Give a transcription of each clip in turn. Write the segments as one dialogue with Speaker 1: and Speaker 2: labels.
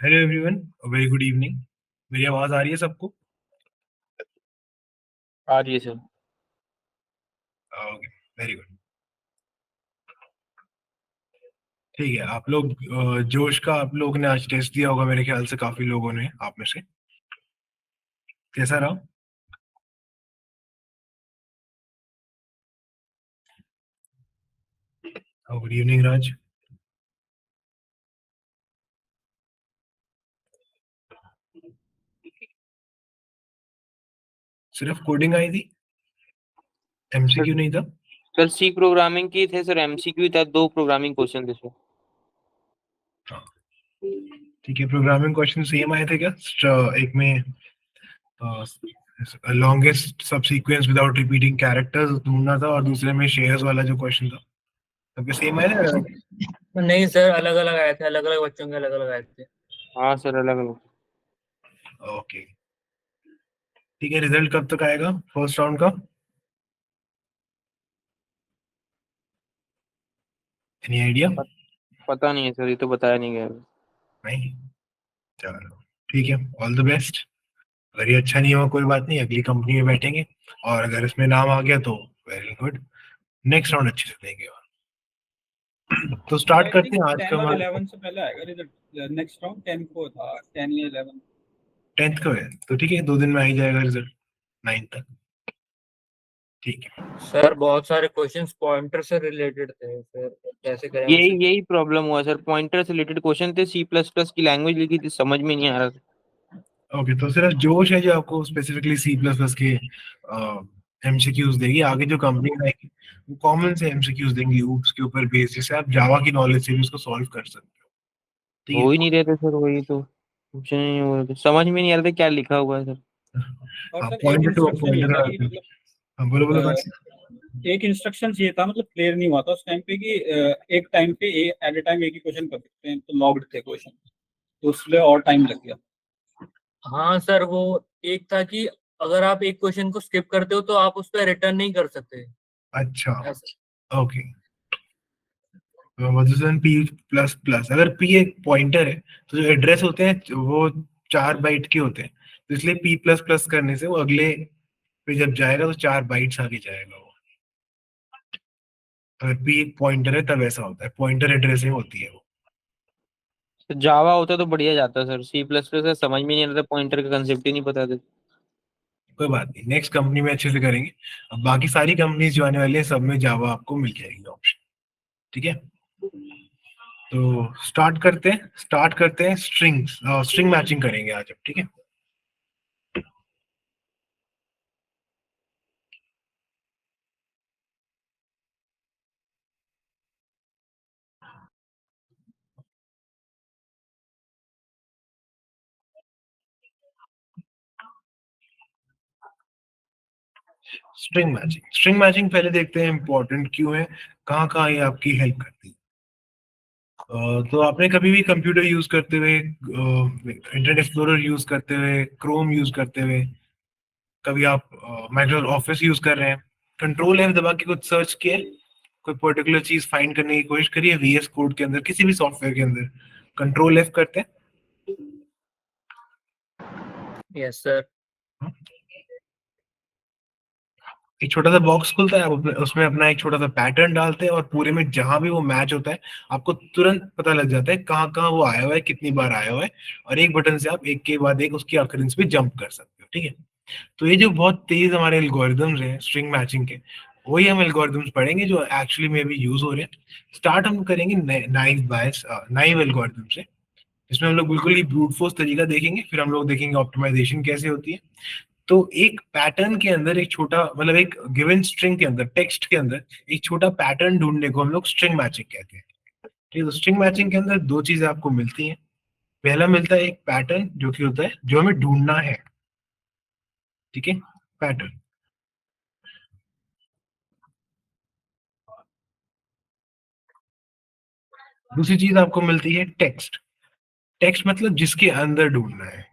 Speaker 1: Hello everyone, very good evening. मेरी आवाज आ रही है सबको?
Speaker 2: आ रही है सर।
Speaker 1: Okay, very good. ठीक है, आप लोग जोश का आप लोग ने आज टेस्ट दिया होगा मेरे ख्याल से, काफी लोगों ने आप में से। कैसा रहा? गुड इवनिंग राज। सिर्फ कोडिंग आई थी?
Speaker 2: सर
Speaker 1: एमसीक्यू नहीं था?
Speaker 2: सर सी प्रोग्रामिंग की थे सर, एमसीक्यू था, 2 प्रोग्रामिंग क्वेश्चन थे सर।
Speaker 1: हाँ, ठीक है। प्रोग्रामिंग क्वेश्चन सेम आए थे क्या? एक में लॉन्गेस्ट सब सीक्वेंस विदाउट रिपीटिंग कैरेक्टर्स ढूंढना था, और दूसरे में शेयर्स वाला जो क्वेश्चन था, सबके सेम आए ना?
Speaker 3: नहीं सर, अलग अलग आए थे, अलग अलग बच्चों के अलग अलग आए थे।
Speaker 2: हाँ सर, अलग अलग।
Speaker 1: ओके, ठीक है। रिजल्ट कब तक आएगा फर्स्ट राउंड का? Any idea?
Speaker 2: पता नहीं है सर, ये तो बताया नहीं गया।
Speaker 1: नहीं? चलो, ठीक है। All the best. अगर ये अच्छा नहीं हुआ कोई बात नहीं, अगली कंपनी में बैठेंगे, और अगर इसमें नाम आ गया तो वेरी गुड। नेक्स्ट राउंड अच्छे से देंगे। तो स्टार्ट
Speaker 4: आई
Speaker 1: करते
Speaker 4: थिंक
Speaker 1: हैं आज का
Speaker 4: 10 और
Speaker 1: हमारा।
Speaker 4: 11 से पहले आएगा रिजल्ट। नेक्स्ट राउंड 10 को था, 10 या 11।
Speaker 1: 10th का है तो ठीक है, 2 दिन में आ ही जाएगा रिजल्ट, 9 तक। ठीक है।
Speaker 3: सर बहुत सारे क्वेश्चंस पॉइंटर से रिलेटेड थे, फिर कैसे करें
Speaker 2: यही
Speaker 3: उसे।
Speaker 2: यही प्रॉब्लम हुआ सर, पॉइंटर से रिलेटेड क्वेश्चन थे, सी प्लस प्लस की लैंग्वेज लिखी थी, समझ में नहीं आ रहा था।
Speaker 1: ओके, तो सिर्फ जोश है जो आपको स्पेसिफिकली सी प्लस प्लस के एमसीक्यूज देगी। आगे जो कंपनी आएगी वो कॉमन से एमसीक्यूज देंगी ऊप्स के ऊपर बेस, जिससे आप जावा की नॉलेज से भी उसको सॉल्व कर सकते हो। ठीक
Speaker 2: हो ही
Speaker 1: है।
Speaker 2: नहीं रहे थे सर, वही तो कुछ नहीं हो रहा था, समझ में नहीं आ रहा था क्या लिखा हुआ है सर।
Speaker 4: और
Speaker 1: हाँ,
Speaker 4: सर एक
Speaker 1: पॉइंटर टू
Speaker 4: इंस्ट्रक्शन ये था कि
Speaker 1: पॉइंटर।
Speaker 4: मतलब
Speaker 1: हाँ, बोलो बोलो
Speaker 4: अ,
Speaker 1: बस।
Speaker 4: एक इंस्ट्रक्शन ये था, मतलब क्लियर नहीं हुआ था उस टाइम पे कि एक टाइम पे एट ए टाइम एक ही क्वेश्चन कर सकते हैं, तो लॉग्ड थे क्वेश्चन, तो उसमें और टाइम लग गया।
Speaker 3: हाँ सर, वो एक था कि अगर आप एक क्वेश्चन को स्किप करते हो तो आप उस पर रिटर्न नहीं कर सकते।
Speaker 1: अच्छा,
Speaker 3: ऐसा।
Speaker 1: Okay. Madhusudan P plus plus, अगर पी एक पॉइंटर है तो जो एड्रेस होते हैं वो 4 बाइट के होते हैं, तो इसलिए पी प्लस प्लस करने से वो अगले पे जब जाएगा तो 4 बाइट्स आगे जाएगा वो। अगर पी एक पॉइंटर है तब ऐसा होता है, पॉइंटर एड्रेसिंग होती है वो।
Speaker 2: जावा होता तो बढ़िया जाता सर, सी प्लस प्लस समझ में नहीं आ रहा था, पॉइंटर का कंसेप्ट ही नहीं पता था।
Speaker 1: कोई बात नहीं, नेक्स्ट कंपनी में अच्छे से करेंगे। अब बाकी सारी कंपनीज जो आने वाली है सब में जावा आपको मिल जाएगी ऑप्शन। ठीक है, तो स्टार्ट करते हैं स्ट्रिंग्स, स्ट्रिंग मैचिंग करेंगे आज अब। ठीक है। स्ट्रिंग मैचिंग पहले देखते हैं इंपॉर्टेंट क्यों है, कहाँ कहाँ ये आपकी हेल्प करती है। तो आपने कभी भी कंप्यूटर यूज करते हुए, इंटरनेट एक्सप्लोरर यूज करते हुए, क्रोम यूज करते हुए, कभी आप माइक्रोसॉफ्ट ऑफिस यूज कर रहे हैं, कंट्रोल एफ दबा के कुछ सर्च किए, कोई पर्टिकुलर चीज फाइंड करने की कोशिश करिए वीएस कोड के अंदर, किसी भी सॉफ्टवेयर के अंदर कंट्रोल एफ करते हैं।
Speaker 3: Yes sir.
Speaker 1: एक छोटा सा बॉक्स खुलता है, आप उसमें अपना एक छोटा सा पैटर्न डालते हैं, और पूरे में जहां भी वो मैच होता है आपको तुरंत पता लग जाता है कहाँ कहाँ वो आया हुआ है, कितनी बार आया हुआ है, और एक बटन से आप एक के बाद एक उसकी अकरेंस पे जंप कर सकते हो। ठीक है। तो ये जो बहुत तेज हमारे एल्गोरिदम्स हैं स्ट्रिंग मैचिंग के, वही हम एल्गोरिदम्स पढ़ेंगे जो एक्चुअली में भी यूज हो रहे हैं। स्टार्ट हम करेंगे नाइव एल्गोरिदम से, इसमें हम लोग बिल्कुल ही ब्रूट फोर्स तरीका देखेंगे, फिर हम लोग देखेंगे ऑप्टिमाइजेशन कैसे होती है। तो एक पैटर्न के अंदर एक छोटा, मतलब एक गिवन स्ट्रिंग के अंदर, टेक्स्ट के अंदर एक छोटा पैटर्न ढूंढने को हम लोग स्ट्रिंग मैचिंग कहते हैं। ठीक है, तो स्ट्रिंग मैचिंग के अंदर दो चीजें आपको मिलती हैं। पहला मिलता है एक पैटर्न जो कि होता है जो हमें ढूंढना है। ठीक है, पैटर्न। दूसरी चीज आपको मिलती है टेक्स्ट। टेक्स्ट मतलब जिसके अंदर ढूंढना है।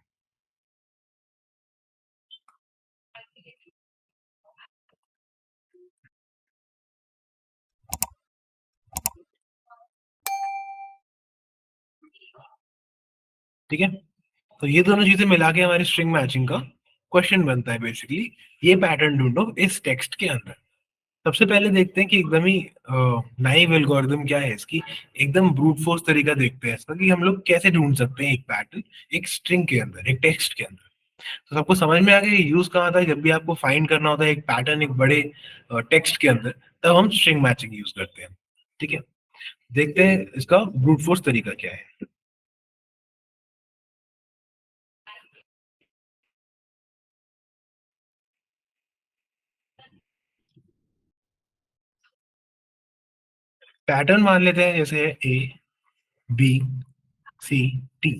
Speaker 1: ठीक है, तो ये दोनों चीजें मिला के हमारी स्ट्रिंग मैचिंग का क्वेश्चन बनता है बेसिकली। ये पैटर्न ढूंढो इस टेक्स्ट के अंदर। सबसे पहले देखते हैं कि एकदम ही नाइव एल्गोरिथम क्या है इसकी, एकदम ब्रूट फोर्स तरीका देखते हैं इसका कि हम लोग कैसे ढूंढ सकते हैं एक पैटर्न एक स्ट्रिंग के अंदर, एक टेक्स्ट के अंदर। तो सबको समझ में आ गया यूज कहाँ था, जब भी आपको फाइंड करना होता है एक पैटर्न एक बड़े टेक्स्ट के अंदर, तब हम स्ट्रिंग मैचिंग यूज करते हैं। ठीक है, देखते हैं इसका ब्रूट फोर्स तरीका क्या है। पैटर्न मान लेते हैं जैसे ए बी सी टी,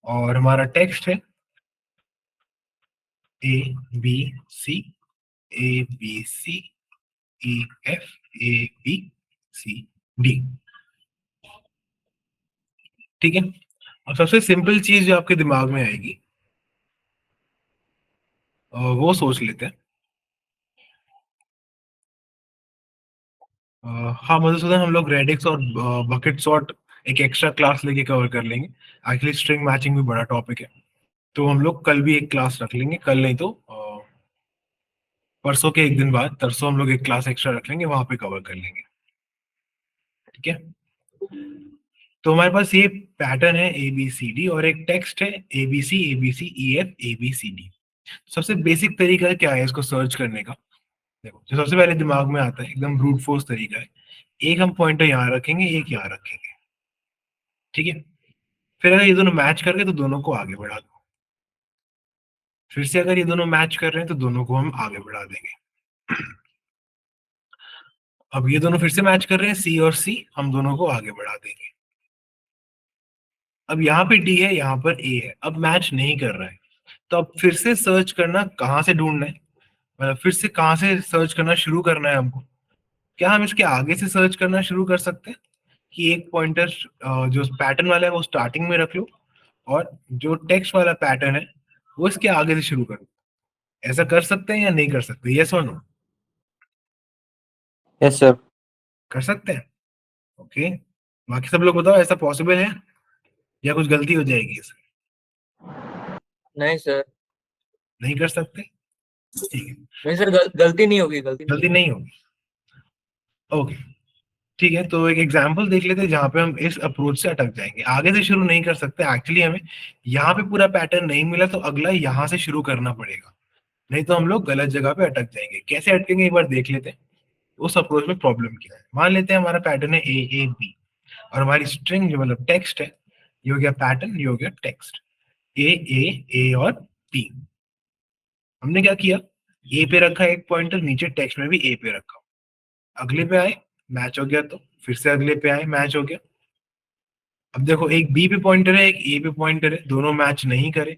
Speaker 1: और हमारा टेक्स्ट है A B C A B C E F A B C D. ठीक है, और सबसे सिंपल चीज जो आपके दिमाग में आएगी वो सोच लेते हैं। हाँ मधुसूदन, हम लोग रेडिक्स और बकेट सॉर्ट एक एक्स्ट्रा क्लास लेके कवर कर लेंगे। एक्चुअली स्ट्रिंग मैचिंग भी बड़ा टॉपिक है, तो हम लोग कल भी एक क्लास रख लेंगे, कल नहीं तो परसों के एक दिन बाद तरसों हम लोग एक क्लास एक्स्ट्रा रख लेंगे, वहां पे कवर कर लेंगे। ठीक है, तो हमारे पास ये पैटर्न है ए बी सी डी, और एक टेक्स्ट है A B C E F A B C D. सबसे बेसिक तरीका क्या है इसको सर्च करने का, देखो जो सबसे पहले दिमाग में आता है एकदम ब्रूट फोर्स तरीका है, एक हम पॉइंटर यहाँ रखेंगे एक यहाँ रखेंगे। ठीक है, फिर अगर ये दोनों मैच कर गए तो दोनों को आगे बढ़ा दो, फिर से अगर ये दोनों मैच कर रहे हैं तो दोनों को हम आगे बढ़ा देंगे। अब ये दोनों फिर से मैच कर रहे हैं सी और सी, हम दोनों को आगे बढ़ा देंगे। अब यहाँ पे डी है यहाँ पर ए है, अब मैच नहीं कर रहा है, तो अब फिर से सर्च करना कहाँ से ढूंढना है, मतलब फिर से कहाँ से सर्च करना शुरू करना है हमको। क्या हम इसके आगे से सर्च करना शुरू कर सकते हैं कि एक पॉइंटर जो पैटर्न वाला है वो स्टार्टिंग में रख लो, और जो टेक्स्ट वाला पैटर्न है वो इसके आगे से शुरू करो। ऐसा कर सकते हैं या नहीं कर सकते, यस और नो?
Speaker 2: Yes sir.
Speaker 1: कर सकते हैं, ओके। बाकी सब लोग बताओ ऐसा पॉसिबल है या कुछ गलती हो जाएगी इसमें?
Speaker 3: नहीं सर।
Speaker 1: नहीं कर सकते, ठीक है,
Speaker 3: नहीं सर, गलती नहीं होगी, गलती
Speaker 1: गलती नहीं होगी, ओके। ठीक है, तो एक एग्जांपल देख लेते हैं जहां पे हम इस अप्रोच से अटक जाएंगे, आगे से शुरू नहीं कर सकते एक्चुअली। हमें यहाँ पे पूरा पैटर्न नहीं मिला तो अगला यहाँ से शुरू करना पड़ेगा, नहीं तो हम लोग गलत जगह पे अटक जाएंगे। कैसे अटकेंगे एक बार देख लेते हैं, उस अप्रोच में प्रॉब्लम क्या है। मान लेते हैं हमारा पैटर्न है ए बी, और हमारी स्ट्रिंग जो मतलब टेक्स्ट है, ये हो गया पैटर्न, ये हो गया टेक्स्ट, ए और बी। हमने क्या किया, ए पे रखा एक पॉइंटर, नीचे टेक्स्ट में भी ए पे रखा, अगले पे आए मैच हो गया, तो फिर से अगले पे आए मैच हो गया। अब देखो एक बी पे पॉइंटर है एक ए पे पॉइंटर है, दोनों मैच नहीं करे,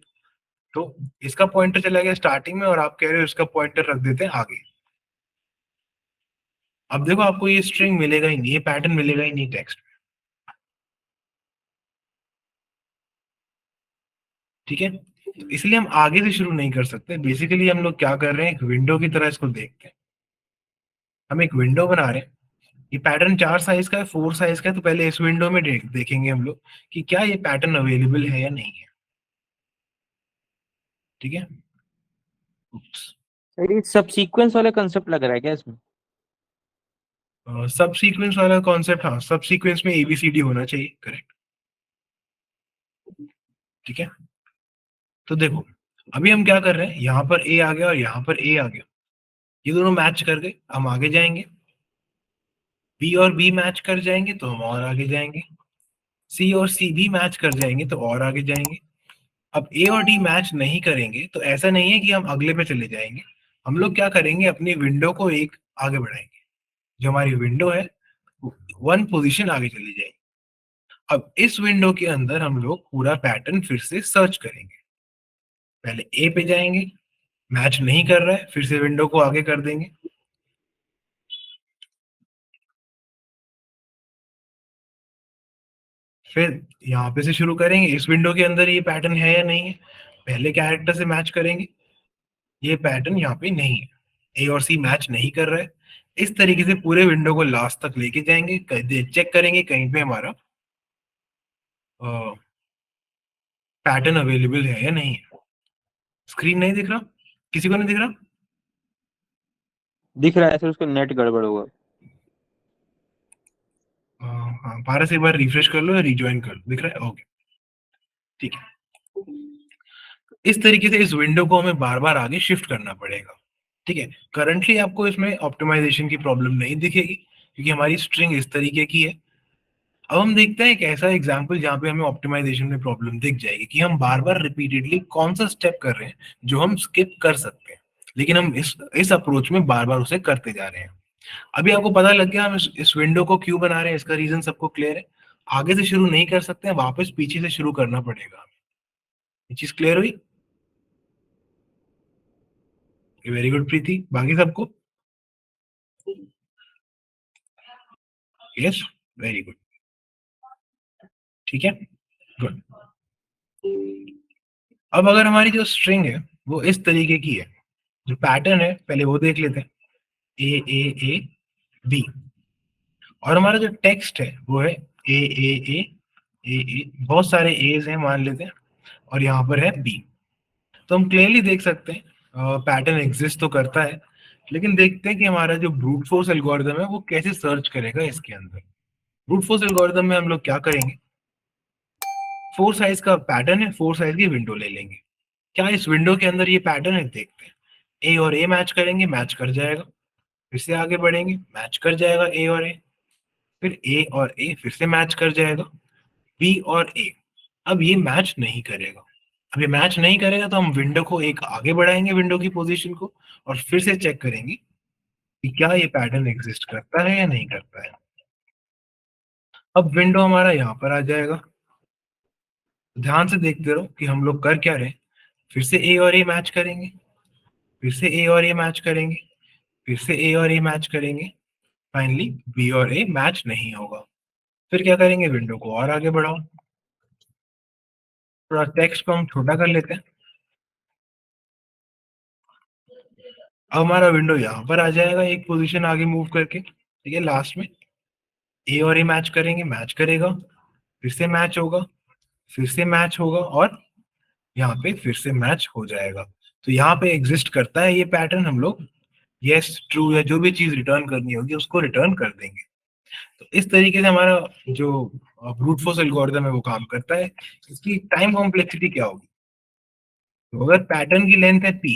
Speaker 1: तो इसका पॉइंटर चला गया स्टार्टिंग में और आप कह रहे हो इसका पॉइंटर रख देते हैं आगे। अब देखो आपको ये स्ट्रिंग मिलेगा ही नहीं, ये पैटर्न मिलेगा ही नहीं टेक्स्ट में। ठीक है, तो इसलिए हम आगे से शुरू नहीं कर सकते। बेसिकली हम लोग क्या कर रहे हैं, एक विंडो की तरह इसको देखते हैं। हम एक विंडो बना रहे हैं, ये पैटर्न 4 साइज का है 4 साइज का है, तो पहले इस विंडो में देखेंगे हम लोग कि क्या ये पैटर्न अवेलेबल है या नहीं है। ठीक है, Oops.
Speaker 2: सर ये सब सीक्वेंस वाला कंसेप्ट लग रहा है क्या इसमें?
Speaker 1: सब सीक्वेंस वाला कॉन्सेप्ट, हाँ सब सीक्वेंस में एबीसीडी होना चाहिए, करेक्ट। ठीक है, तो देखो अभी हम क्या कर रहे हैं, यहाँ पर ए आ गया और यहाँ पर ए आ गया, ये दोनों मैच कर गए, हम आगे जाएंगे। बी और बी मैच कर जाएंगे तो हम और आगे जाएंगे, सी और सी भी मैच कर जाएंगे तो और आगे जाएंगे। अब ए और डी मैच नहीं करेंगे तो ऐसा नहीं है कि हम अगले पे चले जाएंगे, हम लोग क्या करेंगे, अपनी विंडो को एक आगे बढ़ाएंगे, जो हमारी विंडो है 1 पोजीशन आगे चली जाएगी। अब इस विंडो के अंदर हम लोग पूरा पैटर्न फिर से सर्च करेंगे, पहले ए पे जाएंगे, मैच नहीं कर रहा है, फिर से विंडो को आगे कर देंगे, फिर यहाँ पे से शुरू करेंगे, इस विंडो के अंदर ये पैटर्न है या नहीं है, पहले कैरेक्टर से मैच करेंगे, ये पैटर्न यहाँ पे नहीं है, ए और सी मैच नहीं कर रहा है। इस तरीके से पूरे विंडो को लास्ट तक लेके जाएंगे, चेक करेंगे कहीं पे हमारा पैटर्न अवेलेबल है या नहीं है। स्क्रीन नहीं दिख रहा, किसी को नहीं दिख रहा?
Speaker 2: दिख रहा है सर, उसका नेट गड़बड़ हुआ।
Speaker 1: हाँ, पारस एक बार रिफ्रेश कर लो या रिज्वाइन कर लो, दिख रहा है? ओके, ठीक है। इस तरीके से इस विंडो को हमें बार बार आगे शिफ्ट करना पड़ेगा, ठीक है। करंटली आपको इसमें ऑप्टिमाइजेशन की प्रॉब्लम नहीं दिखेगी क्योंकि हमारी स्ट्रिंग इस तरीके की है। अब हम देखते हैं एक ऐसा एग्जाम्पल जहाँ पे हमें ऑप्टिमाइजेशन में प्रॉब्लम दिख जाएगी कि हम बार बार रिपीटेडली कौन सा स्टेप कर रहे हैं जो हम स्किप कर सकते हैं, लेकिन हम इस अप्रोच में बार बार उसे करते जा रहे हैं। अभी आपको पता लग गया हम इस विंडो को क्यों बना रहे हैं, इसका रीजन सबको क्लियर है। आगे से शुरू नहीं कर सकते हैं, वापस पीछे से शुरू करना पड़ेगा। ये चीज क्लियर हुई? वेरी गुड प्रीति, बाकी सबको? यस, वेरी गुड, ठीक है, गुड। अब अगर हमारी जो स्ट्रिंग है वो इस तरीके की है, जो पैटर्न है पहले वो देख लेते हैं, ए बी, और हमारा जो टेक्स्ट है वो है ए बहुत सारे एज हैं मान लेते हैं, और यहाँ पर है बी। तो हम क्लियरली देख सकते हैं पैटर्न एग्जिस्ट तो करता है, लेकिन देखते हैं कि हमारा जो ब्रूट फोर्स एल्गोरिदम है वो कैसे सर्च करेगा इसके अंदर। ब्रूट फोर्स एल्गोरिदम में हम लोग क्या करेंगे, 4 साइज का पैटर्न है, 4 साइज की विंडो ले लेंगे। क्या इस विंडो के अंदर ये पैटर्न है, देखते हैं। ए और ए मैच करेंगे, मैच कर जाएगा, फिर से आगे बढ़ेंगे, मैच कर जाएगा ए और ए, फिर ए और ए फिर से मैच कर जाएगा, बी और ए। अब ये मैच नहीं करेगा। अब ये मैच नहीं करेगा तो हम विंडो को एक आगे बढ़ाएंगे, विंडो की पोजीशन को, और फिर से चेक करेंगे कि क्या ये पैटर्न एग्जिस्ट करता है या नहीं करता है। अब विंडो हमारा यहाँ पर आ जाएगा। ध्यान से देखते रहो कि हम लोग कर क्या रहे हैं। फिर से ए और ए मैच करेंगे, फिर से ए और ए मैच करेंगे, फिर से ए और ए मैच करेंगे, फाइनली बी और ए मैच नहीं होगा। फिर क्या करेंगे, विंडो को और आगे बढ़ाओ, थोड़ा टेक्स्ट को हम छोटा कर लेते हैं। अब हमारा विंडो यहाँ पर आ जाएगा एक पोजीशन आगे मूव करके, ठीक है। लास्ट में ए और ए मैच करेंगे, मैच करेगा, फिर से मैच होगा, फिर से मैच होगा, और यहाँ पे फिर से मैच हो जाएगा। तो यहाँ पे एग्जिस्ट करता है ये पैटर्न, हम लोग यस ट्रू या जो भी चीज रिटर्न करनी होगी उसको रिटर्न कर देंगे। तो इस तरीके से हमारा जो ब्रूट फोर्स एल्गोरिथम है वो काम करता है। इसकी टाइम कॉम्प्लेक्सिटी क्या होगी, तो अगर पैटर्न की लेंथ है पी,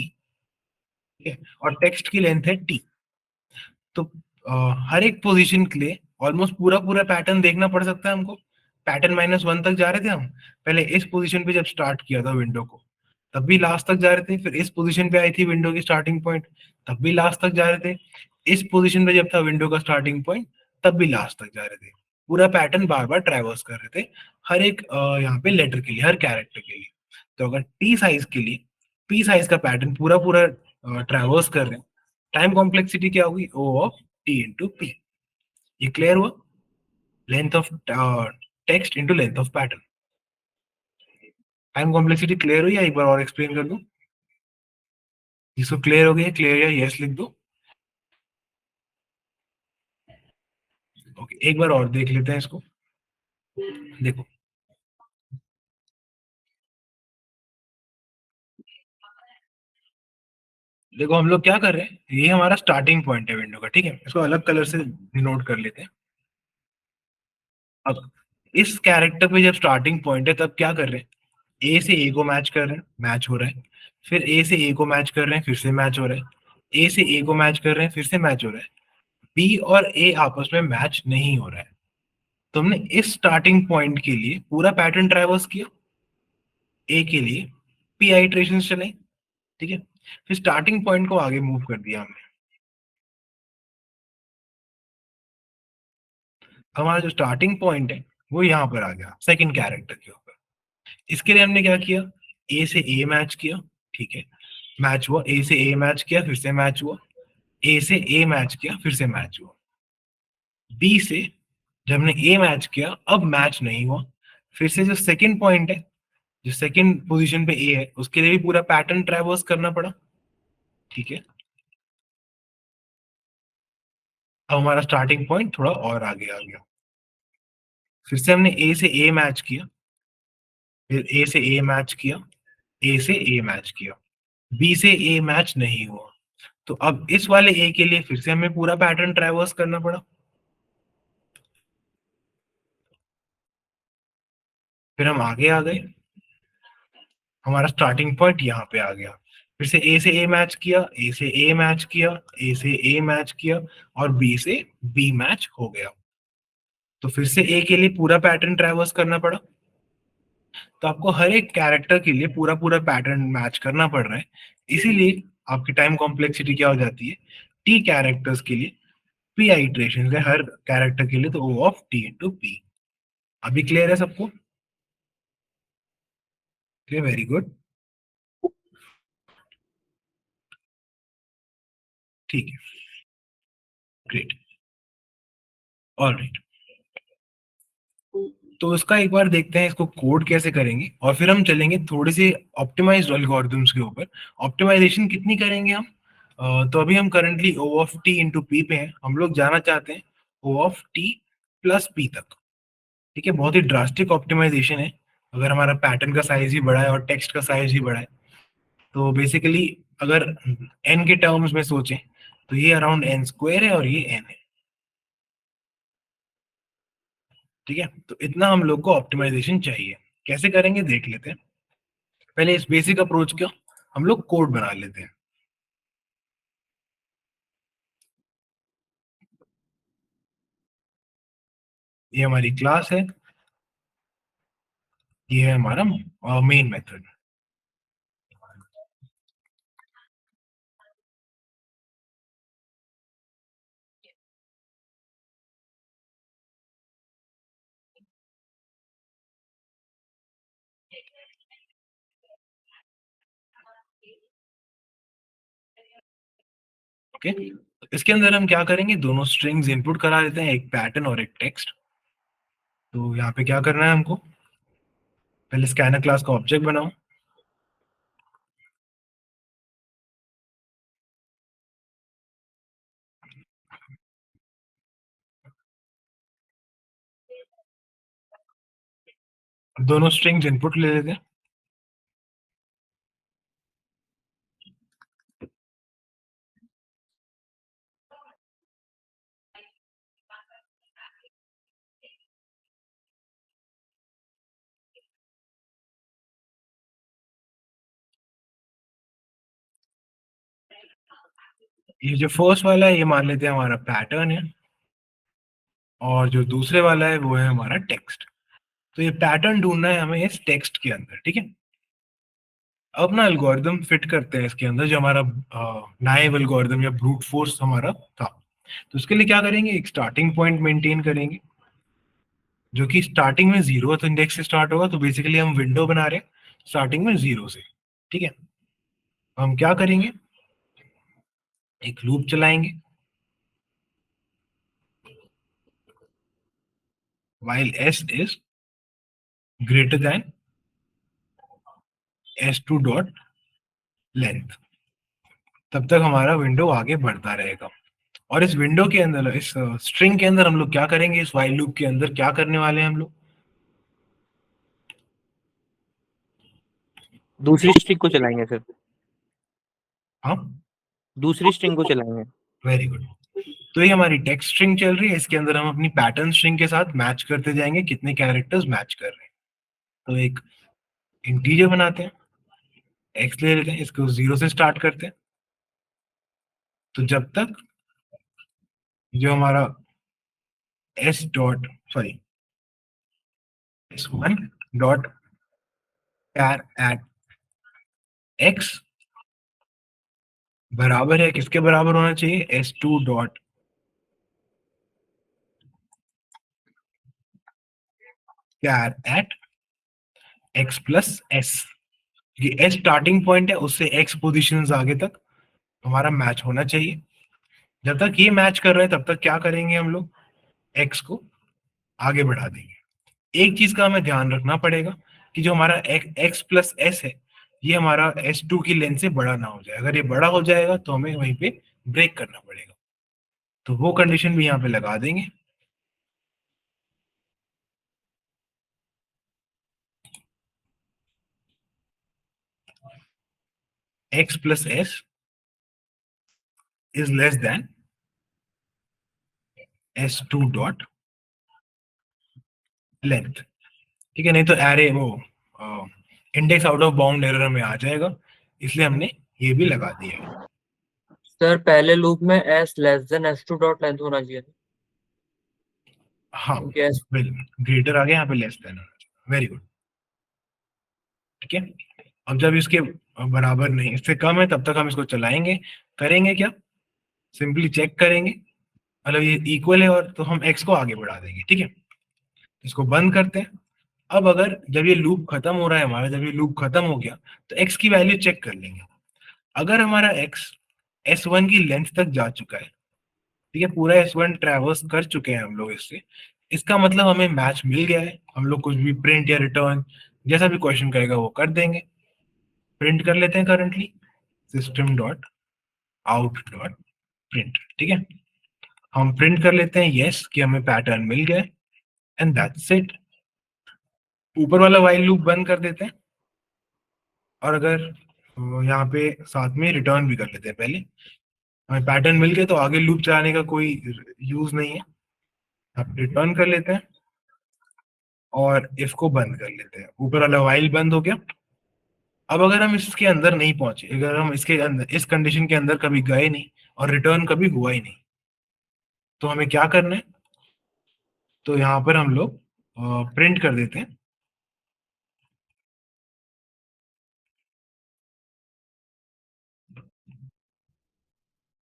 Speaker 1: ठीक है, और टेक्स्ट की लेंथ है टी, तो हर एक पोजीशन के लिए ऑलमोस्ट पूरा पूरा पैटर्न देखना पड़ सकता है हमको। पैटर्न -1 तक जा रहे थे हम, पहले इस पोजीशन पे जब स्टार्ट किया था विंडो को तब भी लास्ट तक जा रहे थे, फिर इस पोजीशन पे आई थी विंडो की स्टार्टिंग पॉइंट तब भी लास्ट तक जा रहे थे, इस पोजीशन पे जब था विंडो का स्टार्टिंग पॉइंट तब भी लास्ट तक जा रहे थे। पूरा पैटर्न बार बार ट्रैवर्स कर रहे थे हर एक यहाँ पे लेटर के लिए, हर कैरेक्टर के लिए। तो अगर टी साइज के लिए पी साइज का पैटर्न पूरा पूरा ट्रैवर्स कर रहे हैं, टाइम कॉम्प्लेक्सिटी क्या होगी, ओ ऑफ टी इंटू पी। ये क्लियर हुआ, length of text into length of pattern. Time complexity clear हुई या एक बार और एक्सप्लेन कर दूं? जिसको क्लियर हो गया क्लियर या यस लिख दो। ओके, एक बार और देख लेते हैं इसको। देखो, देखो हम लोग क्या कर रहे हैं, ये हमारा स्टार्टिंग पॉइंट है विंडो का, ठीक है। इसको अलग कलर से डिनोट कर लेते हैं। अब इस कैरेक्टर पे जब स्टार्टिंग पॉइंट है तब क्या कर रहे हैं, ए से ए को मैच कर रहे हैं, मैच हो रहा है, फिर ए से ए को मैच कर रहे हैं, फिर से मैच हो रहा है, ए से ए को मैच कर रहे हैं, फिर से मैच हो रहा है, बी और ए आपस में मैच नहीं हो रहा है। तो हमने इस स्टार्टिंग पॉइंट के लिए पूरा पैटर्न ट्रैवर्स किया, ए के लिए पी आइट्रेशन चले, ठीक है, फिर स्टार्टिंग पॉइंट को आगे मूव कर दिया हमने। हमारा जो स्टार्टिंग पॉइंट है वो यहाँ पर आ गया सेकंड कैरेक्टर के ऊपर। इसके लिए हमने क्या किया, ए से ए मैच किया, ठीक है, मैच हुआ, ए से ए मैच किया, फिर से मैच हुआ, ए से ए मैच किया, फिर से मैच हुआ, बी से जब हमने ए मैच किया अब मैच नहीं हुआ, फिर से जो सेकंड पॉइंट है, जो सेकंड पोजीशन पे ए है उसके लिए भी पूरा पैटर्न ट्रैवर्स करना पड़ा, ठीक है। अब हमारा स्टार्टिंग पॉइंट थोड़ा और आगे आ गया, फिर से हमने ए से ए मैच किया, फिर ए से ए मैच किया, ए से ए मैच किया, बी से ए मैच नहीं हुआ, तो अब इस वाले ए के लिए फिर से हमें पूरा पैटर्न ट्रैवर्स करना पड़ा। फिर हम आगे आ गए, हमारा स्टार्टिंग पॉइंट यहाँ पे आ गया, फिर से ए से ए मैच किया, ए से ए मैच किया, ए से ए मैच किया, और बी से बी मैच हो गया, तो फिर से ए के लिए पूरा पैटर्न ट्रैवर्स करना पड़ा। तो आपको हर एक कैरेक्टर के लिए पूरा पूरा पैटर्न मैच करना पड़ रहा है, इसीलिए आपकी टाइम कॉम्प्लेक्सिटी क्या हो जाती है, टी कैरेक्टर्स के लिए पी आइट्रेशन है हर कैरेक्टर के लिए, तो ओ ऑफ टी इंटू पी। अभी क्लियर है सबको? क्लियर, वेरी गुड, ठीक है, ग्रेट, ऑलराइट। तो इसका एक बार देखते हैं इसको कोड कैसे करेंगे, और फिर हम चलेंगे थोड़े से ऑप्टिमाइज्ड एल्गोरिथम्स के ऊपर। ऑप्टिमाइजेशन कितनी करेंगे हम? तो अभी हम currently O of T into P पे हैं, हम लोग जाना चाहते हैं O of T plus P तक। ठीक है, बहुत ही ड्रास्टिक ऑप्टिमाइजेशन है, अगर हमारा पैटर्न का साइज ही बड़ा है और टेक्स्ट का साइज ही बड़ा है। तो बेसिकली अगर एन के टर्म्स में सोचें तो ये अराउंड एन स्क्वायर है और ये एन है। ठीक है, तो इतना हम लोग को ऑप्टिमाइजेशन चाहिए। कैसे करेंगे देख लेते हैं। पहले इस बेसिक अप्रोच का हम लोग कोड बना लेते हैं। ये हमारी क्लास है, ये है हमारा मेन मेथड। ओके, इसके अंदर हम क्या करेंगे, दोनों स्ट्रिंग्स इनपुट करा देते हैं, एक पैटर्न और एक टेक्स्ट। तो यहाँ पे क्या करना है हमको, पहले स्कैनर क्लास का ऑब्जेक्ट बनाओ, दोनों स्ट्रिंग्स इनपुट ले लेते हैं। ये जो फर्स्ट वाला है ये मान लेते हैं हमारा पैटर्न है, और जो दूसरे वाला है वो है हमारा टेक्स्ट। तो ये पैटर्न ढूंढना है हमें इस टेक्स्ट के अंदर। ठीक है, अब अपना एल्गोरिदम फिट करते हैं इसके अंदर, जो हमारा नाइव एल्गोरिदम या ब्रूट फोर्स हमारा था। तो उसके लिए क्या करेंगे, एक स्टार्टिंग पॉइंट मेंटेन करेंगे जो कि स्टार्टिंग में जीरो तो इंडेक्स से स्टार्ट होगा, तो बेसिकली हम विंडो बना रहे हैं स्टार्टिंग में जीरो से। ठीक है, हम क्या करेंगे, एक लूप चलाएंगे, while s is greater than s2 dot length, तब तक हमारा विंडो आगे बढ़ता रहेगा। और इस विंडो के अंदर, इस स्ट्रिंग के अंदर हम लोग क्या करेंगे, इस while लूप के अंदर क्या करने वाले हैं हम लोग,
Speaker 2: दूसरी स्ट्रिंग को चलाएंगे सर,
Speaker 1: हाँ,
Speaker 2: दूसरी स्ट्रिंग को चलाएंगे।
Speaker 1: Very good. तो ये हमारी टेक्स्ट स्ट्रिंग चल रही है, इसके अंदर हम अपनी पैटर्न स्ट्रिंग के साथ मैच करते जाएंगे कितने कैरेक्टर्स मैच कर रहे हैं। तो एक इंटीजर बनाते हैं, एक्स ले लेते हैं, इसको जीरो से स्टार्ट करते हैं। तो जब तक जो हमारा S dot sorry S one dot char at X बराबर है, किसके बराबर होना चाहिए, S two dot char at X plus S, ये एस स्टार्टिंग पॉइंट है, उससे एक्स पोजिशन आगे तक हमारा मैच होना चाहिए। जब तक ये मैच कर रहा है तब तक क्या करेंगे हम लोग, एक्स को आगे बढ़ा देंगे। एक चीज का हमें ध्यान रखना पड़ेगा कि जो हमारा एक्स प्लस एस है, ये हमारा एस टू की लेंथ से बड़ा ना हो जाए। अगर ये बड़ा हो जाएगा तो हमें वहीं पे ब्रेक करना पड़ेगा, तो वो कंडीशन भी यहाँ पे लगा देंगे। x plus s is less than s2 dot length, ठीक है, नहीं तो एरे वो index out of bound error हमें आ जाएगा, इसलिए हमने ये भी लगा दिया है।
Speaker 3: सर पहले लूप में s less than s2 dot length होना चाहिए था,
Speaker 1: हाँ
Speaker 3: क्योंकि s
Speaker 1: ग्रेटर आ गया, यहाँ पे लेस देन, वेरी गुड, ठीक है। अब जब इसके बराबर नहीं, इससे कम है, तब तक हम इसको चलाएंगे, करेंगे क्या, सिंपली चेक करेंगे, मतलब ये इक्वल है और तो हम x को आगे बढ़ा देंगे, ठीक है। इसको बंद करते हैं। अब अगर जब ये लूप खत्म हो रहा है हमारा, जब ये लूप खत्म हो गया तो x की वैल्यू चेक कर लेंगे। अगर हमारा x s1 की लेंथ तक जा चुका है, ठीक है, पूरा s1 ट्रैवर्स कर चुके हैं हम लोग इससे, इसका मतलब हमें मैच मिल गया है। हम लोग कुछ भी प्रिंट या रिटर्न जैसा भी क्वेश्चन कहेगा वो कर देंगे। प्रिंट कर लेते हैं currently system dot out dot print, ठीक है। हम प्रिंट कर लेते हैं यस कि हमें पैटर्न मिल गया, एंड दैट्स इट। ऊपर वाला वाइल लूप बंद कर देते हैं, और अगर यहाँ पे साथ में रिटर्न भी कर लेते हैं। पहले हमें पैटर्न मिल गया तो आगे लूप चलाने का कोई यूज नहीं है, आप रिटर्न कर लेते हैं और इसको बंद कर लेते हैं। ऊपर वाला वाइल बंद हो गया। अब अगर हम इसके अंदर नहीं पहुंचे, अगर हम इसके अंदर इस कंडीशन के अंदर कभी गए नहीं और रिटर्न कभी हुआ ही नहीं, तो हमें क्या करना है, तो यहाँ पर हम लोग प्रिंट कर देते हैं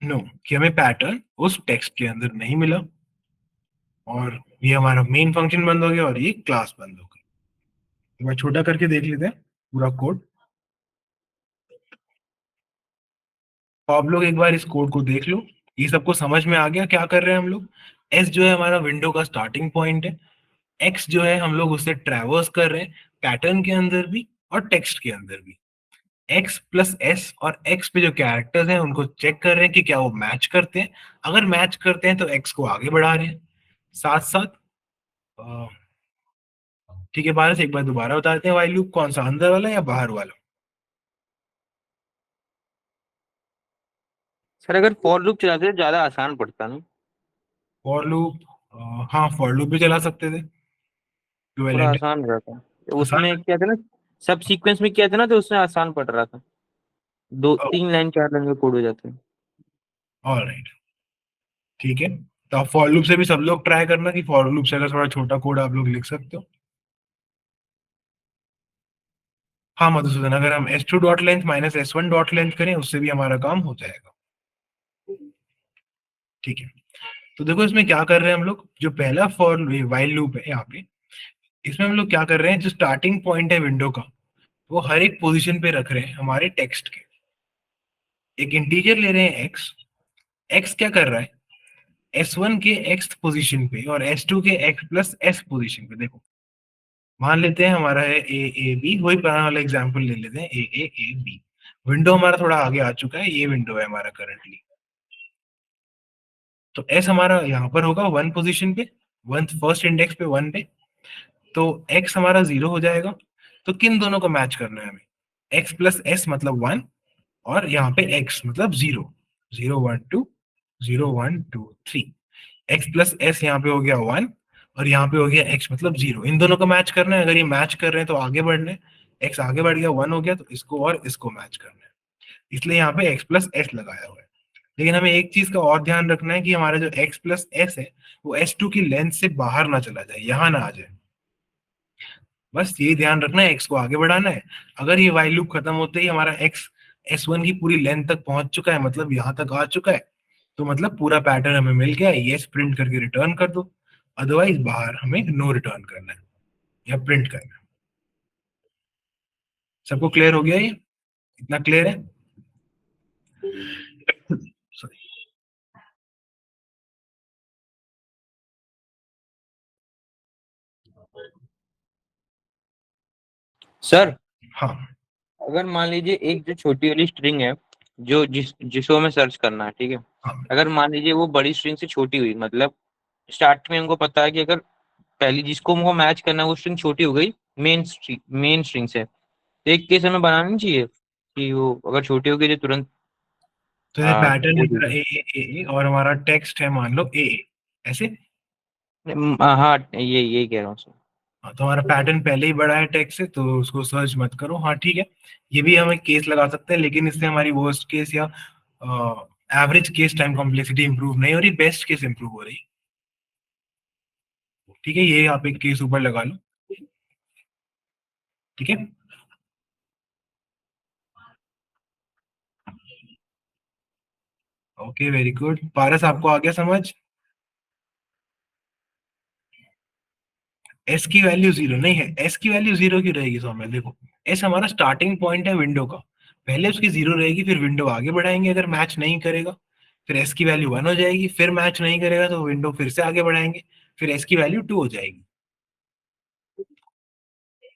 Speaker 1: नो, कि हमें पैटर्न उस टेक्स्ट के अंदर नहीं मिला, और ये हमारा मेन फंक्शन बंद हो गया और ये क्लास बंद हो गई। एक बार छोटा करके देख लेते हैं पूरा कोड। तो आप लोग एक बार इस कोड को देख लो, ये सबको समझ में आ गया क्या कर रहे हैं हम लोग। एस जो है हमारा विंडो का स्टार्टिंग पॉइंट है, एक्स जो है हम लोग उससे ट्रैवर्स कर रहे हैं पैटर्न के अंदर भी और टेक्स्ट के अंदर भी। एक्स प्लस एस और एक्स पे जो कैरेक्टर्स हैं उनको चेक कर रहे हैं कि क्या वो मैच करते हैं। अगर मैच करते हैं तो एक्स को आगे बढ़ा रहे हैं, साथ साथ ठीक है। बाहर से एक बार दोबारा बता देते हैं वाइल लूप कौन सा, अंदर वाला या बाहर वाला।
Speaker 2: सर अगर फॉर लूप चलाते तो ज्यादा आसान पड़ता ना।
Speaker 1: फॉर लूप, हाँ फॉर लूप भी चला सकते थे,
Speaker 2: थोड़ा
Speaker 1: इक्विवेलेंट
Speaker 2: आसान हो जाता
Speaker 1: आसान।
Speaker 2: उसमें क्या था ना, सब सीक्वेंस में किया था ना तो उसमें आसान पड़ रहा था। 2 3 लाइन 4 लाइन में कोड हो जाते हैं।
Speaker 1: ऑलराइट, ठीक है। तो आप फॉर लूप से भी सब लोग ट्राई करना कि फॉर लूप से अगर थोड़ा छोटा कोड आप लोग लिख सकते हो। हाँ मधुसूदन, अगर हम s2 dot length minus s1 dot length करें उससे भी हमारा काम हो जाएगा, ठीक है। तो देखो इसमें क्या कर रहे हैं हम लोग, जो पहला फॉर वाइल लूप है यहाँ पे, इसमें हम लोग क्या कर रहे हैं, जो स्टार्टिंग पॉइंट है विंडो का वो हर एक पोजीशन पे रख रहे हैं हमारे टेक्स्ट के। एक इंटीजर ले रहे हैं x, x क्या कर रहा है s1 के x पोजीशन पे और s2 के x प्लस s पोजीशन पे। देखो मान लेते हैं हमारा है ए ए बी, वही पुराना वाला एग्जांपल ले लेते हैं, ए ए ए बी। विंडो हमारा थोड़ा आगे आ चुका है, ये विंडो है हमारा करंटली। तो एस हमारा यहाँ पर होगा 1 पोजीशन पे, वन फर्स्ट इंडेक्स पे 1 पे, तो एक्स हमारा 0 हो जाएगा। तो किन दोनों को मैच करना है हमें, एक्स प्लस एस मतलब 1, और यहाँ पे एक्स मतलब 0, 0 1 2 0 1 2 3। एक्स प्लस एस यहाँ पे हो गया 1 और यहाँ पे हो गया एक्स मतलब 0। इन दोनों को मैच करना है। अगर ये मैच कर रहे हैं तो आगे बढ़ना है, एक्स आगे बढ़ गया 1 हो गया, तो इसको और इसको मैच करना है, इसलिए यहाँ पे एक्स प्लस एस लगाया हुआ है। लेकिन हमें एक चीज का और ध्यान रखना है कि हमारा जो एक्स प्लस एस है वो S2 की लेंथ से बाहर ना चला जाए, यहाँ ना आ जाए। बस ये ध्यान रखना है, एक्स को आगे बढ़ाना है। अगर ये वाइल लूप खत्म होते ही हमारा एक्स S1 की पूरी लेंथ तक पहुंच चुका है, मतलब यहाँ तक आ चुका है, तो मतलब पूरा पैटर्न हमें मिल गया, ये प्रिंट करके रिटर्न कर दो। अदरवाइज बाहर हमें नो रिटर्न करना है या प्रिंट करना है। सबको क्लियर हो गया ये, इतना क्लियर है? सॉरी,
Speaker 2: सर
Speaker 1: हाँ
Speaker 2: अगर मान लीजिए एक जो छोटी वाली स्ट्रिंग है, जो जिसको हमें सर्च करना है, ठीक है,
Speaker 1: हाँ
Speaker 2: अगर मान लीजिए वो बड़ी स्ट्रिंग से छोटी हुई, मतलब स्टार्ट में हमको पता है कि अगर पहली जिसको हमको मैच करना है वो स्ट्रिंग छोटी हो गई मेन स्ट्रिंग से, तो एक केस हमें बनाना नहीं चाहिए कि वो अगर छोटी होगी तो तुरंत
Speaker 1: तो ये पैटर्न
Speaker 2: वो
Speaker 1: है मेरा ए और हमारा टेक्स्ट है मान लो ए ऐसे।
Speaker 2: हाँ यही कह रहा हूँ सर।
Speaker 1: हाँ, तो हमारा पैटर्न पहले ही बड़ा है टेक्स्ट से, तो उसको सर्च मत करो। हाँ ठीक है, ये भी हम एक केस लगा सकते हैं, लेकिन इससे हमारी वर्स्ट केस या average case time complexity improve नहीं हो रही, बेस्ट केस इंप्रूव हो रही। ठीक है, ये आप एक केस ऊपर लगा लो। ठीक है, ओके वेरी गुड। पारस आपको आ गया समझ? एस की वैल्यू जीरो नहीं है, एस की वैल्यू जीरो क्यों रहेगी सौम्य? देखो, एस हमारा स्टार्टिंग पॉइंट है विंडो का, पहले उसकी जीरो रहेगी, फिर विंडो आगे बढ़ाएंगे अगर मैच नहीं करेगा, फिर एस की वैल्यू वन हो जाएगी, फिर मैच नहीं करेगा तो विंडो फिर से आगे बढ़ाएंगे, फिर एस की वैल्यू टू हो जाएगी।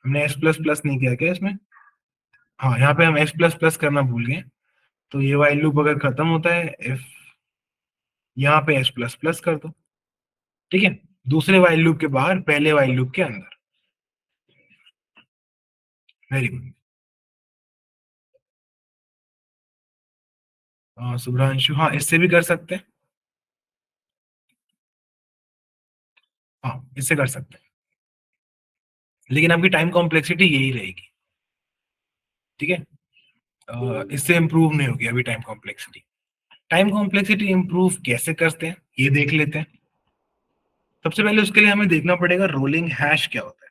Speaker 1: हमने एस प्लस प्लस नहीं किया क्या इसमें? हाँ, यहाँ पे हम एस प्लस प्लस करना भूल गए। तो ये वाइल लूप अगर खत्म होता है एफ, यहाँ पे एस प्लस प्लस कर दो। ठीक है, दूसरे वाइल लूप के बाहर, पहले वाइल लूप के अंदर। Very good. शुभ्रांशु, हाँ इससे भी कर सकते हैं, हाँ इससे कर सकते हैं, लेकिन आपकी टाइम कॉम्प्लेक्सिटी यही रहेगी। ठीक है, इससे इंप्रूव नहीं होगी अभी time complexity. Time complexity improve कैसे करते हैं ये देख लेते हैं। सबसे पहले उसके लिए हमें देखना पड़ेगा रोलिंग हैश क्या होता है।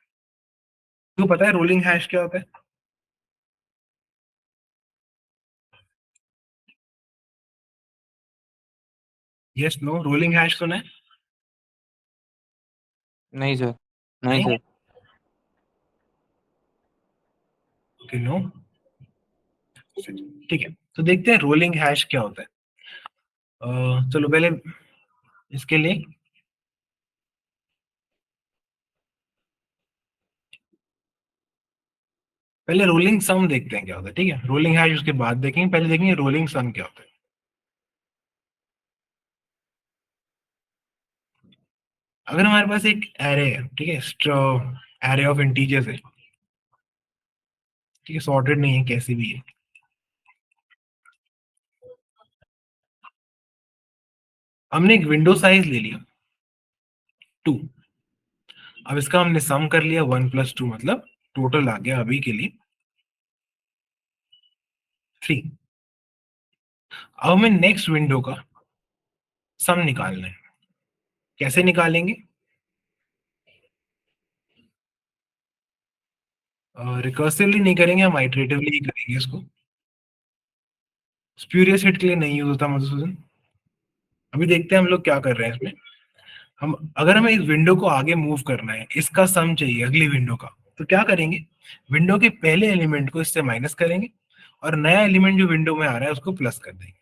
Speaker 1: क्यों पता है रोलिंग हैश क्या होता है? यस नो, रोलिंग हैश सुना है?
Speaker 2: नहीं सर, नहीं
Speaker 1: नहीं,
Speaker 2: सर।
Speaker 1: Okay no. ठीक है, तो देखते हैं रोलिंग हैश क्या होता है। चलो पहले इसके लिए पहले रोलिंग सम देखते हैं क्या होता है। ठीक है, रोलिंग हैश उसके बाद देखेंगे, पहले देखेंगे रोलिंग सम क्या होता है। अगर हमारे पास एक एरे है, ठीक है, एरे ऑफ इंटीजर्स है, ठीक है, सॉर्टेड नहीं है, कैसी भी है, हमने एक विंडो साइज ले लिया 2। अब इसका हमने सम कर लिया 1 + 2, मतलब टोटल आ गया अभी के लिए 3। अब हमें नेक्स्ट विंडो का सम निकालना है। कैसे निकालेंगे? रिकर्सिवली नहीं करेंगे, हम आइटरेटिवली ही करेंगे इसको। स्प्यूरियस हिट के लिए नहीं यूज होता मधुसूदन। अभी देखते हैं हम लोग क्या कर रहे हैं इसमें। अगर हमें इस विंडो को आगे मूव करना है, इसका सम चाहिए अगली विंडो का, तो क्या करेंगे? विंडो के पहले एलिमेंट को इससे माइनस करेंगे और नया एलिमेंट जो विंडो में आ रहा है उसको प्लस कर देंगे।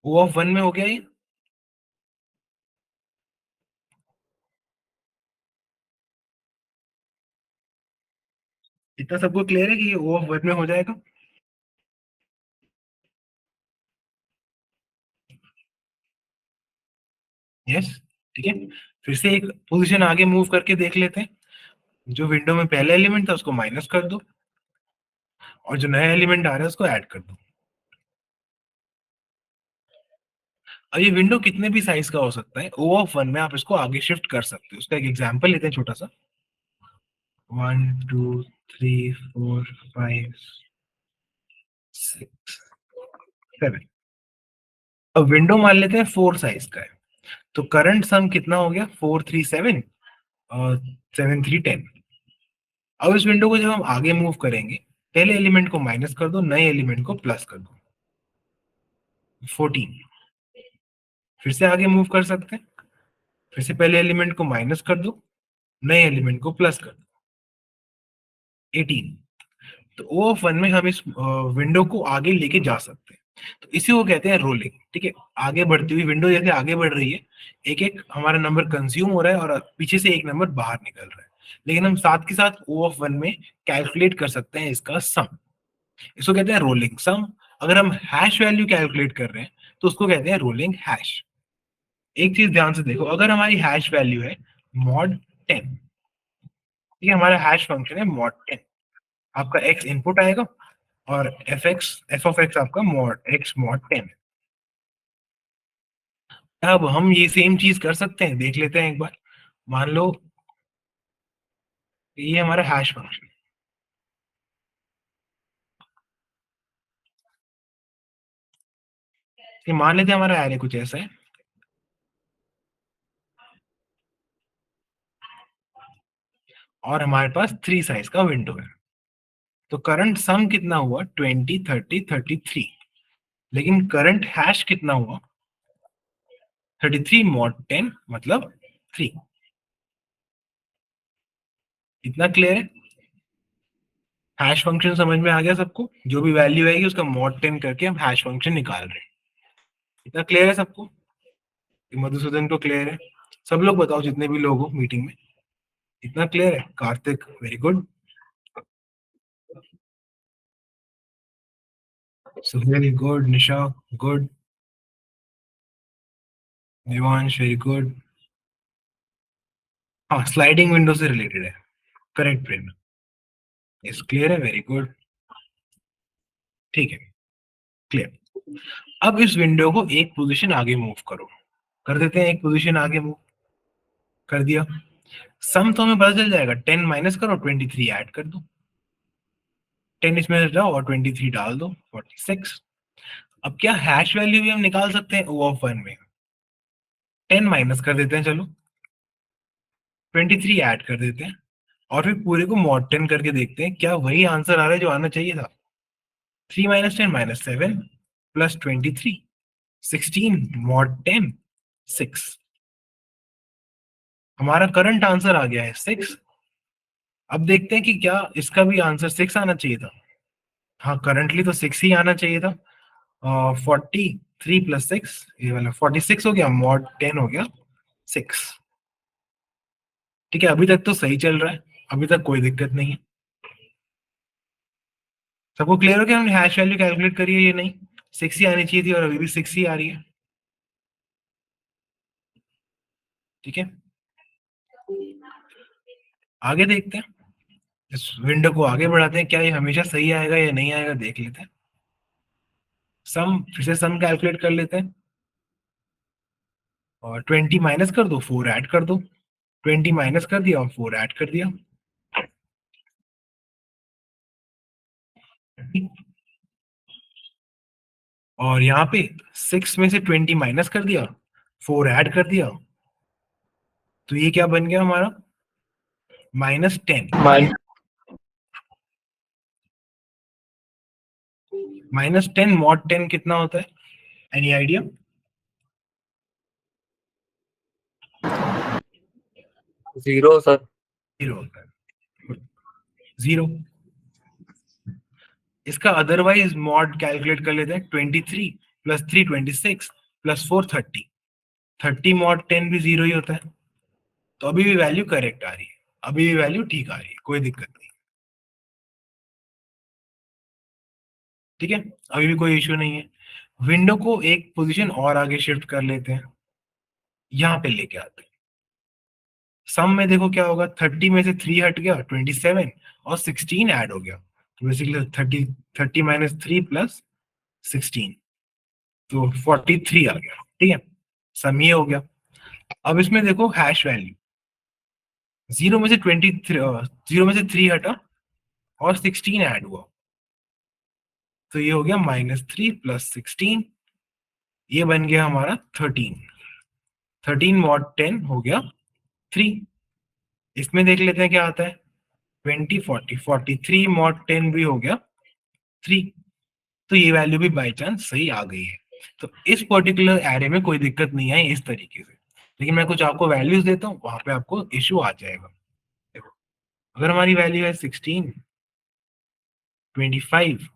Speaker 1: O ऑफ 1 में हो गया ये। इतना सबको क्लियर है कि ये O ऑफ 1 में हो जाएगा? यस, ठीक है। फिर से एक पोजीशन आगे मूव करके देख लेते हैं। जो विंडो में पहला एलिमेंट था उसको माइनस कर दो और जो नया एलिमेंट आ रहा है उसको ऐड कर दो। अब ये विंडो कितने भी साइज का हो सकता है, O ऑफ 1 में आप इसको आगे शिफ्ट कर सकते हो। उसका एक एग्जांपल लेते हैं छोटा सा। 1 2 3 4 5 6 7। अब विंडो मान लेते हैं 4 साइज का है, तो करंट सम कितना हो गया? 4 3 7 और 7 3 10। अब इस विंडो को जब हम आगे मूव करेंगे, पहले एलिमेंट को माइनस कर दो, नए एलिमेंट को प्लस कर दो, 14। फिर से आगे मूव कर सकते हैं, फिर से पहले एलिमेंट को माइनस कर दो, नए एलिमेंट को प्लस कर दो, 18। तो O ऑफ 1 में हम इस विंडो को आगे लेके जा सकते हैं, तो इसी को कहते हैं रोलिंग। ठीक है, आगे बढ़ती हुई विंडो जैसे आगे बढ़ रही है, एक एक हमारा नंबर कंज्यूम हो रहा है और पीछे से एक नंबर बाहर निकल रहा है, लेकिन हम साथ के साथ O ऑफ 1 में कैलकुलेट कर सकते हैं इसका सम। इसको कहते हैं रोलिंग सम। अगर हम हैश वैल्यू कैलकुलेट कर रहे हैं तो उसको कहते हैं रोलिंग हैश। एक चीज ध्यान से देखो, अगर हमारी हैश वैल्यू है mod 10, ये हमारा हैश फंक्शन है mod 10। आपका x इनपुट आएगा और f ऑफ x आपका x mod 10। अब हम ये सेम चीज कर सकते हैं, देख लेते हैं एक बार। मान लो ये हमारा हैश फंक्शन, ये मान लेते हैं हमारा एरे कुछ ऐसा है, और हमारे पास 3 साइज का विंडो है। तो करंट सम कितना हुआ 20 30 33, लेकिन करंट हैश कितना हुआ 33 mod 10 मतलब 3। इतना क्लियर है? हैश फंक्शन समझ में आ गया सबको? जो भी वैल्यू आएगी उसका mod 10 करके हम हैश फंक्शन निकाल रहे हैं। इतना क्लियर है सबको? मधुसूदन को क्लियर है? सब लोग बताओ जितने भी लोग हो मीटिंग में, इतना क्लियर है? Kartik very good, Suhel good, Nisha good, Devansh very good. हाँ, स्लाइडिंग विंडो से रिलेटेड है, करेक्ट प्रेम, इस क्लियर है, वेरी गुड, ठीक है, क्लियर। अब इस विंडो को एक पोजीशन आगे मूव करो, कर देते हैं, एक पोजीशन आगे मूव कर दिया। सम तो हमें पता चल जाएगा, 10 माइनस करो 23 ऐड कर दो, 10 इसमें जाओ और 23 डाल दो 46। अब क्या हैश वैल्यू भी हम निकाल सकते हैं O ऑफ 1 में, 10 माइनस कर देते हैं, चलो 23 ऐड कर देते हैं, और फिर पूरे को mod 10 करके देखते हैं क्या वही आंसर आ रहा है जो आना चाहिए था। 3 माइनस 10 माइनस 7 प्लस 23 16 mod 10 6। हमारा करंट आंसर आ गया है 6। अब देखते हैं कि क्या इसका भी आंसर 6 आना चाहिए था। हाँ, करंटली तो 6 ही आना चाहिए था। 43 प्लस 6, ये वाला 46 हो गया, mod 10 हो गया 6। ठीक है, अभी तक तो सही चल रहा है, अभी तक कोई दिक्कत नहीं है। सबको क्लियर हो गया हमने हैश वैल्यू कैलकुलेट करी है, ये नहीं 6 ही आनी चाहिए थी और अभी भी 6 ही आ रही है। ठीक है, आगे देखते हैं, इस विंडो को आगे बढ़ाते हैं, क्या ये हमेशा सही आएगा या नहीं आएगा देख लेते हैं। सम, फिर से सम कैलकुलेट कर लेते हैं, और 20 माइनस कर दो 4 ऐड कर दो, 20 माइनस कर दिया और 4 ऐड कर दिया। और यहाँ पे 6 में से 20 माइनस कर दिया, 4 ऐड कर दिया, तो ये क्या बन गया हमारा -10। -10 mod 10 कितना होता है, एनी आइडिया?
Speaker 3: 0 सर।
Speaker 1: 0 होता है, 0। इसका अदरवाइज मॉड कैलकुलेट कर लेते हैं, 23 प्लस 3 26 प्लस 4 30, 30 mod 10 भी 0 ही होता है। तो अभी भी वैल्यू करेक्ट आ रही है, अभी भी वैल्यू ठीक आ रही है, कोई दिक्कत नहीं। ठीक है, अभी भी कोई इश्यू नहीं है। विंडो को एक पोजीशन और आगे शिफ्ट कर लेते हैं, यहाँ पे लेके आते हैं। सम में देखो क्या होगा, 30 में से 3 हट गया 27 और 16 ऐड हो गया, तो बेसिकली 30 माइनस 3 प्लस 16, तो 43 आ गया। ठीक है, सम ये हो गया। अब इसमें देखो हैश वैल्यू, 0 में से 0 में से 3 हटा और 16 ऐड हुआ, तो ये हो गया -3 प्लस 16, ये बन गया हमारा 13। 13 mod 10 हो गया 3। इसमें देख लेते हैं क्या आता है, 20 40 43 mod 10 भी हो गया 3। तो ये वैल्यू भी बाई चांस सही आ गई है। तो इस पर्टिकुलर एरे में कोई दिक्कत नहीं आई इस तरीके से, लेकिन मैं कुछ आपको वैल्यूज देता हूँ, वहां पे आपको इश्यू आ जाएगा। देखो, अगर हमारी वैल्यू है 16 25,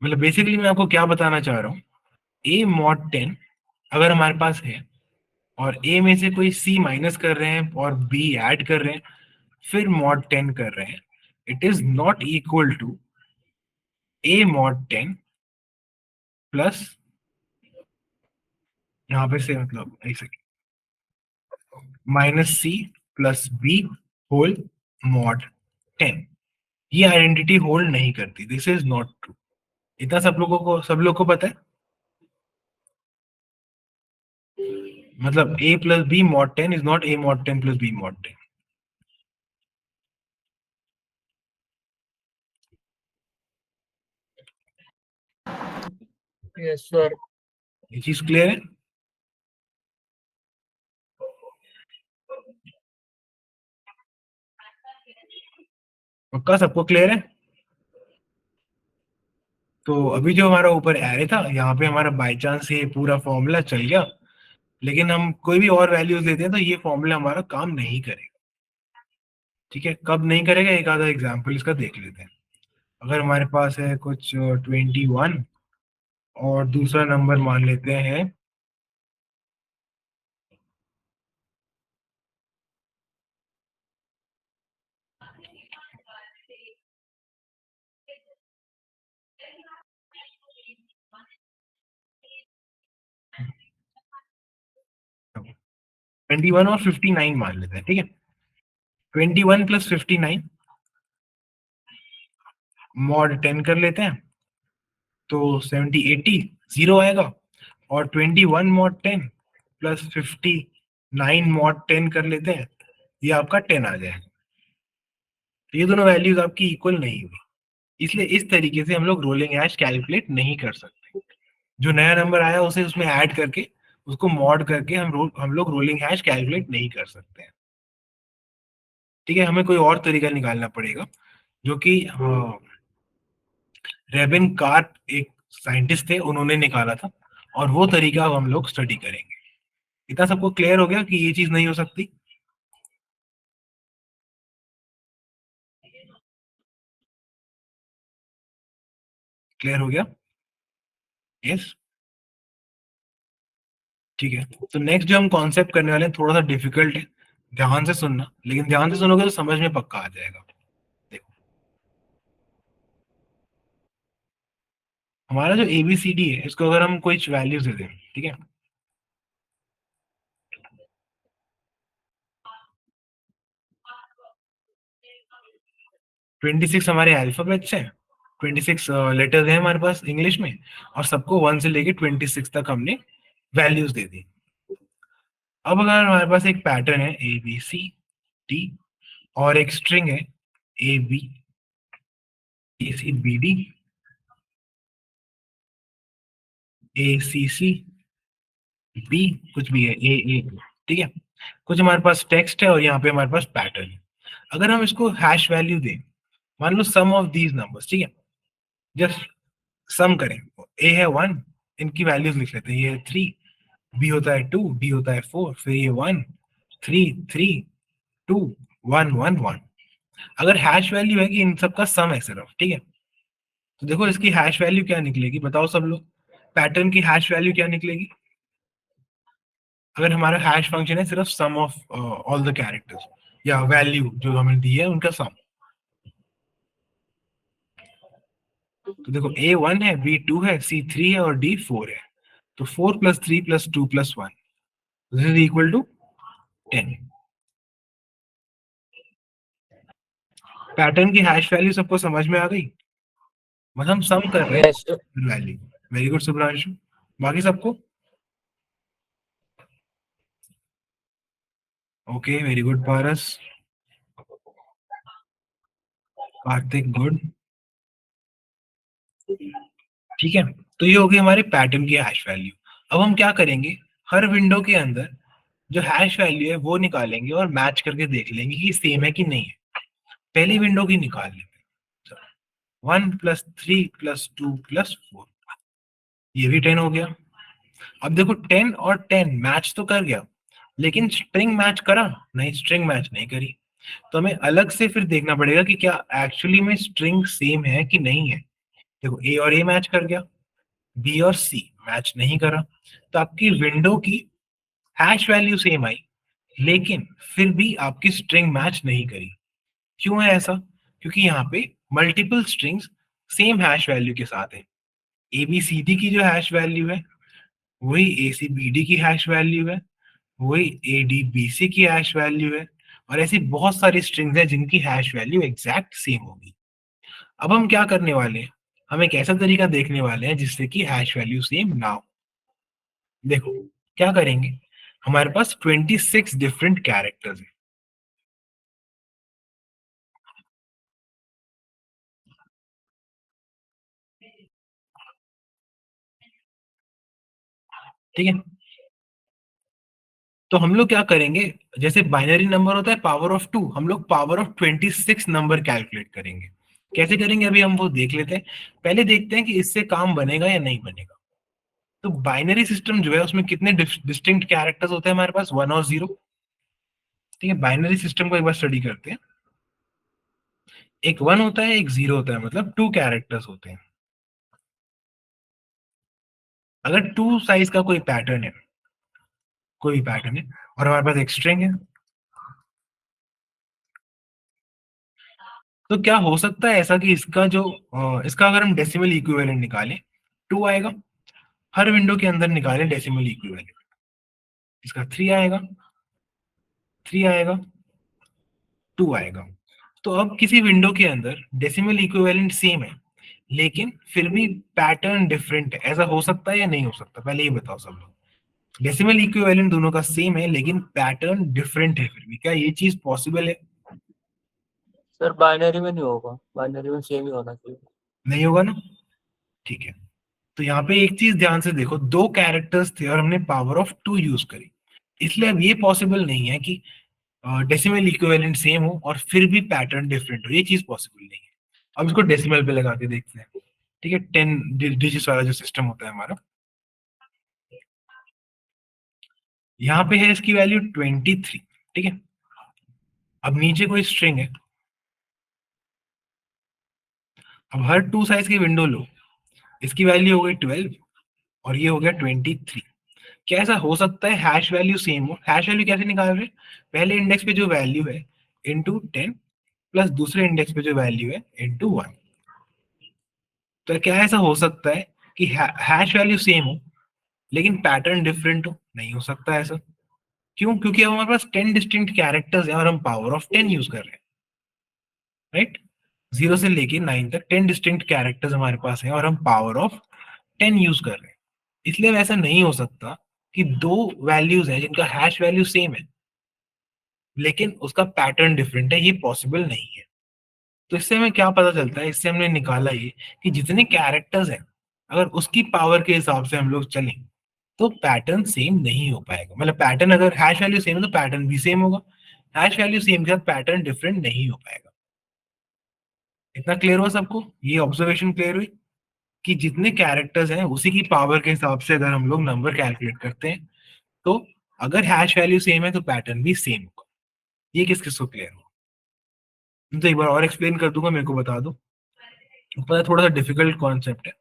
Speaker 1: मतलब बेसिकली मैं आपको क्या बताना चाह रहा हूँ, a mod 10 अगर हमारे पास है और a में से कोई c माइनस कर रहे हैं और b ऐड कर रहे हैं फिर mod 10 कर रहे हैं, it is not equal to a mod 10 plus यहाँ पे से मतलब एक second, -c + b whole mod 10, ये आइडेंटिटी होल्ड नहीं करती, दिस इज नॉट ट्रू। इतना सब लोग को पता है। मतलब a + b mod 10 is not a mod 10 + b mod 10।
Speaker 3: Yes sir.
Speaker 1: ये चीज क्लियर है? पक्का सबको क्लियर है? तो अभी जो हमारा ऊपर एरे था, यहाँ पे हमारा बाय चांस ये पूरा फॉर्मूला चल गया, लेकिन हम कोई भी और वैल्यूज लेते हैं तो ये फॉर्मूला हमारा काम नहीं करेगा। ठीक है, कब नहीं करेगा, एक आधा एग्जाम्पल इसका देख लेते हैं। अगर हमारे पास है कुछ 21 और दूसरा नंबर मान लेते हैं 21 और 59 मान लेते हैं। ठीक है, 21 + 59 मॉड 10 कर लेते हैं, तो 70 80 0 आएगा। और 21 mod 10 + 59 mod 10 कर लेते हैं, ये आपका 10 आ जाएगा। तो ये दोनों वैल्यूज आपकी इक्वल नहीं हुई, इसलिए इस तरीके से हम लोग रोलिंग हैश कैलकुलेट नहीं कर सकते। जो नया नंबर आया उसे उसमें ऐड करके उसको मॉड करके हम लोग रोलिंग हैश कैलकुलेट नहीं कर सकते हैं। ठीक है, हमें कोई और तरीका निकालना पड़ेगा, जो कि रेबिन कार्प एक साइंटिस्ट थे, उन्होंने निकाला था, और वो तरीका अब हम लोग स्टडी करेंगे। इतना सबको क्लियर हो गया कि ये चीज नहीं हो सकती? क्लियर हो गया? यस, ठीक है। तो नेक्स्ट जो हम कॉन्सेप्ट करने वाले हैं थोड़ा सा डिफिकल्ट है, ध्यान से सुनना, लेकिन ध्यान से सुनोगे तो समझ में पक्का आ जाएगा। देखो, हमारा जो ABCD है, इसको अगर हम कोई वैल्यूज दे दें, ठीक है, ट्वेंटी सिक्स हमारे अल्फाबेट्स हैं, 26 लेटर्स हैं हमारे पास इंग्लिश में, और सबको 1 से लेके 26 तक हमने वैल्यूज दे दी। अब अगर हमारे पास एक पैटर्न है ABCD और एक स्ट्रिंग है ABCD ACCB, कुछ भी है AA, ठीक है, कुछ हमारे पास टेक्स्ट है और यहाँ पे हमारे पास पैटर्न है। अगर हम इसको हैश वैल्यू दें, मान लो सम ऑफ दीज नंबर्स, ठीक है, जस्ट सम करें, A है 1, इनकी वैल्यूज लिख लेते हैं, ये है 3, B होता है 2, D होता है 4, फिर ये 1 3 3 2 1 1 1। अगर हैश वैल्यू है कि इन सबका सम है सिर्फ, ठीक है, तो देखो इसकी हैश वैल्यू क्या निकलेगी, बताओ सब लोग, पैटर्न की हैश वैल्यू क्या निकलेगी? अगर हमारा हैश फंक्शन है सिर्फ सम ऑफ ऑल द कैरेक्टर्स या वैल्यू जो हमें दी है उनका सम, तो देखो A1 है, B2 है, C3 है और D4 है, तो 4 + 3 + 2 + 1 this is equal to 10। Pattern की हैश वैल्यू सबको समझ में आ गई? मतलब हम सम कर रहे
Speaker 3: यस
Speaker 1: हैं वैल्यू। वेरी गुड सुब्रांशु, बाकी सबको ओके? वेरी गुड पारस, कार्तिक गुड, ठीक है। तो ये होगी हमारी पैटर्न की हैश वैल्यू। अब हम क्या करेंगे, हर विंडो के अंदर जो हैश वैल्यू है वो निकालेंगे और मैच करके देख लेंगे कि सेम है कि नहीं है। पहली विंडो की निकाल लेते हैं, 1 + 3 + 2 + 4, ये भी 10 हो गया। अब देखो 10 और 10 मैच तो कर गया, लेकिन स्ट्रिंग मैच करा नहीं, स्ट्रिंग मैच नहीं करी। तो हमें अलग से फिर देखना पड़ेगा कि क्या एक्चुअली में स्ट्रिंग सेम है कि नहीं है। देखो A और A मैच कर गया, B और C मैच नहीं करा, तो आपकी विंडो की हैश वैल्यू सेम आई, लेकिन फिर भी आपकी स्ट्रिंग मैच नहीं करी। क्यों है ऐसा? क्योंकि यहाँ पे multiple strings same hash value के साथ है। ABCD की जो हैश वैल्यू है वही ACBD की हैश वैल्यू है, वही ADBC की हैश वैल्यू है, और ऐसी बहुत सारी स्ट्रिंग्स हैं जिनकी हैश वैल्यू एग्जैक्ट सेम होगी। अब हम क्या करने वाले हैं, हम एक ऐसा तरीका देखने वाले हैं जिससे कि हैश वैल्यू सेम ना हो। देखो क्या करेंगे, हमारे पास 26 डिफरेंट कैरेक्टर्स हैं। ठीक है, तो हम लोग क्या करेंगे, जैसे बाइनरी नंबर होता है पावर ऑफ 2, हम लोग पावर ऑफ 26 नंबर कैलकुलेट करेंगे। कैसे करेंगे अभी हम वो देख लेते हैं। पहले देखते हैं कि इससे काम बनेगा या नहीं बनेगा। तो बाइनरी सिस्टम जो है उसमें कितने डिस्टिंक्ट कैरेक्टर्स होते हैं हमारे पास, 1 और 0। ठीक है, बाइनरी सिस्टम को एक बार स्टडी करते हैं। एक 1 होता है, एक 0 होता है, मतलब 2 कैरेक्टर्स होते हैं। अगर 2 साइज का कोई पैटर्न है, कोई भी पैटर्न है, और हमारे पास एक स्ट्रिंग है, तो क्या हो सकता है ऐसा कि इसका जो इसका अगर हम डेसिमल इक्विवेलेंट निकालें 2 आएगा। हर विंडो के अंदर निकालें डेसिमल इक्विवेलेंट, इसका 3 आएगा, 3 आएगा, 2 आएगा। तो अब किसी विंडो के अंदर डेसिमल इक्विवेलेंट सेम है, लेकिन फिर भी पैटर्न डिफरेंट है, ऐसा हो सकता है या नहीं हो सकता, पहले ये बताओ सब लोग। डेसिमल इक्विवेलेंट दोनों का सेम है लेकिन पैटर्न डिफरेंट है, फिर भी क्या ये चीज पॉसिबल है?
Speaker 3: सर बाइनरी में नहीं होगा, बाइनरी में सेम ही होना चाहिए।
Speaker 1: नहीं होगा ना। ठीक है, तो यहाँ पे एक चीज ध्यान से देखो, 2 कैरेक्टर्स थे और हमने पावर ऑफ 2 यूज करी, इसलिए अब ये पॉसिबल नहीं है कि डेसिमल इक्विवेलेंट सेम हो और फिर भी पैटर्न डिफरेंट हो, ये चीज पॉसिबल नहीं है। अब इसको डेसिमल पे लगा के देखते हैं। ठीक है, 10 डिजिट्स वाला जो सिस्टम होता है हमारा, यहाँ पे है इसकी वैल्यू 23। ठीक है, अब नीचे कोई स्ट्रिंग है, अब हर 2 साइज की विंडो लो, इसकी वैल्यू हो गई 12 और ये हो गया 23। क्या ऐसा हो सकता है हैश वैल्यू सेम हो? हैश वैल्यू कैसे निकाल रहे हैं, पहले इंडेक्स पे जो वैल्यू है इंटू 10 प्लस दूसरे इंडेक्स पे जो वैल्यू है इंटू 1। तो क्या ऐसा हो सकता है कि हैश वैल्यू सेम हो लेकिन पैटर्न डिफरेंट हो? नहीं हो सकता ऐसा। क्यों? क्योंकि अब हमारे पास 10 डिस्टिंक्ट कैरेक्टर्स हैं और हम पावर ऑफ 10 यूज कर रहे हैं, राइट। 0 से लेके 9 तक 10 डिस्टिंक्ट कैरेक्टर्स हमारे पास हैं और हम पावर ऑफ 10 यूज कर रहे हैं, इसलिए ऐसा नहीं हो सकता कि 2 वैल्यूज हैं जिनका हैश वैल्यू सेम है लेकिन उसका पैटर्न डिफरेंट है, ये पॉसिबल नहीं है। तो इससे हमें क्या पता चलता है, इससे हमने निकाला ये कि जितने कैरेक्टर्स हैं अगर उसकी पावर के हिसाब से हम लोग चलें तो पैटर्न सेम नहीं हो पाएगा। मतलब पैटर्न अगर हैश वैल्यू सेम है तो पैटर्न भी सेम होगा, हैश वैल्यू सेम के साथ पैटर्न डिफरेंट नहीं हो पाएगा। इतना क्लियर हुआ सबको? ये ऑब्जर्वेशन क्लियर हुई कि जितने कैरेक्टर्स हैं उसी की पावर के हिसाब से अगर हम लोग नंबर कैलकुलेट करते हैं तो अगर हैश वैल्यू सेम है तो पैटर्न भी सेम होगा। ये किस किस को क्लियर हुआ? तो एक बार और एक्सप्लेन कर दूंगा, मेरे को बता दो, पता थोड़ा सा डिफिकल्ट कॉन्सेप्ट है।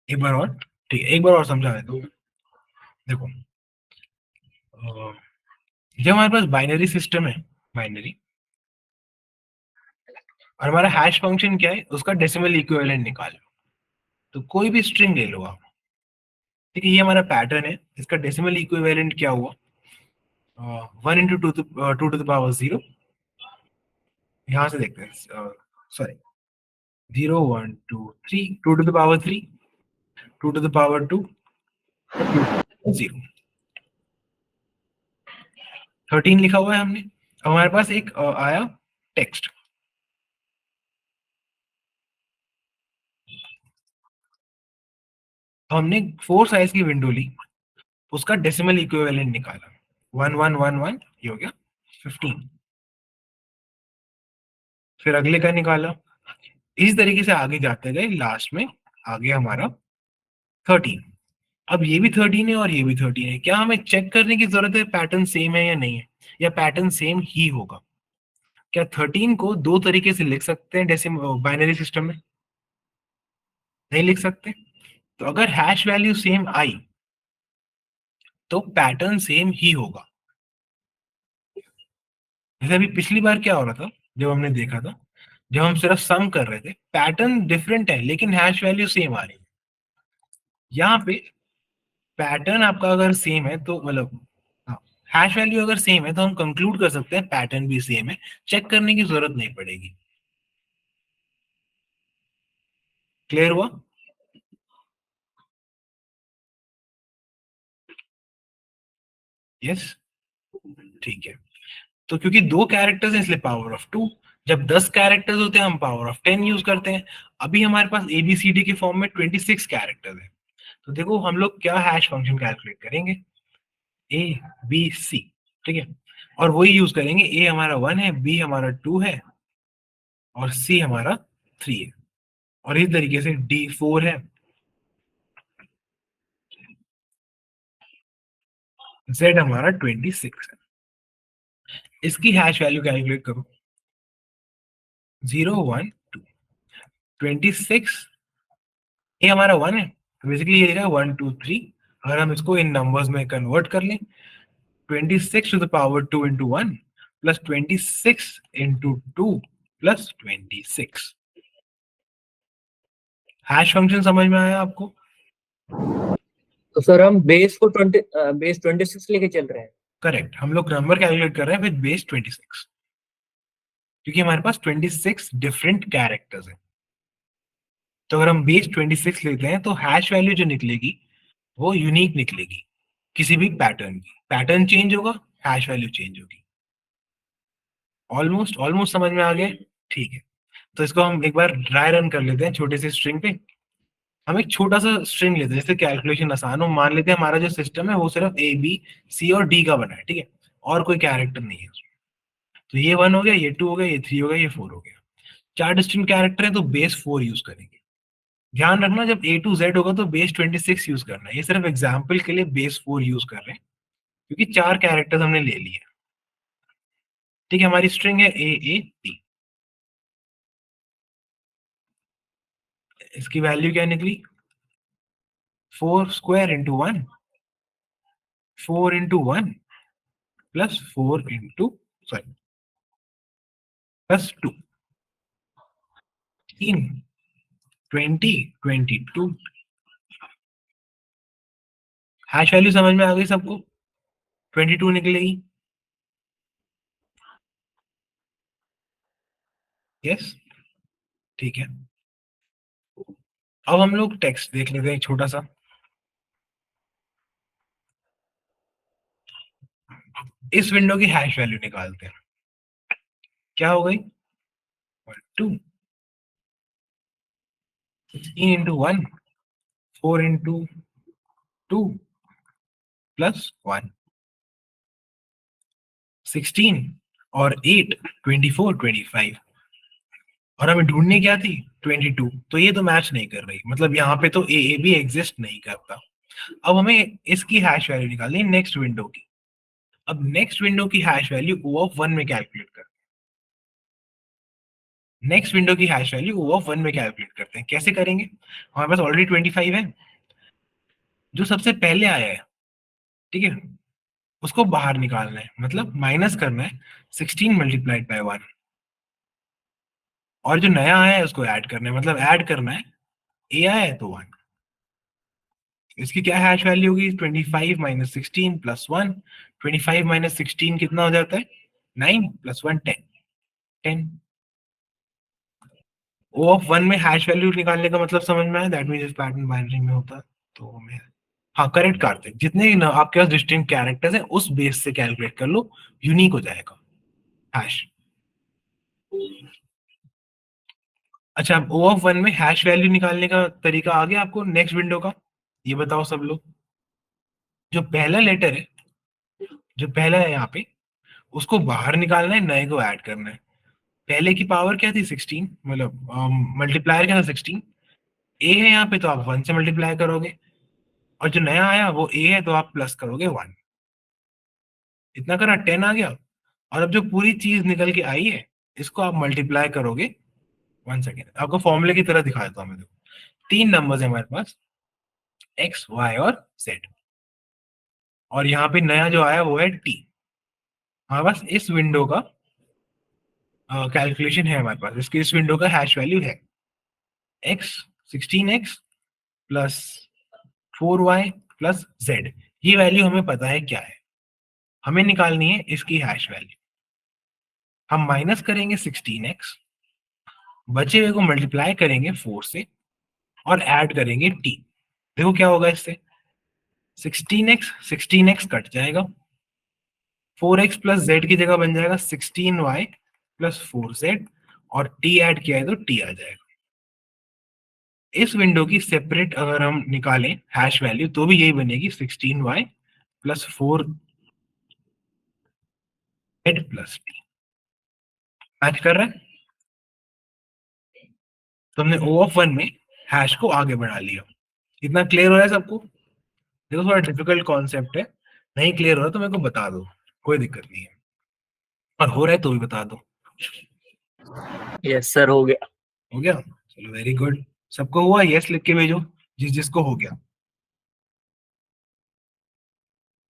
Speaker 1: एक बार और, ठीक है, एक बार और समझा देता हूँ। देखो जब हमारे पास बाइनरी सिस्टम है, बाइनरी, और हमारा हैश फंक्शन क्या है, उसका डेसिमल इक्विवेलेंट निकालो। तो कोई भी स्ट्रिंग ले लो आप, ठीक है, ये हमारा पैटर्न है, इसका डेसिमल इक्विवेलेंट क्या हुआ, 1 into two to the power 0। यहाँ से देखते हैं, sorry, 0 1 2 3 2 to the power 3, 2 to the power 2, 0, 13 लिखा हुआ है हमने। अब हमारे पास एक आया टेक्स्ट, हमने 4 साइज की विंडो ली, उसका डेसिमल इक्विवेलेंट निकाला, 1 1 1 1, ये हो गया 15। फिर अगले का निकाला, इस तरीके से आगे जाते गए, लास्ट में आ गया हमारा 13। अब ये भी 13 है और ये भी 13 है, क्या हमें चेक करने की जरूरत है पैटर्न सेम है या नहीं है, या पैटर्न सेम ही होगा? क्या 13 को 2 तरीके से लिख सकते हैं डेसिम बाइनरी सिस्टम में? नहीं लिख सकते। तो अगर हैश वैल्यू सेम आई तो पैटर्न सेम ही होगा। जैसे अभी पिछली बार क्या हो रहा था, जब हमने देखा था, जब हम सिर्फ सम कर रहे थे, पैटर्न डिफरेंट है लेकिन हैश वैल्यू सेम आ रही है। यहाँ पे पैटर्न आपका अगर सेम है तो मतलब हैश वैल्यू अगर सेम है तो हम कंक्लूड कर सकते हैं पैटर्न भी सेम है, चेक करने की जरूरत नहीं पड़ेगी। क्लियर हुआ? यस, ठीक है। तो क्योंकि 2 कैरेक्टर्स हैं इसलिए पावर ऑफ 2। जब 10 कैरेक्टर्स होते हैं हम पावर ऑफ 10 यूज करते हैं। अभी हमारे पास एबीसीडी के फॉर्म में 26 कैरेक्टर्स हैं। तो देखो हम लोग क्या हैश फंक्शन कैलकुलेट करेंगे, ए बी सी, ठीक है। और वही यूज करेंगे, ए हमारा 1 है, बी हमारा 2 है और सी हमारा 3 है। और इस तरीके से डी 4 है, जेड हमारा 26 है। इसकी हैश वैल्यू कैलकुलेट करो, 0 1 2 26। ये हमारा 1 है, तो बेसिकली ये लिखा है 1 2 3। अगर हम इसको इन नंबर्स में कन्वर्ट कर लें, 26 to the power 2 into 1 plus 26 into 2 plus 26। Hash function समझ में आया आपको?
Speaker 3: तो सर हम बेस 26 लेके चल रहे हैं।
Speaker 1: करेक्ट, हम लोग नंबर कैलकुलेट कर रहे हैं विद बेस 26, क्योंकि हमारे पास 26 डिफरेंट कैरेक्टर्स हैं। तो अगर हम बेस 26 लेते हैं तो हैश वैल्यू जो निकलेगी वो यूनिक निकलेगी किसी भी पैटर्न की। पैटर्न चेंज होगा, हैश वैल्यू चेंज होगी। ऑलमोस्ट ऑलमोस्ट समझ में आ गया? ठीक है, तो इसको हम एक बार ड्राई रन कर लेते हैं छोटे से स्ट्रिंग पे। हम एक छोटा सा स्ट्रिंग लेते हैं जिससे कैलकुलेशन आसान हो। मान लेते हैं हमारा जो सिस्टम है वो सिर्फ ए बी सी और डी का बना है, ठीक है, और कोई कैरेक्टर नहीं है उसमें। तो ये 1 हो गया, ये 2 हो गया, ये 3 हो गया, ये 4 हो गया। 4 डिस्टिंक्ट कैरेक्टर है तो बेस 4 यूज करेंगे। ध्यान रखना जब ए टू जेड होगा तो बेस 26 यूज करना है। ये सिर्फ एग्जाम्पल के लिए बेस 4 यूज कर रहे हैं क्योंकि 4 कैरेक्टर्स हमने ले लिए। ठीक है, हमारी स्ट्रिंग है ए बी। इसकी वैल्यू क्या निकली, 4 square into 1, 4 into 1 plus 4 into sorry plus 2, 20 22। Hash value समझ में आ गई सबको? 22 निकलेगी। यस, ठीक है। अब हम लोग टेक्स्ट देख लेते हैं छोटा सा। इस विंडो की हैश वैल्यू निकालते हैं। क्या हो गई, 2 16 इंटू 1, 4 इंटू 2 प्लस 1, 16 और 8 24 25। और हमें ढूंढनी क्या थी, 22। तो ये तो मैच नहीं कर रही, मतलब यहाँ पे तो ए भी एग्जिस्ट नहीं करता। अब हमें इसकी हैश वैल्यू निकालनी है नेक्स्ट विंडो की। अब नेक्स्ट विंडो की हैश वैल्यू ओ ऑफ 1 में कैलकुलेट करते हैं। नेक्स्ट विंडो की हैश वैल्यू ओ ऑफ 1 में कैलकुलेट करते हैं। कैसे करेंगे, हमारे पास ऑलरेडी 25 है, जो सबसे पहले आया है, ठीक है, उसको बाहर निकालना है, मतलब माइनस करना है 16 मल्टीप्लाइड बाय 1। और जो नया आया है उसको ऐड करना है, मतलब ऐड करना है, ए आया है तो 1। इसकी क्या हैश वैल्यू होगी, 25 माइनस 16 प्लस 1। 25 माइनस 16 कितना हो जाता है, 9 प्लस 1 10 10। ओ ऑफ 1 में हैश वैल्यू निकालने का मतलब समझ में आया, दैट मींस इस पैटर्न बाइनरी में होता है। तो मैं हाँ करेक्ट करते हैं, जितने न, आपके पास डिस्टिंक्ट कैरेक्टर्स हैं उस बेस से कैलकुलेट कर लो, यूनिक हो जाएगा हैश। अच्छा, ओ ऑफ 1 में हैश वैल्यू निकालने का तरीका आ गया आपको नेक्स्ट विंडो का? ये बताओ सब लोग। जो पहला लेटर है, जो पहला है यहाँ पे, उसको बाहर निकालना है, नए को ऐड करना है। पहले की पावर क्या थी, 16, मतलब मल्टीप्लायर क्या था, 16। ए है यहाँ पे तो आप 1 से मल्टीप्लाई करोगे, और जो नया आया वो ए है तो आप प्लस करोगे 1। इतना करा, 10 आ गया। और अब जो पूरी चीज निकल के आई है, इसको आप मल्टीप्लाई करोगे। 1 सेकेंड, आपको फॉर्मूले की तरह दिखा देता हूँ मैं। देखो 3 नंबर्स है हमारे पास, एक्स वाई और जेड। और यहाँ पे नया जो आया वो है टी। हमारे पास इस विंडो का कैलकुलेशन है, हमारे पास इसके इस विंडो का हैश वैल्यू है x 16x plus 4y plus z। ये वैल्यू हमें पता है क्या है, हमें निकालनी है इसकी हैश वैल्यू। हम माइनस करेंगे 16x, बचे हुए को मल्टीप्लाई करेंगे 4 से और ऐड करेंगे t। देखो क्या होगा इससे, 16x कट जाएगा, 4x प्लस z की जगह बन जाएगा 16y प्लस 4z, और t ऐड किया है तो t आ जाएगा। इस विंडो की सेपरेट अगर हम निकालें हैश वैल्यू तो भी यही बनेगी 16y plus 4z plus t। Match कर रहा है, तो हमने O ऑफ 1 में हैश को आगे बढ़ा लिया। इतना क्लियर हो रहा है सबको? देखो थोड़ा डिफिकल्ट कॉन्सेप्ट है, नहीं क्लियर हो रहा तो मेरे को बता दो, कोई दिक्कत नहीं है, और हो रहा है तो भी बता दो।
Speaker 3: यस सर, हो गया।
Speaker 1: हो गया, चलो वेरी गुड। सबको हुआ? यस लिख के भेजो जिस जिसको हो गया।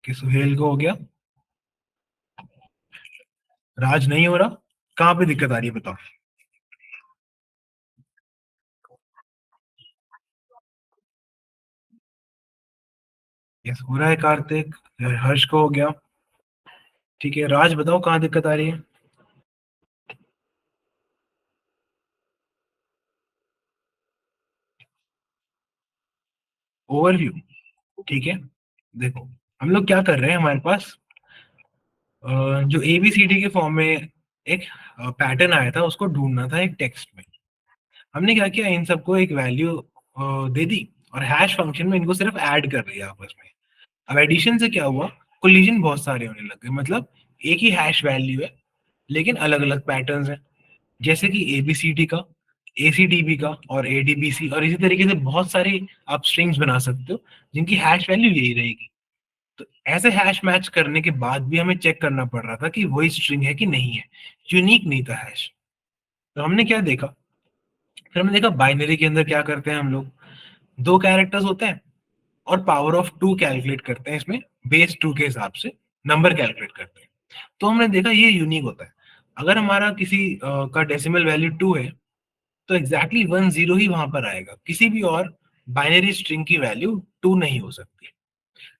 Speaker 1: कि सुहेल को हो गया, राज नहीं हो रहा, कहाँ पे दिक्कत आ रही है बताओ। यस हो रहा है कार्तिक, हर्ष को हो गया। ठीक है, राज बताओ कहाँ दिक्कत आ रही है। ओवरव्यू, ठीक है। देखो हम लोग क्या कर रहे हैं, हमारे पास जो ABCD के फॉर्म में एक पैटर्न आया था उसको ढूंढना था एक टेक्स्ट में। हमने क्या किया, इन सबको एक वैल्यू दे दी और हैश फंक्शन में इनको सिर्फ ऐड कर दिया आपस में। अब एडिशन से क्या हुआ, कोलिजन बहुत सारे होने लग गए, मतलब एक ही हैश वैल्यू है लेकिन अलग अलग पैटर्न्स हैं, जैसे कि ABCD का, ACDB का और ADBC, और इसी तरीके से बहुत सारे आप स्ट्रिंग्स बना सकते हो जिनकी हैश वैल्यू यही रहेगी। तो ऐसे हैश मैच करने के बाद भी हमें चेक करना पड़ रहा था कि वही स्ट्रिंग है कि नहीं है, यूनिक नहीं था हैश। तो हमने क्या देखा, फिर हमने देखा बाइनरी के अंदर क्या करते हैं हम लोग, 2 कैरेक्टर्स होते हैं और पावर ऑफ 2 कैलकुलेट करते हैं, इसमें बेस 2 के हिसाब से नंबर कैलकुलेट करते हैं। तो हमने देखा ये यूनिक होता है। अगर हमारा किसी का डेसिमल वैल्यू 2 है तो एग्जैक्टली 10 ही वहां पर आएगा, किसी भी और बाइनरी स्ट्रिंग की वैल्यू 2 नहीं हो सकती।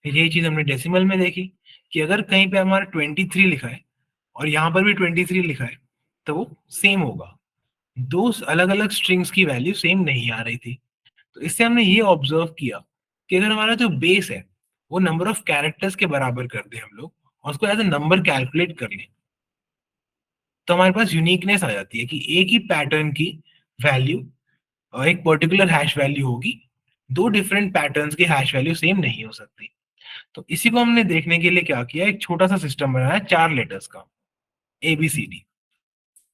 Speaker 1: फिर यही चीज हमने डेसिमल में देखी कि अगर कहीं पे हमारा 23 लिखा है और यहाँ पर भी 23 लिखा है तो वो सेम होगा, दो अलग अलग स्ट्रिंग्स की वैल्यू सेम नहीं आ रही थी। तो इससे हमने ये ऑब्जर्व किया कि अगर हमारा जो बेस है वो नंबर ऑफ कैरेक्टर्स के बराबर कर दे हम लोग और उसको एज ए नंबर कैलकुलेट कर लें, तो हमारे पास यूनिकनेस आ जाती है कि एक ही पैटर्न की वैल्यू और एक पर्टिकुलर हैश वैल्यू होगी, दो डिफरेंट पैटर्न्स की हैश वैल्यू सेम नहीं हो सकती। तो इसी को हमने देखने के लिए क्या किया, एक छोटा सा सिस्टम बनाया 4 लेटर्स का, ABCD।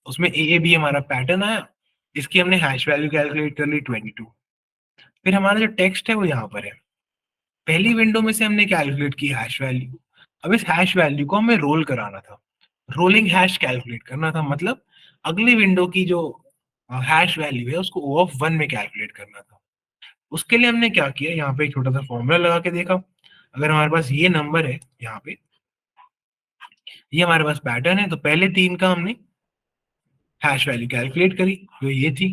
Speaker 1: उसमें AAB हमारा पैटर्न आया, इसकी हमने हैश वैल्यू कैलकुलेट कर ली 22। फिर हमारा जो टेक्स्ट है वो यहाँ पर है, पहली विंडो में से हमने कैलकुलेट की हैश वैल्यू। अब इस हैश वैल्यू को हमें रोल कराना था, रोलिंग हैश कैलकुलेट करना था, मतलब अगली विंडो की जो हैश वैल्यू है उसको O ऑफ 1 में कैलकुलेट करना था। उसके लिए हमने क्या किया, यहाँ पे एक छोटा सा फॉर्मूला लगा के देखा। अगर हमारे पास ये नंबर है यहाँ पे, ये हमारे पास पैटर्न है, तो पहले 3 का हमने हैश वैल्यू कैलकुलेट करी जो ये थी।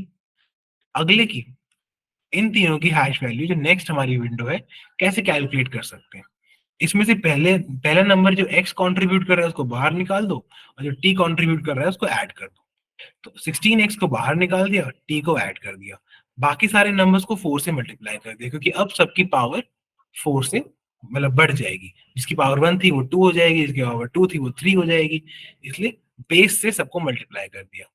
Speaker 1: अगले की, इन तीनों की हैश वैल्यू जो नेक्स्ट हमारी विंडो है कैसे कैलकुलेट कर सकते हैं, इसमें से पहला नंबर जो x कंट्रीब्यूट कर रहा है उसको बाहर निकाल दो और जो t कंट्रीब्यूट कर रहा है उसको ऐड कर दो। तो 16x को बाहर निकाल दिया, t को ऐड कर दिया, बाकी सारे नंबर्स को 4 से मल्टीप्लाई कर दिया, क्योंकि अब सबकी पावर 4 से मतलब बढ़ जाएगी। जिसकी पावर 1 थी वो 2 हो जाएगी, जिसकी पावर 2 थी वो 3 हो जाएगी, इसलिए बेस से सबको मल्टीप्लाई कर दिया।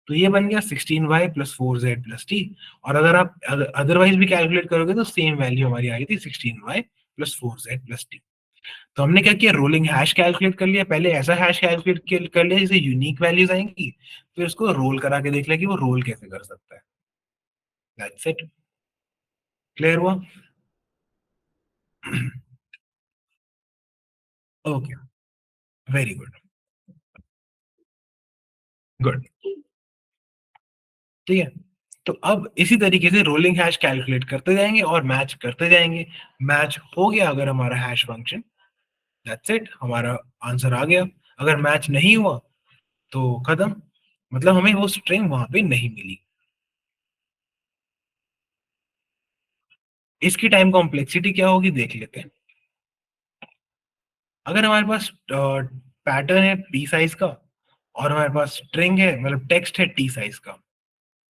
Speaker 1: तो ये बन गया 16y plus 4z plus t। और अगर आप अदरवाइज भी कैलकुलेट करोगे तो सेम वैल्यू हमारी आ गई थी 16y plus 4z plus t। तो हमने क्या किया, रोलिंग हैश कैलकुलेट कर लिया, पहले ऐसा हैश कैलकुलेट कर लिया जिसे यूनिक वैल्यूज आएंगी, फिर उसको रोल करा के देख लिया कि वो रोल कैसे कर सकता है। दैट्स इट, क्लियर हुआ? ओके, वेरी गुड, गुड, ठीक है। तो अब इसी तरीके से रोलिंग हैश कैलकुलेट करते जाएंगे और मैच करते जाएंगे। मैच हो गया अगर हमारा हैश फंक्शन, दैट्स इट, हमारा आंसर आ गया। अगर मैच नहीं हुआ तो खत्म, मतलब हमें वो स्ट्रिंग वहां पे नहीं मिली। इसकी टाइम कॉम्प्लेक्सिटी क्या होगी देख लेते हैं। अगर हमारे पास पैटर्न है पी साइज का और हमारे पास स्ट्रिंग है, मतलब टेक्स्ट है टी साइज का,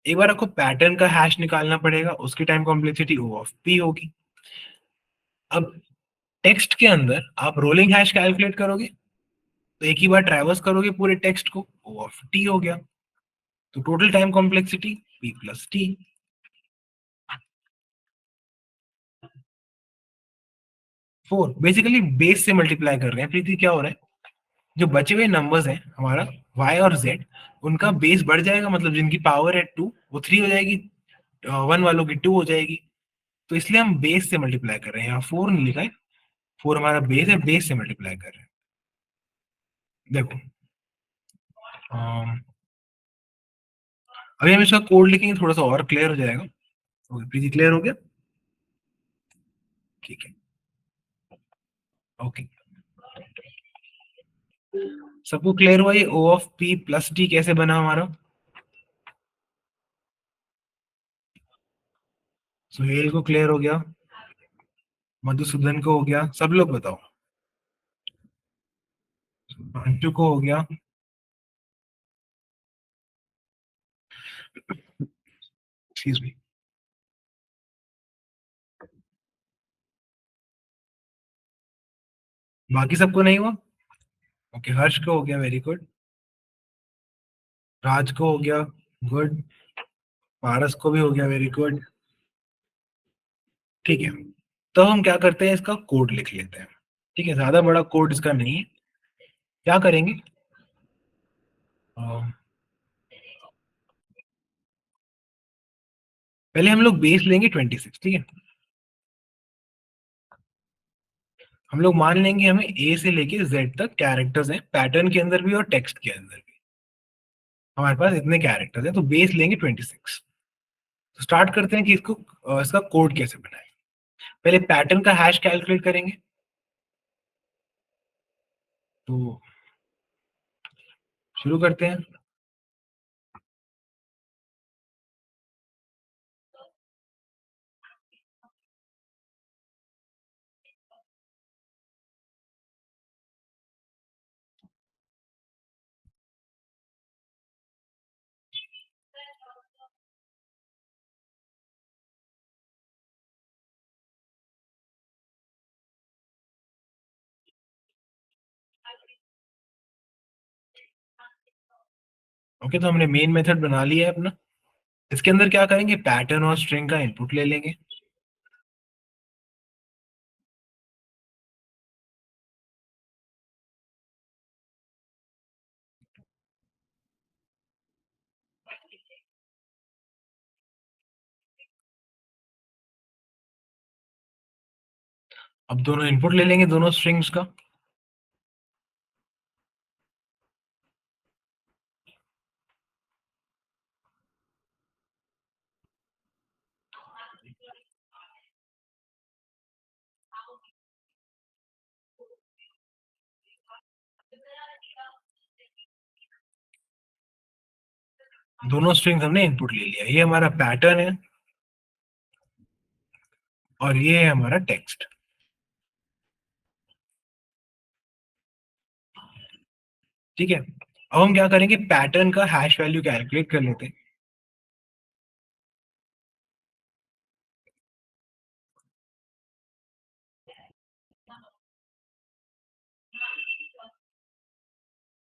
Speaker 1: एक बार आपको पैटर्न का हैश निकालना पड़ेगा, उसकी time complexity O of P होगी। अब टेक्स्ट के अंदर आप रोलिंग हैश कैलकुलेट करोगे तो एक ही बार ट्रैवर्स करोगे पूरे टेक्स्ट को, ओ ऑफ टी हो गया। तो total time complexity P plus T. 4 basically base से मल्टीप्लाई कर रहे हैं प्रीति। क्या हो रहा है, जो बचे हुए नंबर्स हैं हमारा y और z, उनका बेस बढ़ जाएगा, मतलब जिनकी पावर है 2 वो 3 हो जाएगी, 1 वालों की 2 हो जाएगी। तो इसलिए हम बेस से मल्टीप्लाई कर रहे हैं, यहाँ 4 नहीं लिखा है, 4 हमारा बेस है, बेस से मल्टीप्लाई कर रहे हैं। देखो अभी हम इसका कोड लिखेंगे, थोड़ा सा और क्लियर हो जाएगा। ओके प्रीति, क्लियर हो गया? ठीक है, ओके। सबको क्लियर हुआ ये ओ ऑफ पी प्लस टी कैसे बना हमारा? सुहेल को क्लियर हो गया, मधुसूदन को हो गया, सब लोग बताओ। अंशु को हो गया, एक्सक्यूज मी, बाकी सबको नहीं हुआ? ओके, हर्ष को हो गया, वेरी गुड। राज को हो गया, गुड। पारस को भी हो गया, वेरी गुड। ठीक है, तो हम क्या करते हैं, इसका कोड लिख लेते हैं। ठीक है, ज्यादा बड़ा कोड इसका नहीं है। क्या करेंगे, पहले हम लोग बेस लेंगे 26, ठीक है। हम लोग मान लेंगे हमें ए से लेके जेड तक कैरेक्टर्स हैं, पैटर्न के अंदर भी और टेक्स्ट के अंदर भी हमारे पास इतने कैरेक्टर्स हैं, तो बेस लेंगे 26। तो स्टार्ट करते हैं कि इसको इसका कोड कैसे बनाए। पहले पैटर्न का हैश कैलकुलेट करेंगे, तो शुरू करते हैं। ओके, तो हमने मेन मेथड बना लिया है अपना। इसके अंदर क्या करेंगे, पैटर्न और स्ट्रिंग का इनपुट ले लेंगे। अब दोनों इनपुट ले लेंगे, दोनों स्ट्रिंग्स का। दोनों स्ट्रिंग्स हमने इनपुट ले लिया, ये हमारा पैटर्न है और ये है हमारा टेक्स्ट। ठीक है, अब हम क्या करेंगे, पैटर्न का हैश वैल्यू कैलकुलेट कर लेते हैं।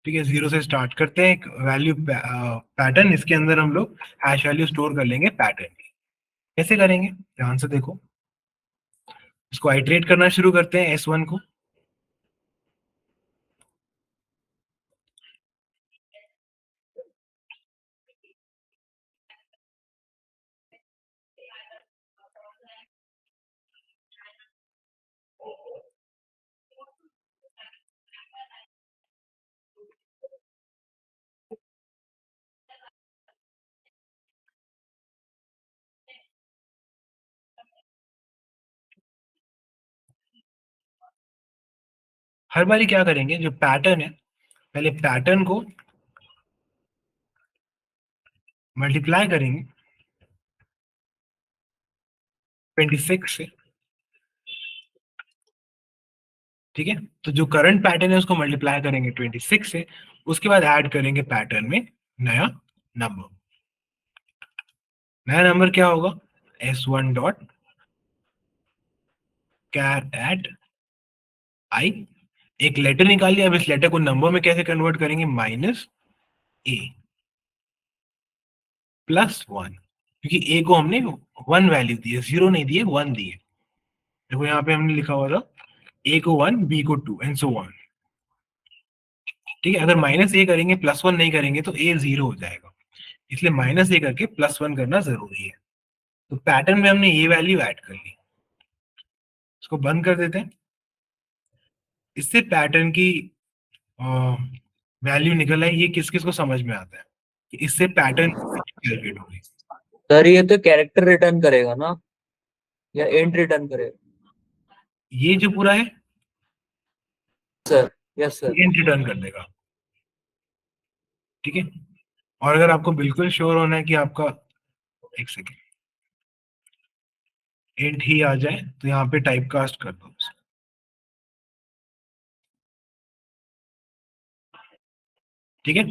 Speaker 1: ठीक है, 0 से स्टार्ट करते हैं एक वैल्यू पैटर्न, इसके अंदर हम लोग हैश वैल्यू स्टोर कर लेंगे पैटर्न की। कैसे करेंगे, ध्यान से देखो। इसको आइट्रेट करना शुरू करते हैं S1 को। हर बारी क्या करेंगे, जो पैटर्न है पहले पैटर्न को मल्टीप्लाई करेंगे 26 से, ठीक है। तो जो करंट पैटर्न है उसको मल्टीप्लाई करेंगे 26 से, उसके बाद ऐड करेंगे पैटर्न में नया नंबर। नया नंबर क्या होगा, S1 डॉट कैर एट आई, एक लेटर निकालिए। अब इस लेटर को नंबर में कैसे कन्वर्ट करेंगे, माइनस ए प्लस वन, क्योंकि ए को हमने वन वैल्यू दी है, जीरो नहीं दिए, वन दिए। देखो यहाँ पे हमने लिखा हुआ था ए को वन, बी को टू, एंड सो वन, ठीक है। अगर माइनस ए करेंगे प्लस वन नहीं करेंगे तो ए जीरो हो जाएगा, इसलिए माइनस ए करके प्लस वन करना जरूरी है। तो पैटर्न में हमने ये वैल्यू ऐड कर ली, इसको बंद कर देते हैं। इससे पैटर्न की वैल्यू निकल आई, ये किस किस को समझ में आता है कि इससे पैटर्न कैलकुलेट होगी।
Speaker 3: सर ये तो कैरेक्टर रिटर्न करेगा ना, या एंड रिटर्न करेगा?
Speaker 1: ये जो पूरा है
Speaker 3: sir yes sir.
Speaker 1: Int return कर देगा, ठीक है। और अगर आपको बिल्कुल श्योर होना है कि आपका, एक सेकेंड, इंट ही आ जाए तो यहाँ पे टाइप कास्ट कर दो, ठीक है।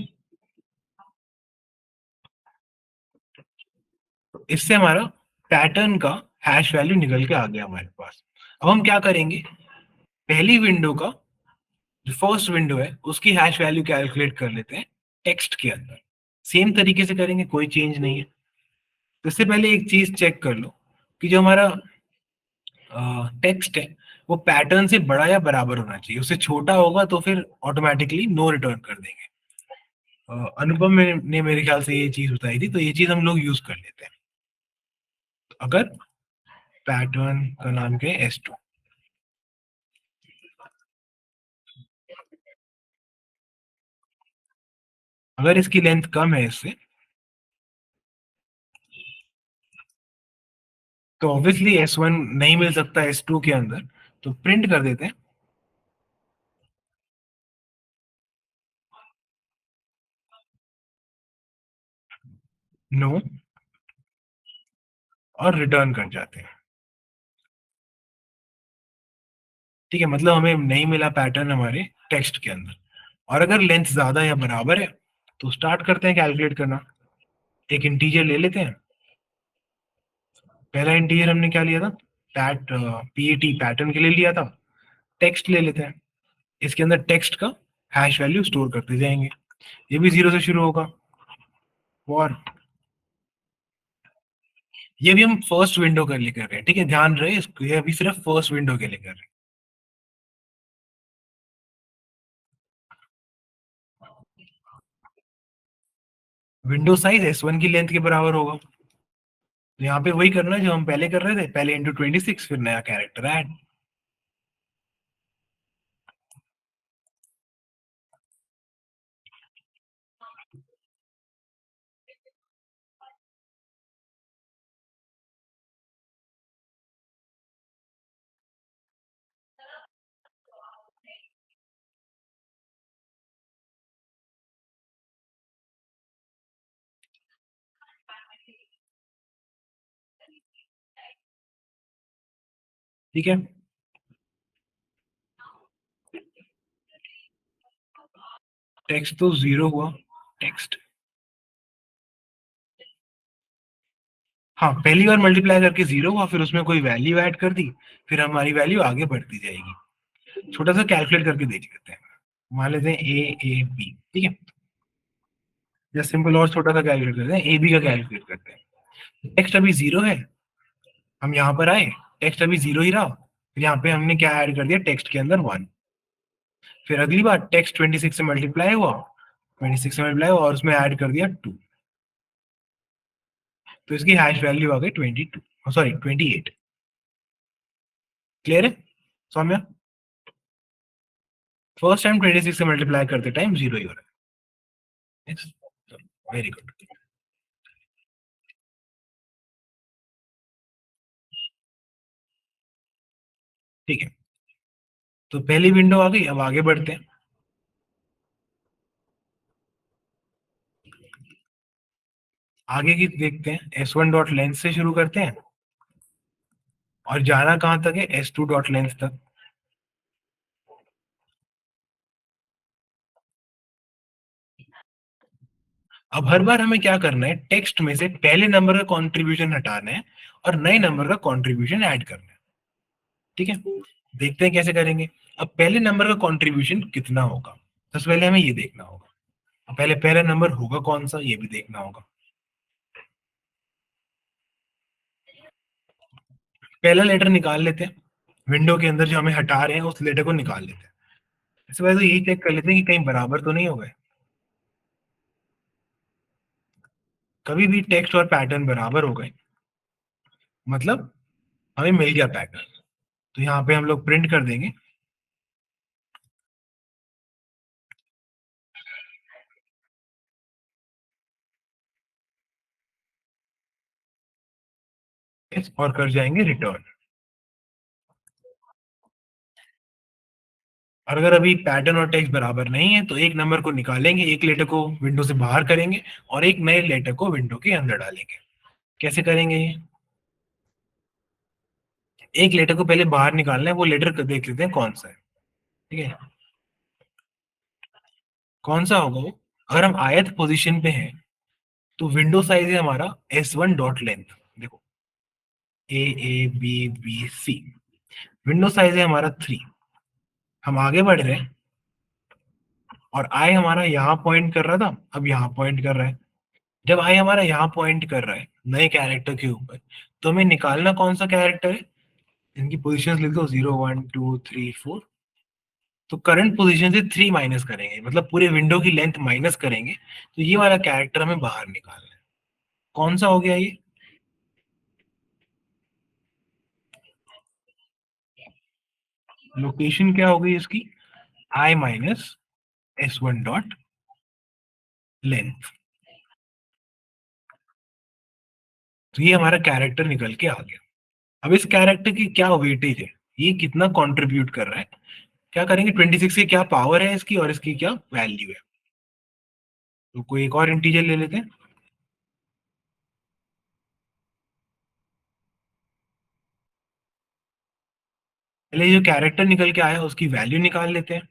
Speaker 1: तो इससे हमारा पैटर्न का हैश वैल्यू निकल के आ गया हमारे पास। अब हम क्या करेंगे, पहली विंडो का जो फर्स्ट विंडो है उसकी हैश वैल्यू कैलकुलेट कर लेते हैं टेक्स्ट के अंदर। सेम तरीके से करेंगे, कोई चेंज नहीं है। तो इससे पहले एक चीज चेक कर लो कि जो हमारा टेक्स्ट है वो पैटर्न से बड़ा या बराबर होना चाहिए, उससे छोटा होगा तो फिर ऑटोमेटिकली नो रिटर्न कर देंगे। अनुपम ने मेरे ख्याल से ये चीज बताई थी, तो ये चीज हम लोग यूज कर लेते हैं। तो अगर पैटर्न का नाम क्या है, S2, अगर इसकी लेंथ कम है इससे तो ऑब्वियसली S1 नहीं मिल सकता S2 के अंदर, तो प्रिंट कर देते हैं नो, और रिटर्न कर जाते हैं, ठीक है। मतलब हमें नहीं मिला पैटर्न हमारे टेक्स्ट के अंदर। और अगर लेंथ ज्यादा या बराबर है तो स्टार्ट करते हैं कैलकुलेट करना। एक इंटीजर ले लेते हैं, पहला इंटीजर हमने क्या लिया था, PAT पैटर्न के लिए लिया था। टेक्स्ट ले लेते हैं, इसके अंदर टेक्स्ट का हैश वैल्यू स्टोर करते जाएंगे। ये भी जीरो से शुरू होगा, और ये भी हम फर्स्ट विंडो के लिए कर रहे हैं, ठीक है। ध्यान रहे इसको, ये अभी सिर्फ फर्स्ट विंडो के लिए कर रहे हैं। विंडो साइज S1 की लेंथ के बराबर होगा, तो यहाँ पे वही करना है जो हम पहले कर रहे थे, पहले इंटू 26 फिर नया कैरेक्टर ऐड। ठीक है, टेक्स्ट तो जीरो हुआ, टेक्स्ट, हाँ पहली बार मल्टीप्लाई करके जीरो हुआ, फिर उसमें कोई वैल्यू ऐड कर दी, फिर हमारी वैल्यू आगे बढ़ती जाएगी। छोटा सा कैलकुलेट करके देख लेते हैं, मान लेते हैं A A B, ठीक है। या सिंपल और छोटा सा कैलकुलेट करते हैं, AB का कैलकुलेट करते हैं। टेक्स्ट अभी जीरो है, हम यहाँ पर आए, टेक्स्ट अभी जीरो ही रहा, फिर यहाँ पे हमने क्या ऐड कर दिया, टेक्स्ट के अंदर वन। फिर अगली बार टेक्स्ट 26 से मल्टीप्लाई हुआ, 26 से मल्टीप्लाई हुआ और उसमें ऐड कर दिया 2, तो इसकी हैश वैल्यू आ गई 22, सॉरी 28। क्लियर है सौम्या? फर्स्ट टाइम 26 से मल्टीप्लाई करते टाइम जीरो ही हो रहा है। वेरी गुड, ठीक है। तो पहली विंडो आ गई, अब आगे बढ़ते हैं। आगे की देखते हैं, S1 डॉट लेंथ से शुरू करते हैं और जाना कहां तक है, S2 डॉट लेंथ तक। अब हर बार हमें क्या करना है, टेक्स्ट में से पहले नंबर का कंट्रीब्यूशन हटाना है और नए नंबर का कंट्रीब्यूशन ऐड करना है। ठीक है, देखते हैं कैसे करेंगे। अब पहले नंबर का कंट्रीब्यूशन कितना होगा, सबसे पहले हमें ये देखना होगा। अब पहले पहला नंबर होगा कौन सा, ये भी देखना होगा। पहला लेटर निकाल लेते हैं, विंडो के अंदर जो हमें हटा रहे हैं उस लेटर को निकाल लेते हैं। इससे पहले तो यही चेक कर लेते हैं कि कहीं बराबर तो नहीं हो गए। कभी भी टेक्स्ट और पैटर्न बराबर हो गए मतलब हमें मिल गया पैटर्न। तो यहाँ पे हम लोग प्रिंट कर देंगे और कर जाएंगे रिटर्न। और अगर अभी पैटर्न और टेक्स्ट बराबर नहीं है तो एक नंबर को निकालेंगे, एक लेटर को विंडो से बाहर करेंगे और एक नए लेटर को विंडो के अंदर डालेंगे। कैसे करेंगे ये, एक लेटर को पहले बाहर निकालना है, वो लेटर देख लेते हैं कौन सा है। ठीक है, कौन सा होगा वो। अगर हम आयत पोजीशन पे हैं तो विंडो साइज है हमारा S1 डॉट लेंथ। देखो A A B B C, window size है हमारा 3। हम आगे बढ़ रहे हैं और आई हमारा यहाँ पॉइंट कर रहा था, अब यहाँ पॉइंट कर रहा है। जब आई हमारा यहाँ पॉइंट कर रहा है नए कैरेक्टर के ऊपर, तो हमें निकालना कौन सा कैरेक्टर है। इनकी पोजीशंस लिख दो, 0 1 2 3 4। तो करंट पोजीशन से 3 माइनस करेंगे, मतलब पूरे विंडो की लेंथ माइनस करेंगे, तो ये वाला कैरेक्टर हमें बाहर निकालना है। कौन सा हो गया ये, लोकेशन क्या हो गई इसकी, आई माइनस S1 डॉट लेंथ। तो ये हमारा कैरेक्टर निकल के आ गया। अब इस कैरेक्टर की क्या वेटेज है, ये कितना कंट्रीब्यूट कर रहा है, क्या करेंगे, 26 की क्या पावर है इसकी और इसकी क्या वैल्यू है। तो कोई एक और इंटीजर ले लेते हैं। पहले जो कैरेक्टर निकल के आया उसकी वैल्यू निकाल लेते हैं।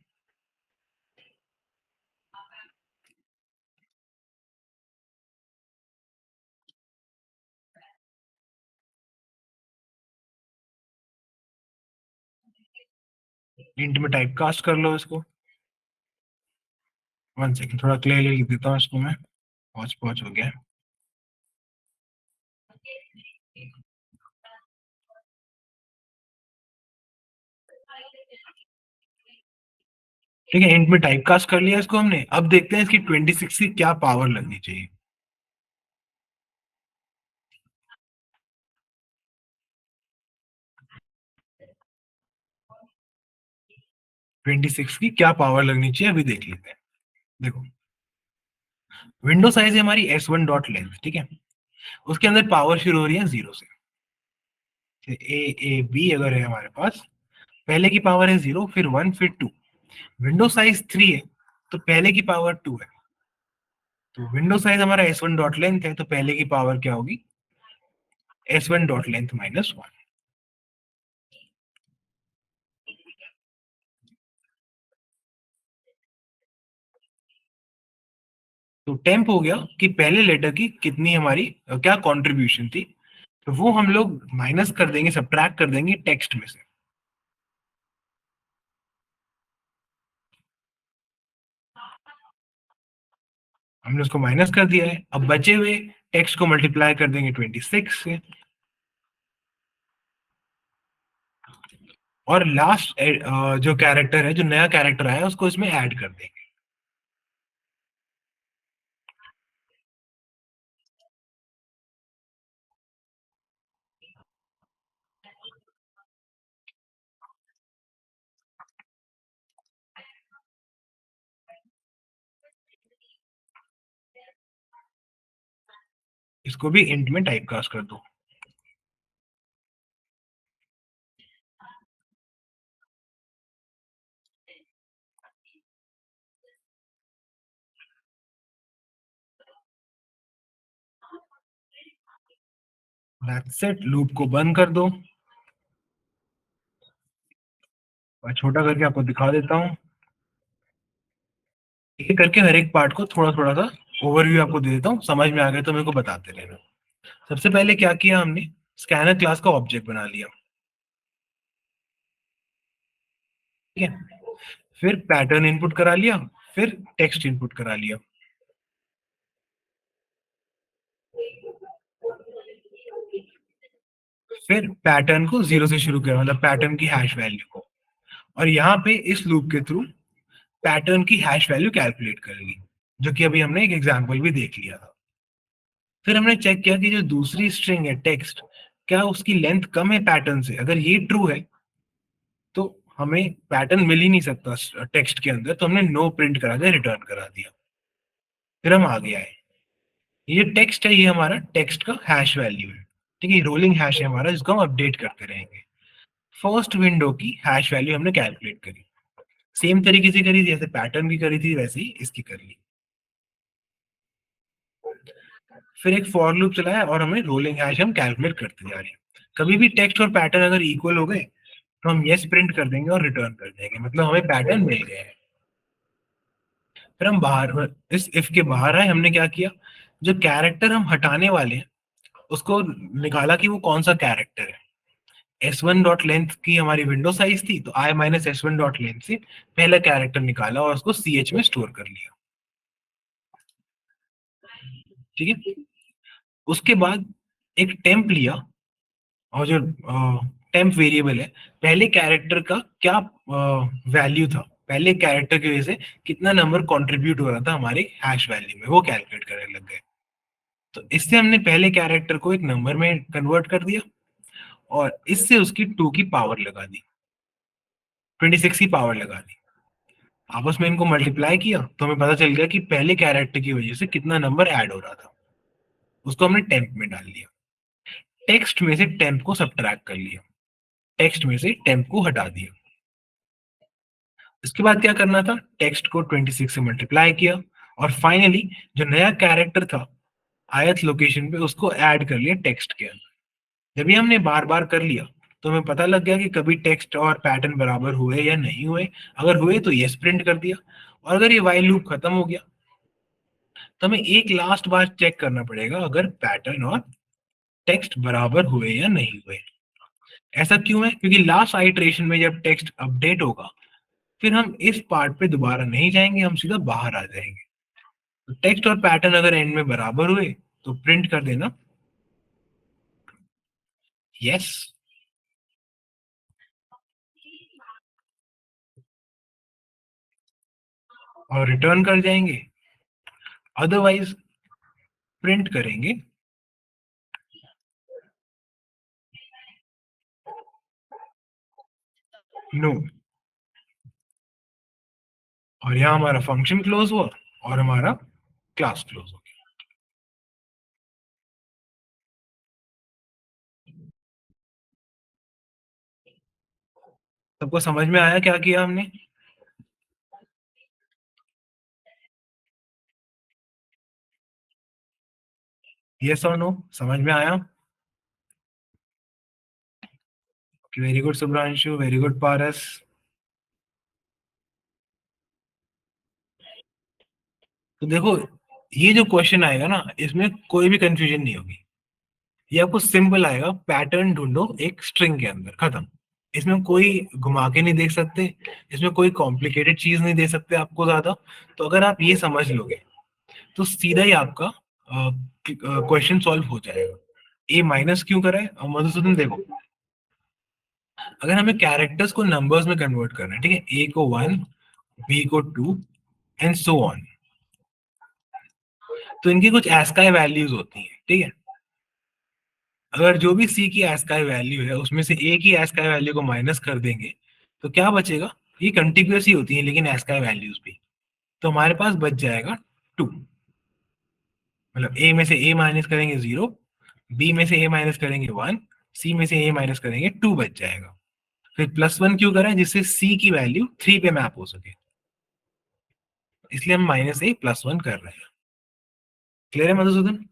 Speaker 1: इंट में टाइप कास्ट कर लो इसको। 1 सेकेंड, थोड़ा क्लियर लिख देता हूँ इसको मैं। पहुंच पहुंच हो गया। ठीक है, इंट में टाइप कास्ट कर लिया इसको हमने। अब देखते हैं इसकी 26 की क्या पावर लगनी चाहिए। ट्वेंटी सिक्स की क्या पावर लगनी चाहिए अभी देख लेते हैं। देखो, विंडो साइज है हमारी S1 डॉट लेंथ। ठीक है, उसके अंदर पावर शुरू हो रही है 0 से। A A B अगर है हमारे पास, पहले की पावर है 0, फिर 1, फिर 2। विंडो साइज 3 है तो पहले की पावर 2 है। तो विंडो साइज हमारा S1 डॉट लेंथ है, तो पहले की पावर क्या होगी, S1 डॉट लेंथ माइनस 1। तो टेम्प हो गया कि पहले लेटर की कितनी हमारी क्या कंट्रीब्यूशन थी, तो वो हम लोग माइनस कर देंगे, सब्ट्रैक्ट कर देंगे टेक्स्ट में से। हमने उसको माइनस कर दिया है, अब बचे हुए टेक्स्ट को मल्टीप्लाई कर देंगे 26 से, और लास्ट जो कैरेक्टर है, जो नया कैरेक्टर आया उसको इसमें ऐड कर देंगे। इसको भी इंट में टाइप कास्ट कर दो। दैट्स इट, लूप को बंद कर दो। मैं छोटा करके आपको दिखा देता हूँ, एक करके हर एक पार्ट को थोड़ा थोड़ा सा ओवरव्यू आपको दे देता हूँ, समझ में आ गया तो मेरे को बताते रहना। सबसे पहले क्या किया हमने, स्कैनर क्लास का ऑब्जेक्ट बना लिया, ठीक है। फिर पैटर्न इनपुट करा लिया, फिर टेक्स्ट इनपुट करा लिया, फिर पैटर्न को जीरो से शुरू किया, मतलब पैटर्न की हैश वैल्यू को, और यहाँ पे इस लूप के थ्रू पैटर्न की हैश वैल्यू कैलकुलेट करेगी, जो कि अभी हमने एक एग्जांपल भी देख लिया था। फिर हमने चेक किया कि जो दूसरी स्ट्रिंग है टेक्स्ट, क्या उसकी लेंथ कम है पैटर्न से, अगर ये ट्रू है तो हमें पैटर्न मिल ही नहीं सकता टेक्स्ट के अंदर, तो हमने नो प्रिंट करा दिया, रिटर्न करा दिया। फिर हम आगे आए, ये टेक्स्ट है, ये हमारा टेक्स्ट का हैश वैल्यू है, ठीक है, रोलिंग हैश है हमारा, जिसको हम अपडेट करते रहेंगे। फर्स्ट विंडो की हैश वैल्यू हमने कैलकुलेट करी, सेम तरीके से करी, जैसे पैटर्न की करी थी वैसे ही इसकी कर ली। फिर एक फॉर लूप चलाया और हमें रोलिंग हैश हम कैलकुलेट करते जा रहे हैं। कभी भी टेक्स्ट और पैटर्न अगर इक्वल हो गए तो हम यस प्रिंट कर देंगे और रिटर्न कर देंगे, मतलब हमें पैटर्न मिल गया है। फिर हम बाहर, इस इफ के बाहर आए, हमने क्या किया, जो कैरेक्टर हम हटाने वाले हैं उसको निकाला कि वो कौन सा कैरेक्टर है। S1 डॉट लेंथ की हमारी विंडो साइज थी, तो I minus S1 dot length से पहला कैरेक्टर निकाला और उसको CH में स्टोर कर लिया, ठीक है। उसके बाद एक टेम्प लिया, और जो टेम्प वेरिएबल है, पहले कैरेक्टर का क्या वैल्यू था, पहले कैरेक्टर की वजह से कितना नंबर कंट्रीब्यूट हो रहा था हमारे हैश वैल्यू में, वो कैलकुलेट करने लग गए। तो इससे हमने पहले कैरेक्टर को एक नंबर में कन्वर्ट कर दिया, और इससे उसकी 2 की पावर लगा दी, 26 की पावर लगा दी। आपस में इनको मल्टीप्लाई किया तो हमें पता चल गया कि पहले कैरेक्टर की वजह से कितना नंबर ऐड हो रहा था, उसको हमने टेम्प में डाल दिया। टेक्स्ट में से टेम्प को सब्ट्रैक्ट कर लिया, टेक्स्ट में से टेम्प को हटा दिया। इसके बाद क्या करना था, टेक्स्ट को 26 से मल्टीप्लाई किया, और फाइनली जो नया कैरेक्टर था आयत लोकेशन पे, उसको ऐड कर लिया टेक्स्ट के अंदर। जब ये हमने बार बार कर लिया तो हमें पता लग गया कि कभी टेक्स्ट और पैटर्न बराबर हुए या नहीं हुए, अगर हुए तो यस प्रिंट कर दिया, और अगर ये वाइल लूप खत्म हो गया तो हमें एक लास्ट बार चेक करना पड़ेगा अगर पैटर्न और टेक्स्ट बराबर हुए या नहीं हुए। ऐसा क्यों है, क्योंकि लास्ट आइटरेशन में जब टेक्स्ट अपडेट होगा फिर हम इस पार्ट पे दोबारा नहीं जाएंगे, हम सीधा बाहर आ जाएंगे। तो टेक्स्ट और पैटर्न अगर एंड में बराबर हुए तो प्रिंट कर देना यस, और रिटर्न कर जाएंगे, अदरवाइज प्रिंट करेंगे नो। और यहाँ हमारा फंक्शन क्लोज हुआ और हमारा क्लास क्लोज हो गया। सबको समझ में आया क्या किया हमने? यस और नो, समझ में आया? Very good Shubhranshu, very good Paras. तो देखो, ये जो क्वेश्चन आएगा ना, इसमें कोई भी कंफ्यूजन नहीं होगी, ये आपको सिंपल आएगा, पैटर्न ढूंढो एक स्ट्रिंग के अंदर, खत्म। इसमें कोई घुमा के नहीं देख सकते, इसमें कोई कॉम्प्लिकेटेड चीज नहीं दे सकते आपको ज्यादा। तो अगर आप ये समझ लोगे तो सीधा ही आपका क्वेश्चन सॉल्व हो जाएगा। ए माइनस क्यों करा है मधुसूदन? देखो, अगर हमें कैरेक्टर्स को नंबर्स में कन्वर्ट करना है, ठीक है, ए को 1, बी को 2 एंड सो ऑन, तो इनकी कुछ एस्काई वैल्यूज होती हैं, ठीक है। अगर जो भी सी की एस्काई वैल्यू है उसमें से ए की एस्काई वैल्यू को माइनस कर देंगे तो क्या बचेगा? ये कंटिन्यूअस ही होती है लेकिन एस्काई वैल्यूज भी, तो हमारे पास बच जाएगा 2। मतलब ए में से ए माइनस करेंगे 0, बी में से ए माइनस करेंगे 1, सी में से ए माइनस करेंगे 2, बच जाएगा। फिर +1 क्यों करें? जिससे सी की वैल्यू 3 पे मैप हो सके, इसलिए हम -a+1 कर रहे हैं। क्लियर है मधुसूदन?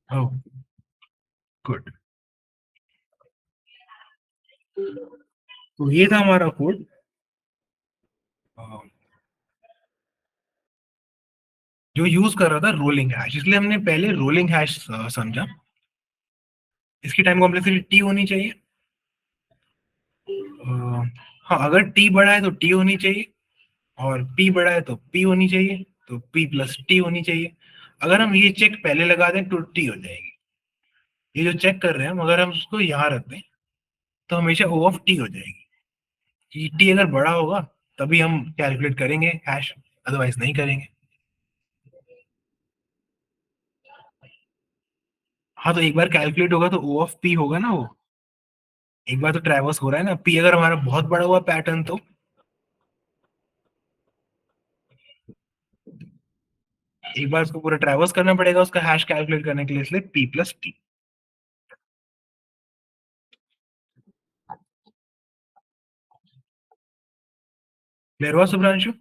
Speaker 1: Oh good. तो ये था हमारा कोड। जो यूज कर रहा था रोलिंग हैश, इसलिए हमने पहले रोलिंग हैश समझा। इसकी टाइम कॉम्प्लेक्सिटी टी होनी चाहिए। हाँ, अगर टी बड़ा है तो टी होनी चाहिए, और पी बड़ा है तो पी होनी चाहिए, तो पी प्लस टी होनी चाहिए। अगर हम ये चेक पहले लगा दें तो टी हो जाएगी। ये जो चेक कर रहे हैं हम, अगर हम उसको यहाँ रख दें तो हमेशा ओ ऑफ टी हो जाएगी। कि टी अगर बड़ा होगा तभी हम कैलकुलेट करेंगे हैश, अदरवाइज नहीं करेंगे। हाँ, तो एक बार कैलकुलेट होगा तो ओ ऑफ पी होगा ना वो। एक बार तो ट्रैवर्स हो रहा है ना, पी अगर हमारा बहुत बड़ा हुआ पैटर्न तो एक बार उसको पूरा ट्रैवर्स करना पड़ेगा उसका हैश कैलकुलेट करने के लिए, इसलिए पी प्लस टी। क्लियर हुआ शुभ्रांशु?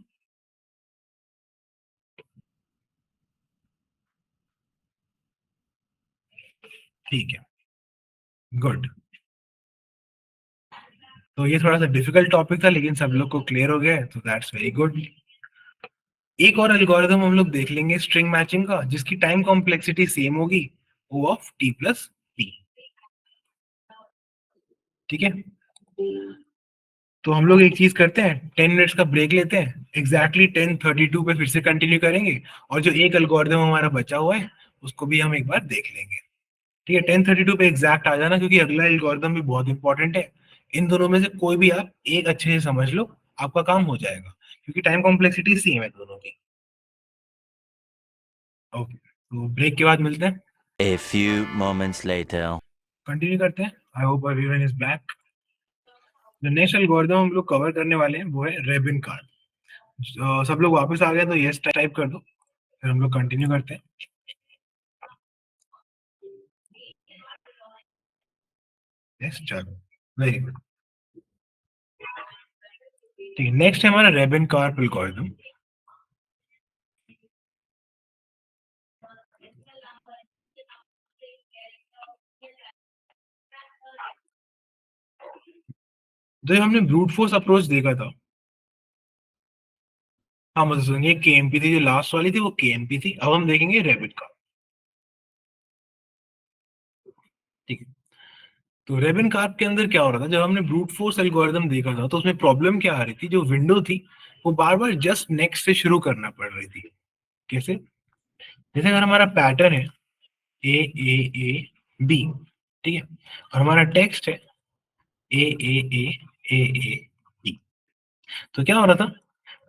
Speaker 1: ठीक है, गुड। तो ये थोड़ा सा डिफिकल्ट टॉपिक था, लेकिन सब लोग को क्लियर हो गया है, तो दैट्स वेरी गुड। एक और एल्गोरिथम हम लोग देख लेंगे स्ट्रिंग मैचिंग का, जिसकी टाइम कॉम्प्लेक्सिटी सेम होगी ओ ऑफ टी प्लस पी। ठीक है, तो हम लोग एक चीज करते हैं, 10 मिनट्स का ब्रेक लेते हैं, एग्जैक्टली 10:32 पे फिर से कंटिन्यू करेंगे, और जो एक एल्गोरिथम हमारा बचा हुआ है उसको भी हम एक बार देख लेंगे। ठीक है, 10:32 पे एग्जैक्ट आ जाना, क्योंकि अगला एल्गोरिथम भी बहुत इंपॉर्टेंट है। इन दोनों में से कोई भी आप एक अच्छे से समझ लो, आपका काम हो जाएगा, क्योंकि टाइम कॉम्प्लेक्सिटी सेम है दोनों की। ओके, तो ब्रेक के बाद मिलते हैं।
Speaker 5: A few moments later.
Speaker 1: Continue करते हैं। I hope everyone is back. जो नेक्स्ट एल्गोरिथम हम लोग कवर करने वाले हैं वो है रेबिन कार्ड। सब लोग वापस आ गए तो यस टाइप कर दो, फिर हम लोग कंटिन्यू करते हैं। यस, चलो, वेरी गुड। ठीक है, नेक्स्ट है हमारा रेबिन कार्ड एल्गोरिथम। जो हमने ब्रूट फोर्स अप्रोच देखा था, हाँ मतलब सुनिए, केएमपी थी जो लास्ट वाली थी, वो केएमपी थी। अब हम देखेंगे रैबिट का। ठीक है, तो रेबिन कार्प के अंदर क्या हो रहा था, जब हमने ब्रूट फोर्स एल्गोरिथम देखा था तो उसमें प्रॉब्लम क्या आ रही थी, जो विंडो थी वो बार बार जस्ट नेक्स्ट से शुरू करना पड़ रही थी। कैसे? जैसे अगर हमारा पैटर्न है ए ए ए बी, ठीक है, और हमारा टेक्स्ट है ए ए ए ए ए बी, तो क्या हो रहा था,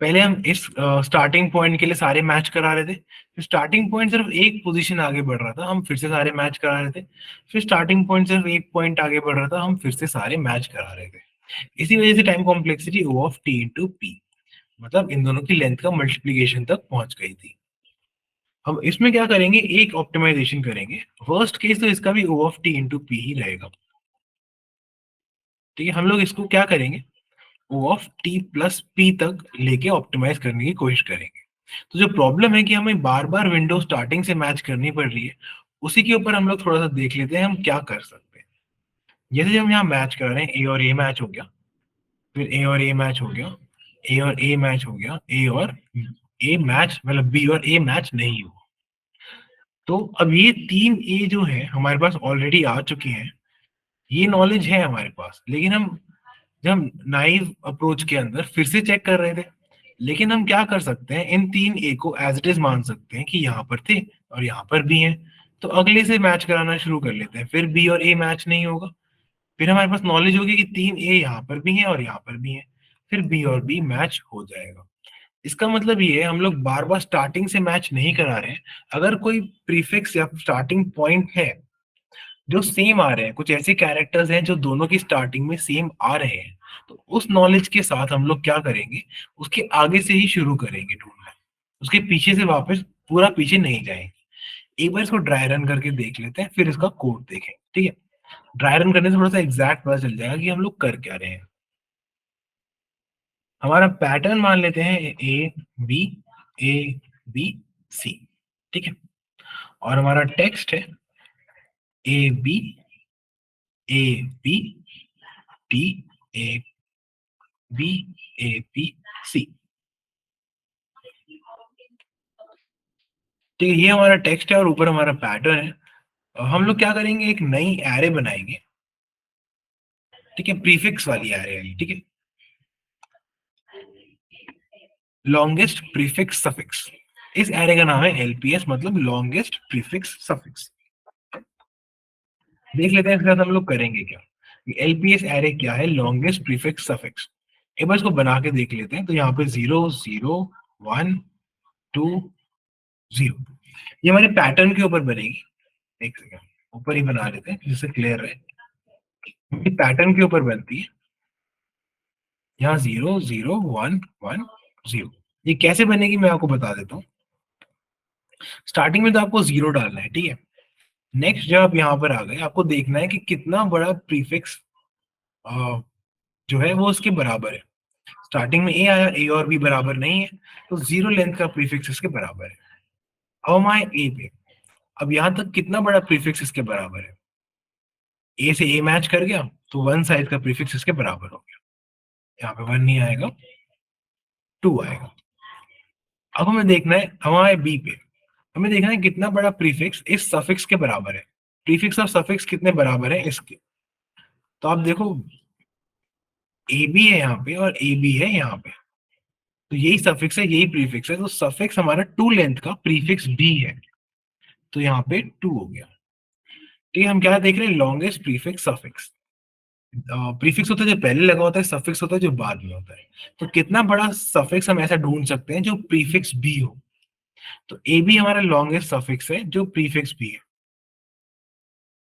Speaker 1: पहले हम इस स्टार्टिंग पॉइंट के लिए सारे मैच करा रहे थे, फिर स्टार्टिंग पॉइंट सिर्फ एक पोजीशन आगे बढ़ रहा था, हम फिर से सारे मैच करा रहे थे, फिर स्टार्टिंग पॉइंट सिर्फ एक पॉइंट आगे बढ़ रहा था, हम फिर से सारे मैच करा रहे थे। इसी वजह से time complexity O of T into P, मतलब इन दोनों की लेंथ का मल्टीप्लीकेशन तक पहुंच गई थी। हम इसमें क्या करेंगे, एक ऑप्टिमाइजेशन करेंगे। वर्स्ट केस तो इसका भी ओ ऑफ टी इंटू पी ही रहेगा। ठीक है, हम लोग इसको क्या करेंगे, ओ ऑफ टी प्लस पी तक लेके ऑप्टिमाइज करने की कोशिश करेंगे। तो जो प्रॉब्लम है कि हमें बार बार विंडो स्टार्टिंग से मैच करनी पड़ रही है, उसी के ऊपर हम लोग थोड़ा सा देख लेते हैं हम क्या कर सकते हैं। जैसे हम यहाँ मैच कर रहे हैं, ए और ए मैच हो गया, फिर ए और ए मैच हो गया, ए और ए मैच हो गया, ए और ए मैच, मतलब बी और ए मैच नहीं हुआ। तो अब ये तीन ए जो है हमारे पास ऑलरेडी आ चुके हैं, ये नॉलेज है हमारे पास, लेकिन हम जब नाइव अप्रोच के अंदर फिर से चेक कर रहे थे, लेकिन हम क्या कर सकते हैं, इन तीन ए को एज इट इज मान सकते हैं कि यहाँ पर थे और यहाँ पर भी हैं, तो अगले से मैच कराना शुरू कर लेते हैं, फिर बी और ए मैच नहीं होगा, फिर हमारे पास नॉलेज होगी कि तीन ए यहाँ पर भी हैं और यहाँ पर भी हैं, फिर बी और बी मैच हो जाएगा। इसका मतलब ये है, हम लोग बार बार स्टार्टिंग से मैच नहीं करा रहे हैं। अगर कोई प्रीफिक्स या स्टार्टिंग पॉइंट है जो सेम आ रहे हैं, कुछ ऐसे कैरेक्टर्स हैं जो दोनों की स्टार्टिंग में सेम आ रहे हैं, तो उस नॉलेज के साथ हम लोग क्या करेंगे, उसके आगे से ही शुरू करेंगे ढूंढना, उसके पीछे से वापस पूरा पीछे नहीं जाएंगे। एक बार इसको ड्राई रन करके देख लेते हैं, फिर इसका कोड देखेंगे। ठीक है, ड्राई रन करने से थोड़ा सा एग्जैक्ट पता चल जाएगा कि हम लोग कर क्या रहे हैं। हमारा पैटर्न मान लेते हैं ए बी सी, ठीक है, और हमारा टेक्स्ट है A B T A B C. ठीक है, ये हमारा टेक्स्ट है और ऊपर हमारा पैटर्न है। हम लोग क्या करेंगे, एक नई एरे बनाएंगे। ठीक है, प्रीफिक्स वाली एरे है, ठीक है, लॉन्गेस्ट प्रीफिक्स सफिक्स। इस एरे का नाम है एलपीएस, मतलब लॉन्गेस्ट प्रीफिक्स सफिक्स। देख लेते हैं इसके साथ हम लोग करेंगे क्या। एलपीएस एरे क्या है, लॉन्गेस्ट प्रीफिक्स सफिक्स। एक बार इसको बना के देख लेते हैं। तो यहाँ पे 0 0 1 2 0, ये हमारे पैटर्न के ऊपर बनेगी। एक सेकंड, ऊपर ही बना लेते हैं जिससे क्लियर रहे। ये पैटर्न के ऊपर बनती है। यहाँ 0 0 1 1 0। ये कैसे बनेगी मैं आपको बता देता हूँ। स्टार्टिंग में तो आपको 0 डालना है, ठीक है। नेक्स्ट जब आप यहाँ पर आ गए, आपको देखना है कि कितना बड़ा प्रीफिक्स जो है वो उसके बराबर है। स्टार्टिंग में ए आया, ए और बी बराबर नहीं है, तो 0 लेंथ का प्रीफिक्स इसके बराबर है। अब हम आए ए पे। अब यहाँ तक कितना बड़ा प्रीफिक्स इसके बराबर है, ए से ए मैच कर गया तो 1 साइज का प्रीफिक्स इसके बराबर हो गया। यहाँ पे 1 नहीं आएगा, 2 आएगा। अब हमें देखना है, हम आए बी पे, हमें देखना है कितना बड़ा प्रीफिक्स इस सफिक्स के बराबर है। प्रीफिक्स और सफिक्स कितने बराबर है इसके। तो आप देखो, ए बी है यहाँ पे और ए बी है यहाँ पे, तो यही सफिक्स है, यही प्रीफिक्स है। तो सफिक्स हमारा 2 लेंथ का प्रीफिक्स बी है, तो यहाँ पे 2 हो गया। ठीक है, हम क्या देख रहे हैं, लॉन्गेस्ट प्रीफिक्स सफिक्स। प्रीफिक्स होता है जो पहले लगा होता है, सफिक्स होता है जो बाद में होता है। तो कितना बड़ा सफिक्स हम ऐसा ढूंढ सकते हैं जो प्रीफिक्स बी हो। तो ए बी हमारा लॉन्गेस्ट सफिक्स है जो प्रीफिक्स बी है।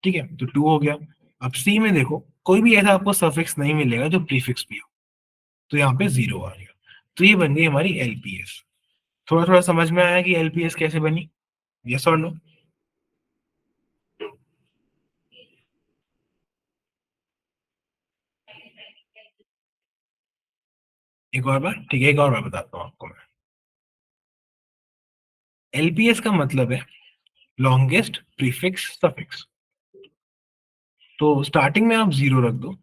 Speaker 1: ठीक है, तो 2 हो गया। अब सी में देखो, कोई भी ऐसा आपको सफिक्स नहीं मिलेगा जो प्रीफिक्स बी हो, तो यहाँ पे 0 आ गया। तो ये बन गई हमारी एलपीएस। थोड़ा थोड़ा समझ में आया कि एलपीएस कैसे बनी, यस और नो। एक और बार, ठीक है, एक और बार बताता हूँ आपको मैं। एलपीएस का मतलब है लॉन्गेस्ट प्रीफिक्स सफिक्स। तो स्टार्टिंग में आप 0 रख दो।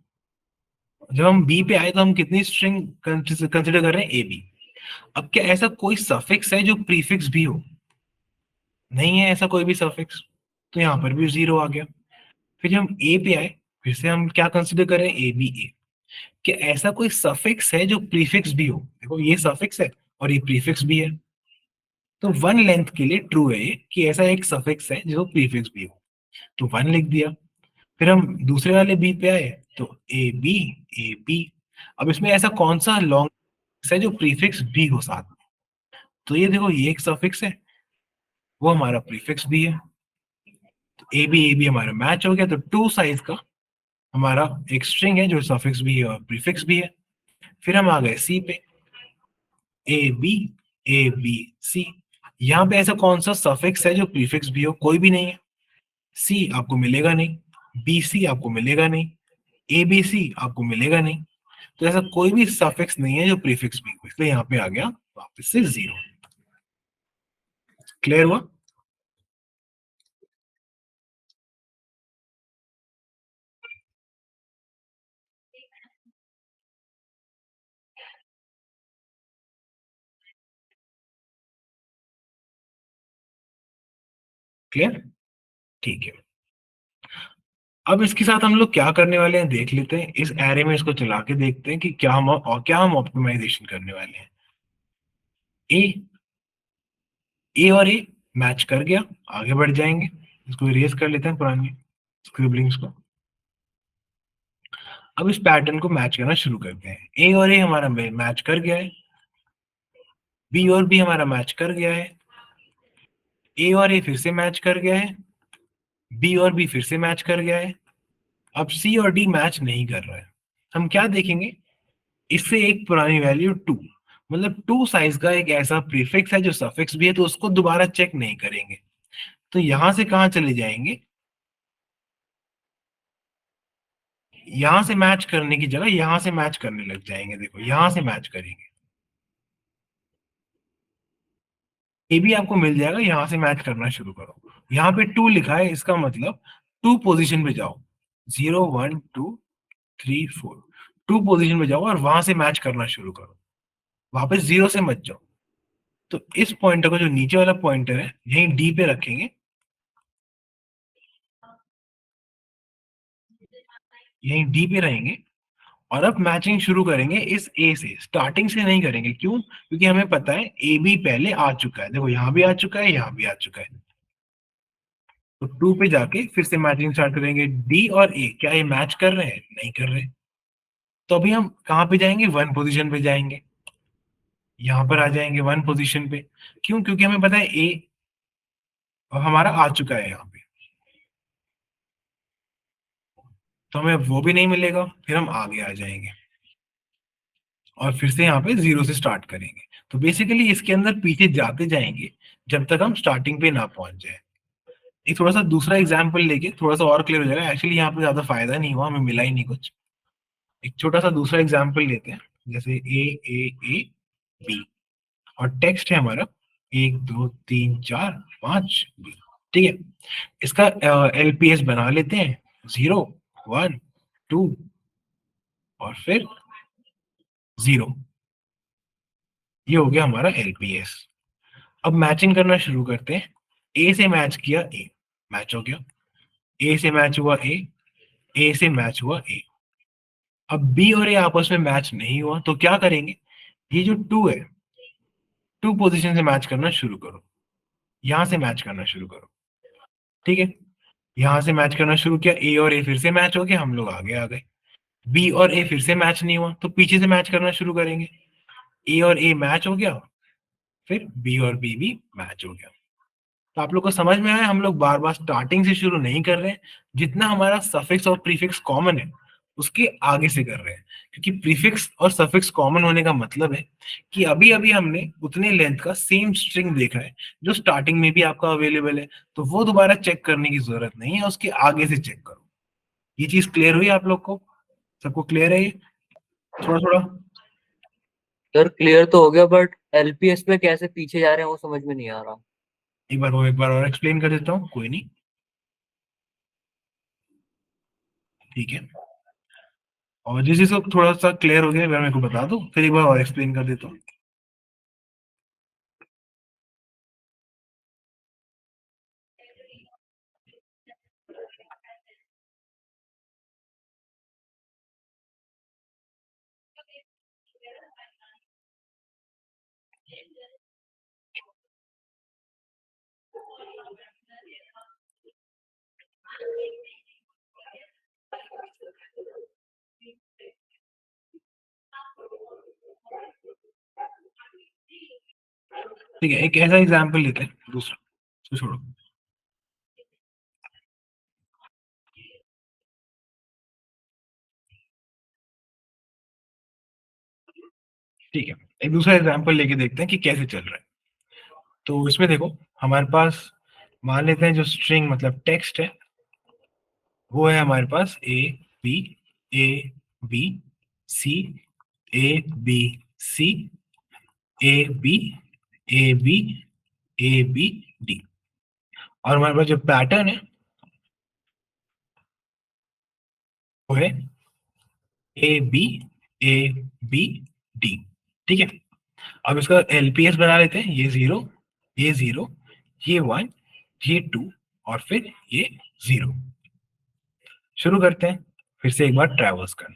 Speaker 1: जब हम बी पे आए तो हम कितनी स्ट्रिंग कंसिडर कर रहे हैं, ए बी। अब क्या ऐसा कोई सफिक्स है जो प्रीफिक्स भी हो, नहीं है ऐसा कोई भी सफिक्स, तो यहाँ पर भी 0 आ गया। फिर जब हम ए पे आए, फिर से हम क्या कंसिडर करें, ए बी ए। क्या ऐसा कोई सफिक्स है जो प्रीफिक्स भी हो, देखो ये सफिक्स है और ये प्रीफिक्स भी है। तो 1 लेंथ के लिए ट्रू है ये कि ऐसा एक सफिक्स है जो प्रीफिक्स भी हो, तो 1 लिख दिया। फिर हम दूसरे वाले बी पे आए, तो ए बी। अब इसमें ऐसा कौन सा लॉन्ग है जो प्रीफिक्स बी हो साथ में, तो ये देखो ये एक सफिक्स है, वो हमारा प्रीफिक्स भी है। तो ए बी हमारा मैच हो गया। तो 2 साइज का हमारा एक स्ट्रिंग है जो सफिक्स भी है और प्रीफिक्स भी है। फिर हम आ गए सी पे, ए बी सी। यहाँ पे ऐसा कौन सा सफिक्स है जो प्रीफिक्स भी हो, कोई भी नहीं है। सी आपको मिलेगा नहीं, बी सी आपको मिलेगा नहीं, ए बी सी आपको मिलेगा नहीं। तो ऐसा कोई भी सफिक्स नहीं है जो प्रीफिक्स भी हो, इसलिए यहाँ पे आ गया वापस से 0। क्लियर हुआ। क्लियर, ठीक है। अब इसके साथ हम लोग क्या करने वाले हैं देख लेते हैं। इस एरे में इसको चला के देखते हैं कि क्या हम ऑप्टिमाइजेशन करने वाले हैं। ए और ए मैच कर गया, आगे बढ़ जाएंगे। इसको इरेज कर लेते हैं पुरानी स्क्रिबलिंग्स को। अब इस पैटर्न को मैच करना शुरू करते हैं। ए और ए हमारा मैच कर गया है, बी और बी हमारा मैच कर गया है, ए और ए फिर से मैच कर गया है, बी और बी फिर से मैच कर गया है। अब सी और डी मैच नहीं कर रहा है। हम क्या देखेंगे, इससे एक पुरानी वैल्यू 2, मतलब 2 साइज का एक ऐसा प्रीफिक्स है जो सफिक्स भी है, तो उसको दोबारा चेक नहीं करेंगे। तो यहां से कहां चले जाएंगे, यहां से मैच करने की जगह यहां से मैच करने लग जाएंगे। देखो यहां से मैच करेंगे, ए भी आपको मिल जाएगा, यहां से मैच करना शुरू करो। यहाँ पे 2 लिखा है, इसका मतलब 2 पोजीशन पे जाओ, 0 1 2 3 4, 2 पोजीशन पे जाओ और वहां से मैच करना शुरू करो, वापस 0 से मत जाओ। तो इस पॉइंटर को, जो नीचे वाला पॉइंटर है, यहीं डी पे रखेंगे, यहीं डी पे रहेंगे और अब मैचिंग शुरू करेंगे इस ए से, स्टार्टिंग से नहीं करेंगे। क्यों? क्योंकि हमें पता है ए बी पहले आ चुका है, देखो यहाँ भी आ चुका है, यहाँ भी आ चुका है। तो 2 पे जाके फिर से मैचिंग स्टार्ट करेंगे। डी और ए क्या ये मैच कर रहे हैं? नहीं कर रहे। तो अभी हम कहाँ पे जाएंगे? 1 पोजीशन पे जाएंगे, यहाँ पर आ जाएंगे 1 पोजीशन पे। क्यों? क्योंकि हमें पता है ए हमारा आ चुका है यहाँ पे, तो हमें वो भी नहीं मिलेगा। फिर हम आगे आ जाएंगे और फिर से यहाँ पे 0 से स्टार्ट करेंगे। तो बेसिकली इसके अंदर पीछे जाते जाएंगे जब तक हम स्टार्टिंग पे ना पहुंच जाए। एक थोड़ा सा दूसरा एग्जाम्पल लेके थोड़ा सा और क्लियर हो जाएगा। एक्चुअली यहाँ पे ज्यादा फायदा नहीं हुआ, हमें मिला ही नहीं कुछ। एक छोटा सा दूसरा एग्जाम्पल लेते हैं, जैसे ए बी, और टेक्स्ट है हमारा 1 2 3 4 5 बी। ठीक है, इसका एलपीएस बना लेते हैं, 0 1 2 और फिर 0। ये हो गया हमारा एलपीएस। अब मैचिंग करना शुरू करते हैं। ए से मैच किया, ए मैच हो गया, ए से मैच हुआ ए से मैच हुआ ए। अब बी और ए आपस में मैच नहीं हुआ, तो क्या करेंगे? ये जो 2 है, 2 पोजीशन से मैच करना शुरू करो, यहां से मैच करना शुरू करो। ठीक है, यहां से मैच करना शुरू किया, ए और ए फिर से मैच हो गया, हम लोग आगे आ गए। बी और ए फिर से मैच नहीं हुआ, तो पीछे से मैच करना शुरू करेंगे। ए और ए मैच हो गया, फिर बी और बी भी मैच हो गया। तो आप लोग को समझ में आया, हम लोग बार बार स्टार्टिंग से शुरू नहीं कर रहे हैं, जितना हमारा सफिक्स और प्रीफिक्स कॉमन है उसके आगे से कर रहे हैं। क्योंकि प्रीफिक्स और सफिक्स कॉमन होने का मतलब है कि अभी अभी हमने उतने लेंथ का सेम स्ट्रिंग देखा है जो स्टार्टिंग में भी आपका अवेलेबल है, तो वो दोबारा चेक करने की जरूरत नहीं है, उसके आगे से चेक करो। ये चीज क्लियर हुई आप लोग को? सबको क्लियर है ये? थोड़ा थोड़ा
Speaker 3: सर क्लियर तो हो गया, बट एलपीएस में कैसे पीछे जा रहे हैं वो समझ में नहीं आ रहा।
Speaker 1: एक बार और एक्सप्लेन कर देता हूँ, कोई नहीं, ठीक है। और जिस चीज को थोड़ा सा क्लियर हो गया, एक बार मेरे को बता दो, फिर एक बार और एक्सप्लेन कर देता हूँ। ठीक है, एक ऐसा एग्जाम्पल लेते हैं दूसरा, इसको छोड़ो। ठीक है, एक दूसरा एग्जाम्पल लेके देखते हैं कि कैसे चल रहा है। तो इसमें देखो, हमारे पास मान लेते हैं जो स्ट्रिंग मतलब टेक्स्ट है, वो है हमारे पास B A B C A B C A B A B A B D. और हमारे पास जो पैटर्न है वो है A B A B D. ठीक है, अब इसका एलपीएस बना लेते हैं, ये 0 ये 0 ये 1 ये 2 और फिर ये 0। शुरू करते हैं, फिर से एक बार ट्रैवर्स करना।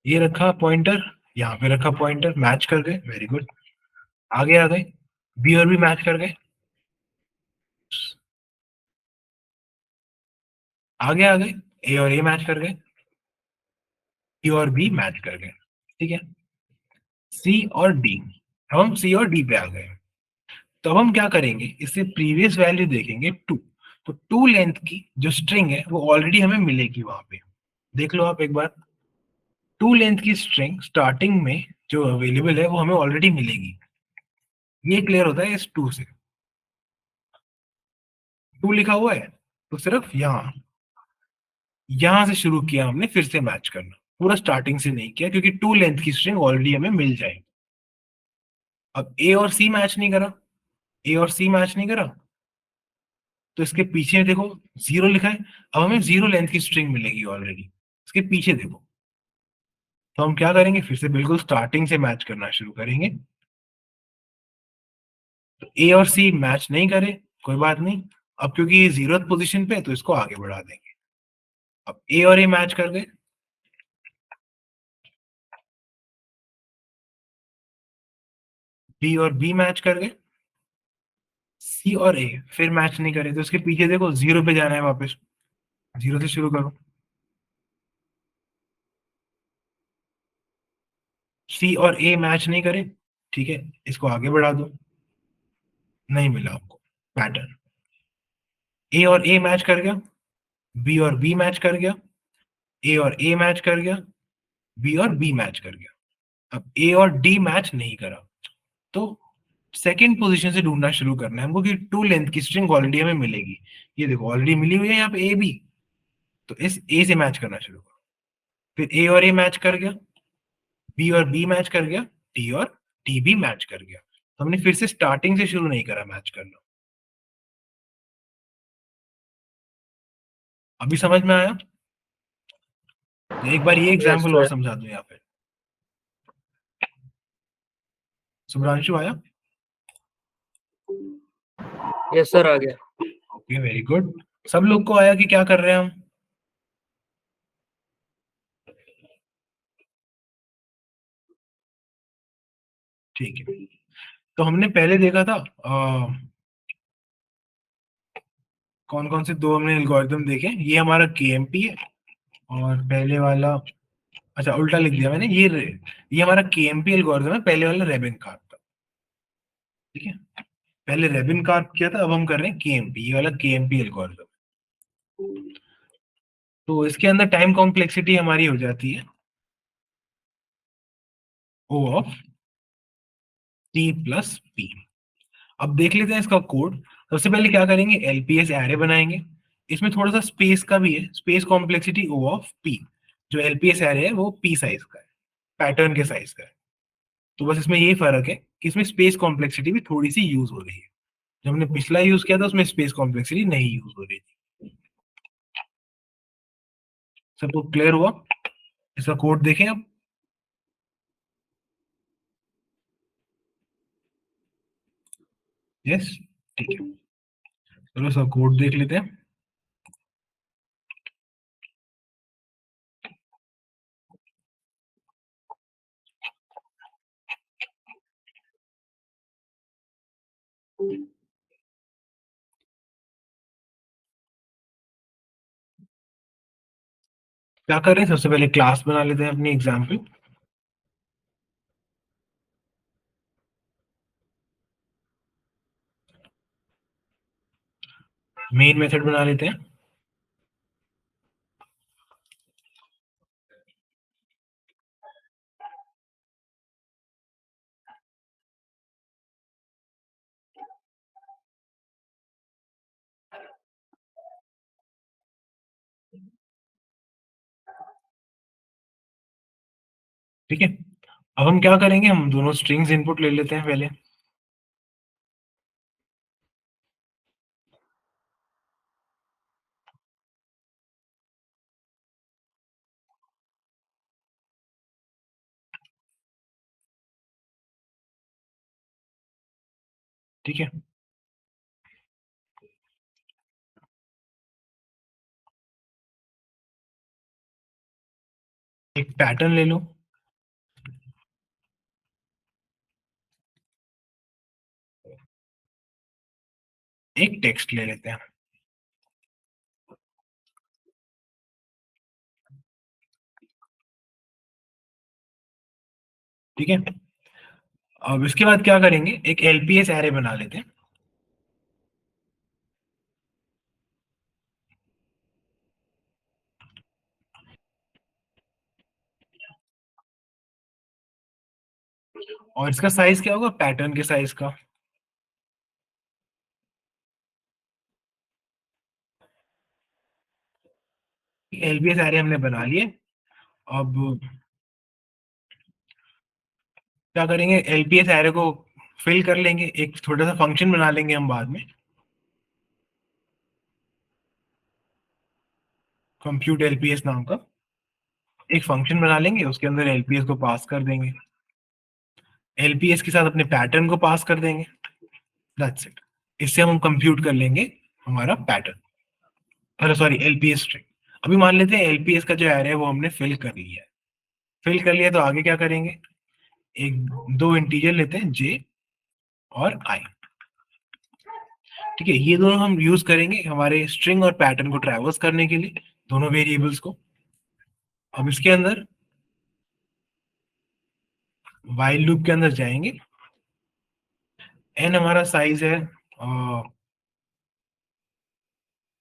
Speaker 1: ये रखा पॉइंटर, यहाँ पे रखा पॉइंटर, मैच कर गए, वेरी गुड। आगे आ गए, बी और बी मैच कर गए, आगे आ गए, ए और ए मैच कर गए, सी और बी मैच कर गए। ठीक है, सी और डी, अब हम सी और डी पे आ गए। तो अब हम क्या करेंगे, इससे प्रीवियस वैल्यू देखेंगे 2। तो 2 लेंथ की जो स्ट्रिंग है वो ऑलरेडी हमें मिलेगी वहां पे, देख लो आप एक बार। 2 लेंथ की स्ट्रिंग स्टार्टिंग में जो अवेलेबल है वो हमें ऑलरेडी मिलेगी। ये क्लियर होता है इस 2 से। 2 लिखा हुआ है तो सिर्फ यहां से शुरू किया हमने फिर से मैच करना, पूरा स्टार्टिंग से नहीं किया, क्योंकि 2 लेंथ की स्ट्रिंग ऑलरेडी हमें मिल जाएगी। अब ए और सी मैच नहीं करा, ए और सी मैच नहीं करा, तो इसके पीछे देखो 0 लिखा है, अब हमें 0 लेंथ की स्ट्रिंग मिलेगी ऑलरेडी। इसके पीछे देखो, तो हम क्या करेंगे, फिर से बिल्कुल स्टार्टिंग से मैच करना शुरू करेंगे। तो ए और सी मैच नहीं करे, कोई बात नहीं, अब क्योंकि ये 0th पोजीशन पे है तो इसको आगे बढ़ा देंगे। अब ए और ए मैच कर गए, बी और बी मैच कर गए, सी और ए फिर मैच नहीं करे, तो इसके पीछे देखो 0 पे जाना है वापस, 0 से शुरू करो। सी और ए मैच नहीं करे, ठीक है, इसको आगे बढ़ा दो, नहीं मिला आपको पैटर्न। ए और ए मैच कर गया, बी और बी मैच कर गया, ए और ए मैच कर गया, बी और बी मैच कर गया। अब ए और डी मैच नहीं करा, तो सेकंड पोजीशन से ढूंढना शुरू करना है हमको कि 2 लेंथ की स्ट्रिंग ऑलरेडी हमें मिलेगी। ये देखो ऑलरेडी मिली हुई है यहाँ पे ए बी, तो इस ए से मैच करना शुरू करो। फिर ए और ए मैच कर गया, बी और बी मैच कर गया, डी और डी भी मैच कर गया। तो हमने फिर से स्टार्टिंग से शुरू नहीं करा मैच करना। अभी समझ में आया? एक बार ये एग्जाम्पल और
Speaker 3: सर।
Speaker 1: समझा दूं यहाँ पे। सुब्रांशु आया?
Speaker 3: यस सर, आ गया।
Speaker 1: Okay, very good. सब लोग को आया कि क्या कर रहे हैं हम? ठीक है, तो हमने पहले देखा था कौन कौन से दो हमने एल्गोरिथम देखे। ये हमारा केएमपी है, और पहले वाला, अच्छा उल्टा लिख दिया मैंने, ये हमारा केएमपी एल्गोरिथम है, पहले वाला रेबिन कार्प था। ठीक है, पहले रेबिन कार्प किया था, अब हम कर रहे हैं केएमपी, ये वाला केएमपी एल्गोरिथम। तो इसके अंदर टाइम कॉम्प्लेक्सिटी हमारी हो जाती है ओ ऑफ टी प्लस पी। अब देख लेते हैं इसका कोड। सबसे पहले क्या करेंगे, एलपीएस एरे बनाएंगे। इसमें थोड़ा सा स्पेस का भी है, space complexity O of P. जो एलपीएस एरे है वो पी साइज का है, पैटर्न के साइज का है। तो बस इसमें ये फर्क है कि इसमें स्पेस कॉम्प्लेक्सिटी भी थोड़ी सी यूज हो रही है। जब हमने पिछला यूज किया था उसमें स्पेस कॉम्प्लेक्सिटी नहीं यूज हो रही थी। सबको क्लियर हुआ? इसका कोड देखें अब। यस, ठीक है, चलो इसका कोड देख लेते हैं। क्या कर रहे हैं, सबसे पहले क्लास बना लेते हैं अपनी एग्जाम्पल। मेन मेथड बना लेते हैं। ठीक है, अब हम क्या करेंगे, हम दोनों स्ट्रिंग्स इनपुट ले लेते हैं पहले। ठीक है, एक पैटर्न ले लो, एक टेक्स्ट ले लेते हैं। ठीक है, अब इसके बाद क्या करेंगे, एक एलपीएस एरे बना लेते हैं। और इसका साइज क्या होगा, पैटर्न के साइज का। एलपीएस एरे हमने बना लिए। अब क्या करेंगे, एलपीएस एरे को फिल कर लेंगे, एक छोटा सा फंक्शन बना लेंगे हम बाद में, कंप्यूट एलपीएस नाम का एक फंक्शन बना लेंगे, उसके अंदर एलपीएस को पास कर देंगे, एलपीएस के साथ अपने पैटर्न को पास कर देंगे, दैट्स इट। इससे हम कंप्यूट कर लेंगे हमारा पैटर्न, अरे सॉरी एलपीएस स्ट्रिंग। अभी मान लेते हैं एलपीएस का जो एरे है वो हमने फिल कर लिया है। फिल कर लिया तो आगे क्या करेंगे, एक दो इंटीजर लेते हैं जे और आई, ठीक है। ये दोनों हम यूज करेंगे हमारे स्ट्रिंग और पैटर्न को ट्रैवर्स करने के लिए, दोनों वेरिएबल्स को। अब इसके अंदर व्हाइल लूप के अंदर जाएंगे, एन हमारा साइज है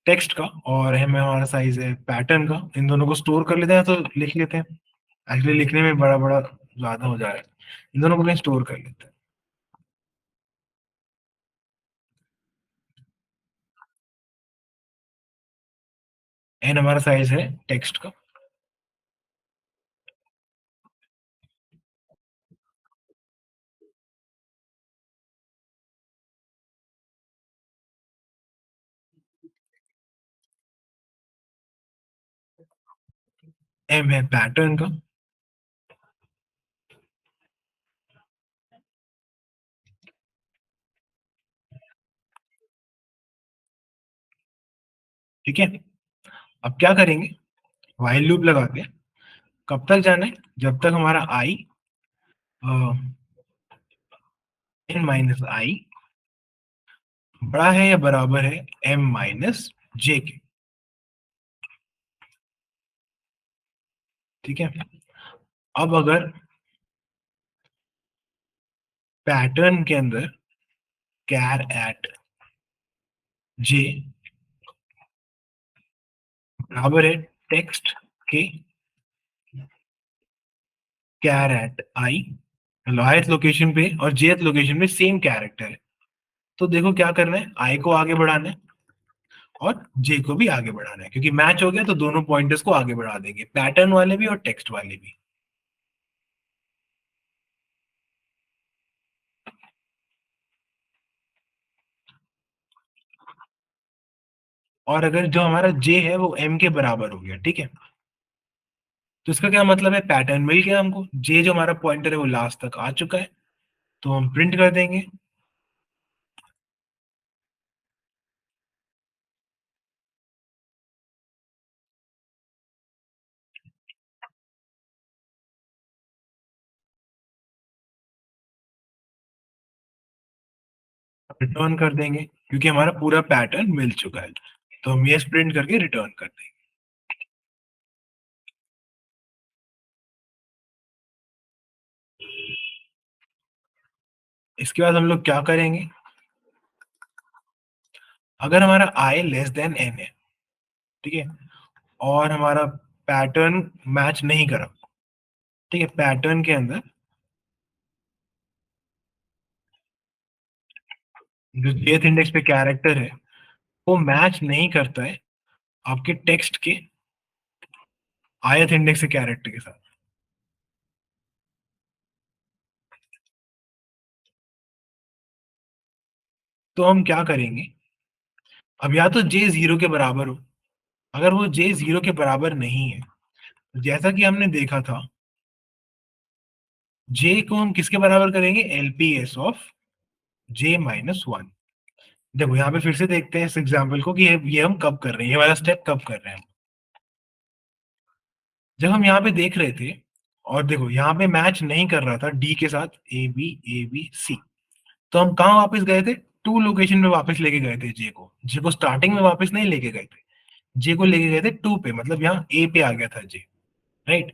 Speaker 1: टेक्स्ट का और एम हमारा साइज है पैटर्न का। इन दोनों को स्टोर कर लेते हैं, तो लिख लेते हैं, एक्चुअली लिखने में बड़ा बड़ा ज्यादा हो जा रहा है, इन दोनों को कहीं स्टोर कर लेते हैं। एन हमारा साइज है टेक्स्ट का, एम है पैटर्न का, ठीक है। अब क्या करेंगे, व्हाइल लूप लगाते हैं, कब तक जाना है, जब तक हमारा आई एन माइनस आई बड़ा है या बराबर है एम माइनस जे के, ठीक है। अब अगर पैटर्न के अंदर कैर एट जे बराबर है टेक्स्ट के char at I, ith location पे और jth लोकेशन पे सेम कैरेक्टर है, तो देखो क्या करना है, आई को आगे बढ़ाना है और जे को भी आगे बढ़ाना है, क्योंकि मैच हो गया तो दोनों पॉइंटर्स को आगे बढ़ा देंगे, पैटर्न वाले भी और टेक्स्ट वाले भी। और अगर जो हमारा जे है वो एम के बराबर हो गया, ठीक है, तो इसका क्या मतलब है, पैटर्न मिल गया हमको, जे जो हमारा पॉइंटर है वो लास्ट तक आ चुका है, तो हम प्रिंट कर देंगे रिटर्न कर देंगे, क्योंकि हमारा पूरा पैटर्न मिल चुका है, तो हम ये प्रिंट करके रिटर्न कर देंगे। इसके बाद हम लोग क्या करेंगे, अगर हमारा आई लेस देन एन है, ठीक है, और हमारा पैटर्न मैच नहीं करा, ठीक है, पैटर्न के अंदर जो jth इंडेक्स पे कैरेक्टर है वो मैच नहीं करता है आपके टेक्स्ट के ith इंडेक्स के कैरेक्टर के साथ, तो हम क्या करेंगे, अब या तो जे 0 के बराबर हो, अगर वो जे 0 के बराबर नहीं है, तो जैसा कि हमने देखा था, जे को हम किसके बराबर करेंगे, LPS of J minus one. देखो यहाँ पे फिर से देखते हैं इस एग्जाम्पल को कि ये हम कब कर रहे हैं, ये वाला स्टेप कब कर रहे हैं। जब हम यहाँ पे देख रहे थे और देखो यहाँ पे मैच नहीं कर रहा था डी के साथ ए बी सी, तो हम कहाँ वापस गए थे, टू लोकेशन में वापस लेके गए थे जे को स्टार्टिंग में वापस नहीं लेके गए थे, जे को लेके गए थे टू पे, मतलब यहाँ ए पे आ गया था जे, राइट।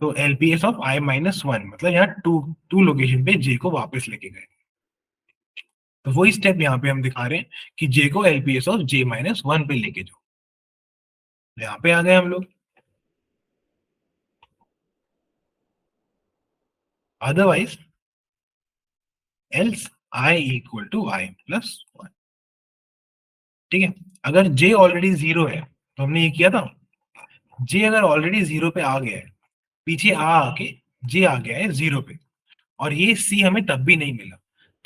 Speaker 1: तो LPS of I minus one मतलब यहाँ टू टू लोकेशन पे जे को वापस लेके गए, तो वही स्टेप यहाँ पे हम दिखा रहे हैं कि जे को LPS of J minus one पे लेके जाओ, तो यहाँ पे आ गए हम लोग। Otherwise else I equal to I plus one, ठीक है। अगर जे ऑलरेडी जीरो है, तो हमने ये किया था, जे अगर ऑलरेडी जीरो पे आ गया है, पीछे आ आके जे आ गया है जीरो पे, और ये सी हमें तब भी नहीं मिला,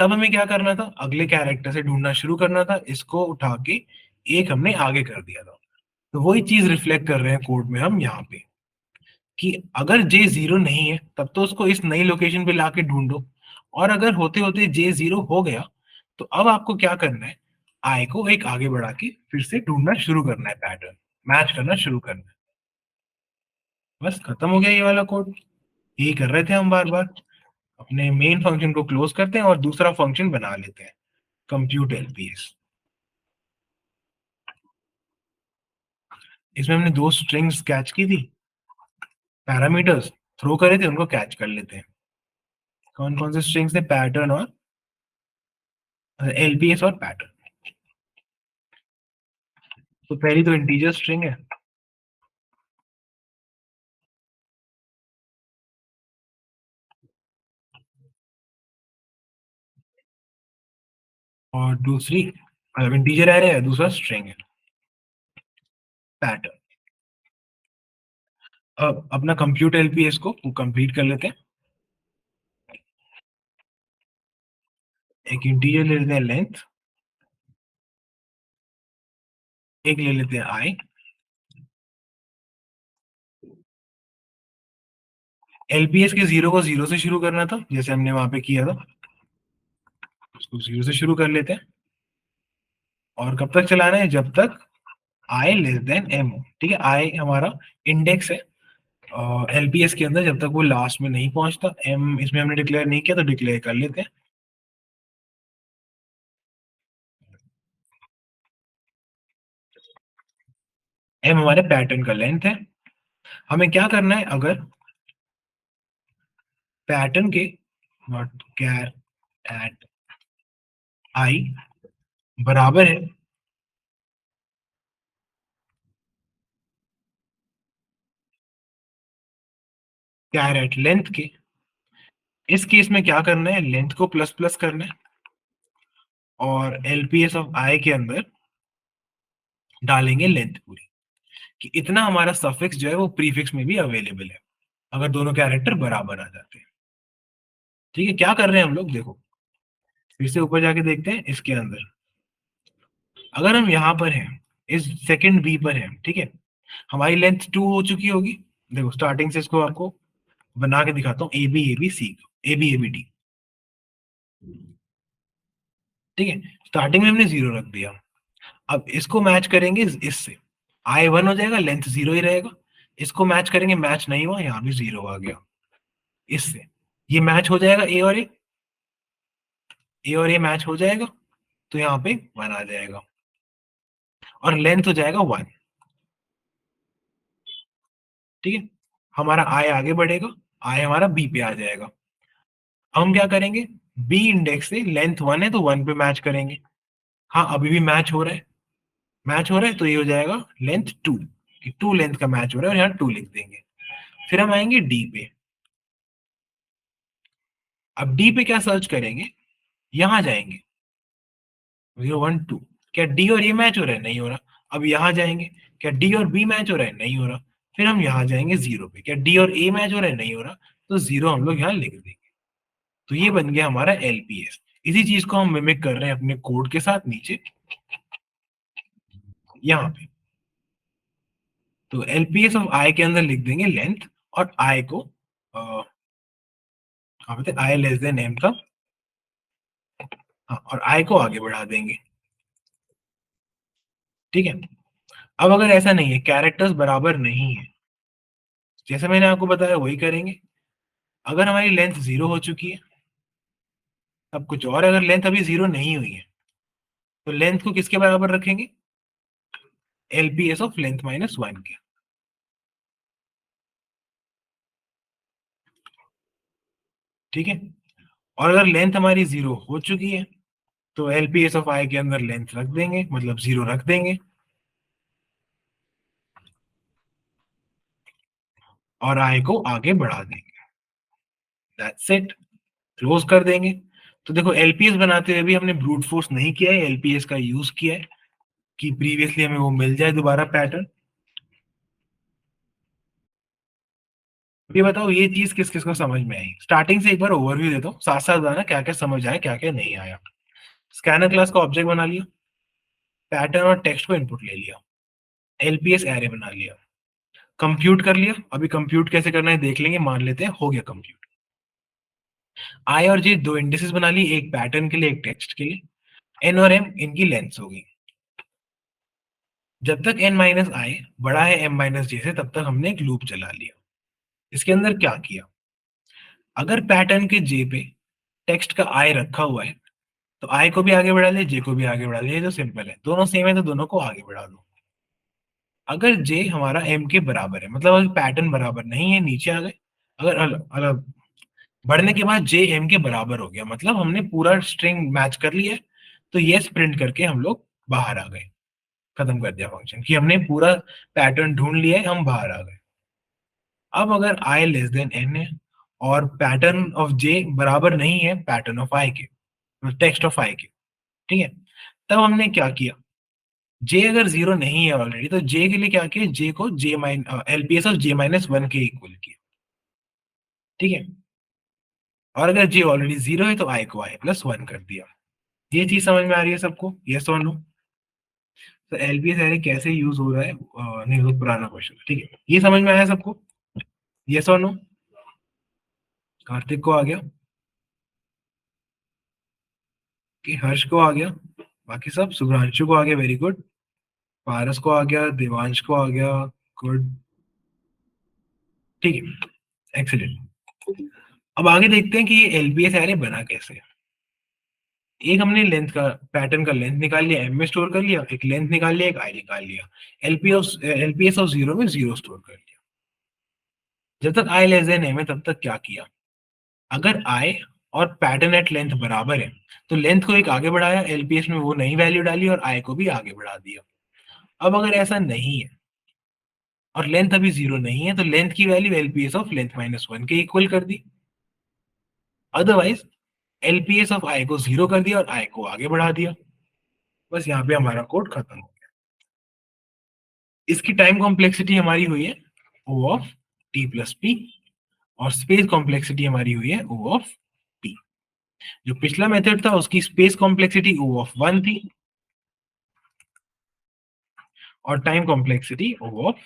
Speaker 1: तब हमें क्या करना था, अगले कैरेक्टर से ढूंढना शुरू करना था, इसको उठा के एक हमने आगे कर दिया था। तो वही चीज रिफ्लेक्ट कर रहे हैं कोड में हम यहाँ पे, कि अगर जे 0 नहीं है तब तो उसको इस नई लोकेशन पे लाके ढूंढो, और अगर होते होते जे 0 हो गया तो अब आपको क्या करना है, आई को एक आगे बढ़ा के फिर से ढूंढना शुरू करना है, पैटर्न मैच करना शुरू करना है। बस खत्म हो गया ये वाला कोड। यही कर रहे थे हम बार बार। अपने मेन फंक्शन को क्लोज करते हैं और दूसरा फंक्शन बना लेते हैं, कंप्यूट एलपीएस। इसमें हमने दो स्ट्रिंग्स कैच की थी, पैरामीटर्स थ्रो करे थे, उनको कैच कर लेते हैं। कौन कौन से स्ट्रिंग्स थे, पैटर्न और एलपीएस और पैटर्न। तो पहली तो इंटीजर स्ट्रिंग है, और दूसरी इंटीजर एरे है, दूसरा स्ट्रिंग है, पैटर्न। अब अपना कंप्यूट एलपीएस को कंप्लीट कर लेते हैं। एक इंटीजर ले लेते हैं लेंथ, एक ले लेते हैं आई। एलपीएस के 0 को 0 से शुरू करना था, जैसे हमने वहां पे किया था, उसको 0 से शुरू कर लेते हैं। और कब तक चलाना है, जब तक आई लेस देन एम हो। ठीक है, आई हमारा इंडेक्स है एलपीएस के अंदर, जब तक वो लास्ट में नहीं पहुंचता। एम इसमें हमने डिक्लेयर नहीं किया तो डिक्लेयर कर लेते हैं। एम हमारे पैटर्न का लेंथ है। हमें क्या करना है, अगर पैटर्न के नॉट कैर एट आई बराबर है कैर एट लेंथ के, इस केस में क्या करना है, लेंथ को प्लस प्लस करना है, और एलपीएस ऑफ आई के अंदर डालेंगे लेंथ पूरी, कि इतना हमारा सफिक्स जो है वो प्रीफिक्स में भी अवेलेबल है अगर दोनों कैरेक्टर बराबर आ जाते हैं। ठीक है, क्या कर रहे हैं हम लोग, देखो फिर से ऊपर जाके देखते हैं इसके अंदर। अगर हम यहाँ पर हैं, इस सेकंड बी पर हैं, ठीक है, हमारी लेंथ 2 हो चुकी होगी। देखो स्टार्टिंग से इसको आपको बना के दिखाता हूँ, A B C, A B D. ठीक है, स्टार्टिंग में हमने 0 रख दिया। अब इसको मैच करेंगे इससे, आई 1 हो जाएगा, लेंथ 0 ही रहेगा। इसको मैच करेंगे, मैच नहीं हुआ, यहाँ भी 0 आ गया। इससे ये मैच हो जाएगा, ए और ए मैच हो जाएगा, तो यहाँ पे 1 आ जाएगा, और लेंथ हो जाएगा 1। ठीक है, हमारा आई आगे बढ़ेगा, आई हमारा बी पे आ जाएगा। हम क्या करेंगे, बी इंडेक्स से लेंथ 1 है तो 1 पे मैच करेंगे। हाँ, अभी भी मैच हो रहा है, मैच हो रहा है, तो ये हो जाएगा लेंथ 2, कि 2 लेंथ का मैच हो रहा है, और यहाँ 2 लिख देंगे। फिर हम आएंगे डी पे। अब डी पे क्या सर्च करेंगे, यहां जाएंगे 0 1 2, क्या डी और ये मैच हो रहा है, नहीं हो रहा। अब यहाँ जाएंगे, क्या डी और बी मैच हो रहा है, नहीं हो रहा। फिर हम यहाँ जाएंगे 0 पे, क्या डी और ए मैच हो रहा है, नहीं हो रहा, तो 0 हम लोग यहाँ लिख देंगे। तो ये बन गया हमारा एलपीएस। इसी चीज को हम मिमिक कर रहे हैं अपने कोड के साथ नीचे यहाँ पे। तो एलपीएस ऑफ आई के अंदर लिख देंगे लेंथ, और आई को आई लेस देन एम का, हाँ, और आई को आगे बढ़ा देंगे। ठीक है, अब अगर ऐसा नहीं है, कैरेक्टर्स बराबर नहीं है, जैसे मैंने आपको बताया वही करेंगे। अगर हमारी लेंथ 0 हो चुकी है तब कुछ और, अगर लेंथ अभी 0 नहीं हुई है तो लेंथ को किसके बराबर रखेंगे, एलपीएस ऑफ लेंथ माइनस 1 के। ठीक है, और अगर लेंथ हमारी 0 हो चुकी है तो एलपीएस ऑफ आई के अंदर लेंथ रख देंगे, मतलब 0 रख देंगे, और आई को आगे बढ़ा देंगे। दैट्स इट, क्लोज कर देंगे। तो देखो एलपीएस बनाते हुए भी हमने ब्रूट फोर्स नहीं किया है, एलपीएस का यूज किया है कि प्रीवियसली हमें वो मिल जाए दोबारा पैटर्न। ये बताओ ये चीज किस किस को समझ में आई? स्टार्टिंग से एक बार ओवरव्यू दे दो, साथ साथ बताना क्या क्या समझ आया क्या क्या नहीं आया। स्कैनर क्लास का ऑब्जेक्ट बना लिया, पैटर्न और टेक्स्ट को इनपुट ले लिया, एलपीएस एरे बना लिया, कंप्यूट कर लिया। अभी कंप्यूट कैसे करना है देख लेंगे, मान लेते हैं हो गया कंप्यूट। आई और जे दो इंडिसेस बना ली, एक पैटर्न के लिए एक टेक्स्ट के लिए, एन और एम इनकी लेंथ हो गई। जब तक एन माइनस आई बड़ा है एम माइनस जे से तब तक हमने एक लूप चला लिया। इसके अंदर क्या किया, अगर पैटर्न के जे पे टेक्स्ट का आई रखा हुआ है तो आई को भी आगे बढ़ा ले, जे को भी आगे बढ़ा ले, ये तो सिंपल है, दोनों सेम है तो दोनों को आगे बढ़ा दो। अगर जे हमारा एम के बराबर है, मतलब अगर पैटर्न बराबर नहीं है नीचे आ गए, अगर अलग बढ़ने के बाद जे एम के बराबर हो गया, मतलब हमने पूरा स्ट्रिंग मैच कर लिया है, तो ये प्रिंट करके हम लोग बाहर आ गए, खत्म कर दिया फंक्शन कि हमने पूरा पैटर्न ढूंढ लिया है, हम बाहर आ गए। अब अगर आई लेस देन एन है और पैटर्न ऑफ जे बराबर नहीं है पैटर्न ऑफ आई के, टेक्स्ट ऑफ आई के, ठीक है, तब हमने क्या किया, जे अगर जीरो नहीं है ऑलरेडी तो जे के लिए क्या किया, जे को J minus LPS of J minus one के इक्वल किया, ठीक है, और अगर जे ऑलरेडी जीरो है तो आई को आई प्लस वन कर दिया। ये चीज समझ में आ रही है सबको, यस और नो? तो एलपीएस एरे कैसे यूज हो रहा है, नहीं वो पुराना क्वेश्चन, ठीक है, ये समझ में आया सबको, यस और नो? कार्तिक को आ गया कि हर्ष को आ गया, बाकी सब, शुभ्रांशु को आ गया, वेरी गुड, पारस को आ गया, देवांश को आ गया, गुड, ठीक है, एक्सीलेंट। अब आगे देखते हैं कि ये एलपीएस एरे बना कैसे। एक हमने लेंथ का पैटर्न का लेंथ निकाल लिया, एम में स्टोर कर लिया, एक लेंथ निकाल लिया, एक आई निकाल लिया, एलपीएस ऑफ जीरो में जीरो स्टोर कर लिया। जब तक आई लेस देन एम है तब तक क्या किया, अगर आई और पैटर्न एट लेंथ बराबर है तो लेंथ को एक आगे बढ़ाया, एलपीएस में वो नई वैल्यू डाली और आई को भी आगे बढ़ा दिया। अब अगर ऐसा नहीं है और लेंथ अभी जीरो नहीं है तो लेंथ की value LPS of length minus one के इक्वल कर दी, अदरवाइज एलपीएस ऑफ आई को जीरो कर दिया और आई को आगे बढ़ा दिया। बस यहाँ पे हमारा कोड खत्म हो गया। इसकी टाइम कॉम्प्लेक्सिटी हमारी हुई है ओ ऑफ टी प्लस पी और स्पेस कॉम्प्लेक्सिटी हमारी हुई है ओ ऑफ टी। जो पिछला मेथड था उसकी space complexity O of one थी और time complexity O of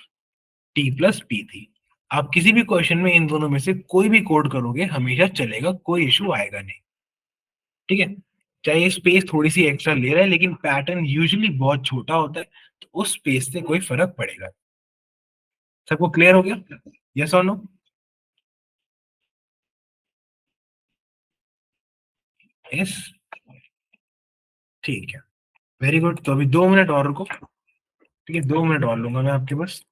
Speaker 1: T plus P थी। आप किसी भी क्वेश्चन में इन दोनों में से कोई भी कोड करोगे हमेशा चलेगा, कोई इशू आएगा नहीं, ठीक है, चाहे स्पेस थोड़ी सी एक्स्ट्रा ले रहा है लेकिन पैटर्न यूजुअली बहुत छोटा होता है तो उस स्पेस से कोई फर्क पड़ेगा। सबको क्लियर हो गया, यस और नो? यस, ठीक है, वेरी गुड। तो अभी 2 मिनट और रुको, ठीक है, 2 मिनट और लूंगा मैं आपके पास।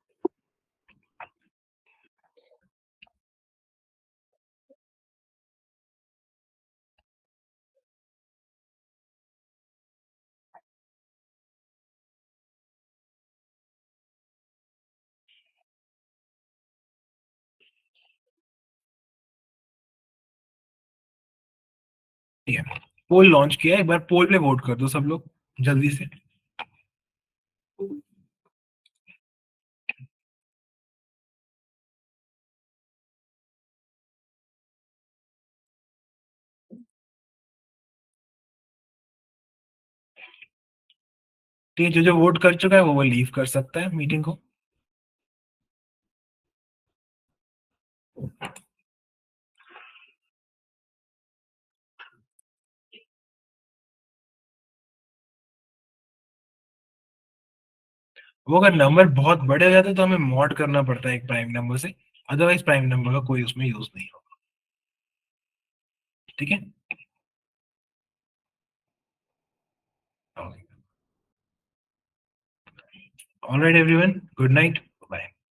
Speaker 1: ठीक है, पोल लॉन्च किया, एक बार पोल पे वोट कर दो सब लोग जल्दी से। ठीक है, जो जो वोट कर चुका है वो लीव कर सकता है मीटिंग को। वो अगर नंबर बहुत बड़े हो जाते तो हमें मॉड करना पड़ता है एक प्राइम नंबर से, अदरवाइज प्राइम नंबर का कोई उसमें यूज नहीं होगा, ठीक है। Alright everyone, good night.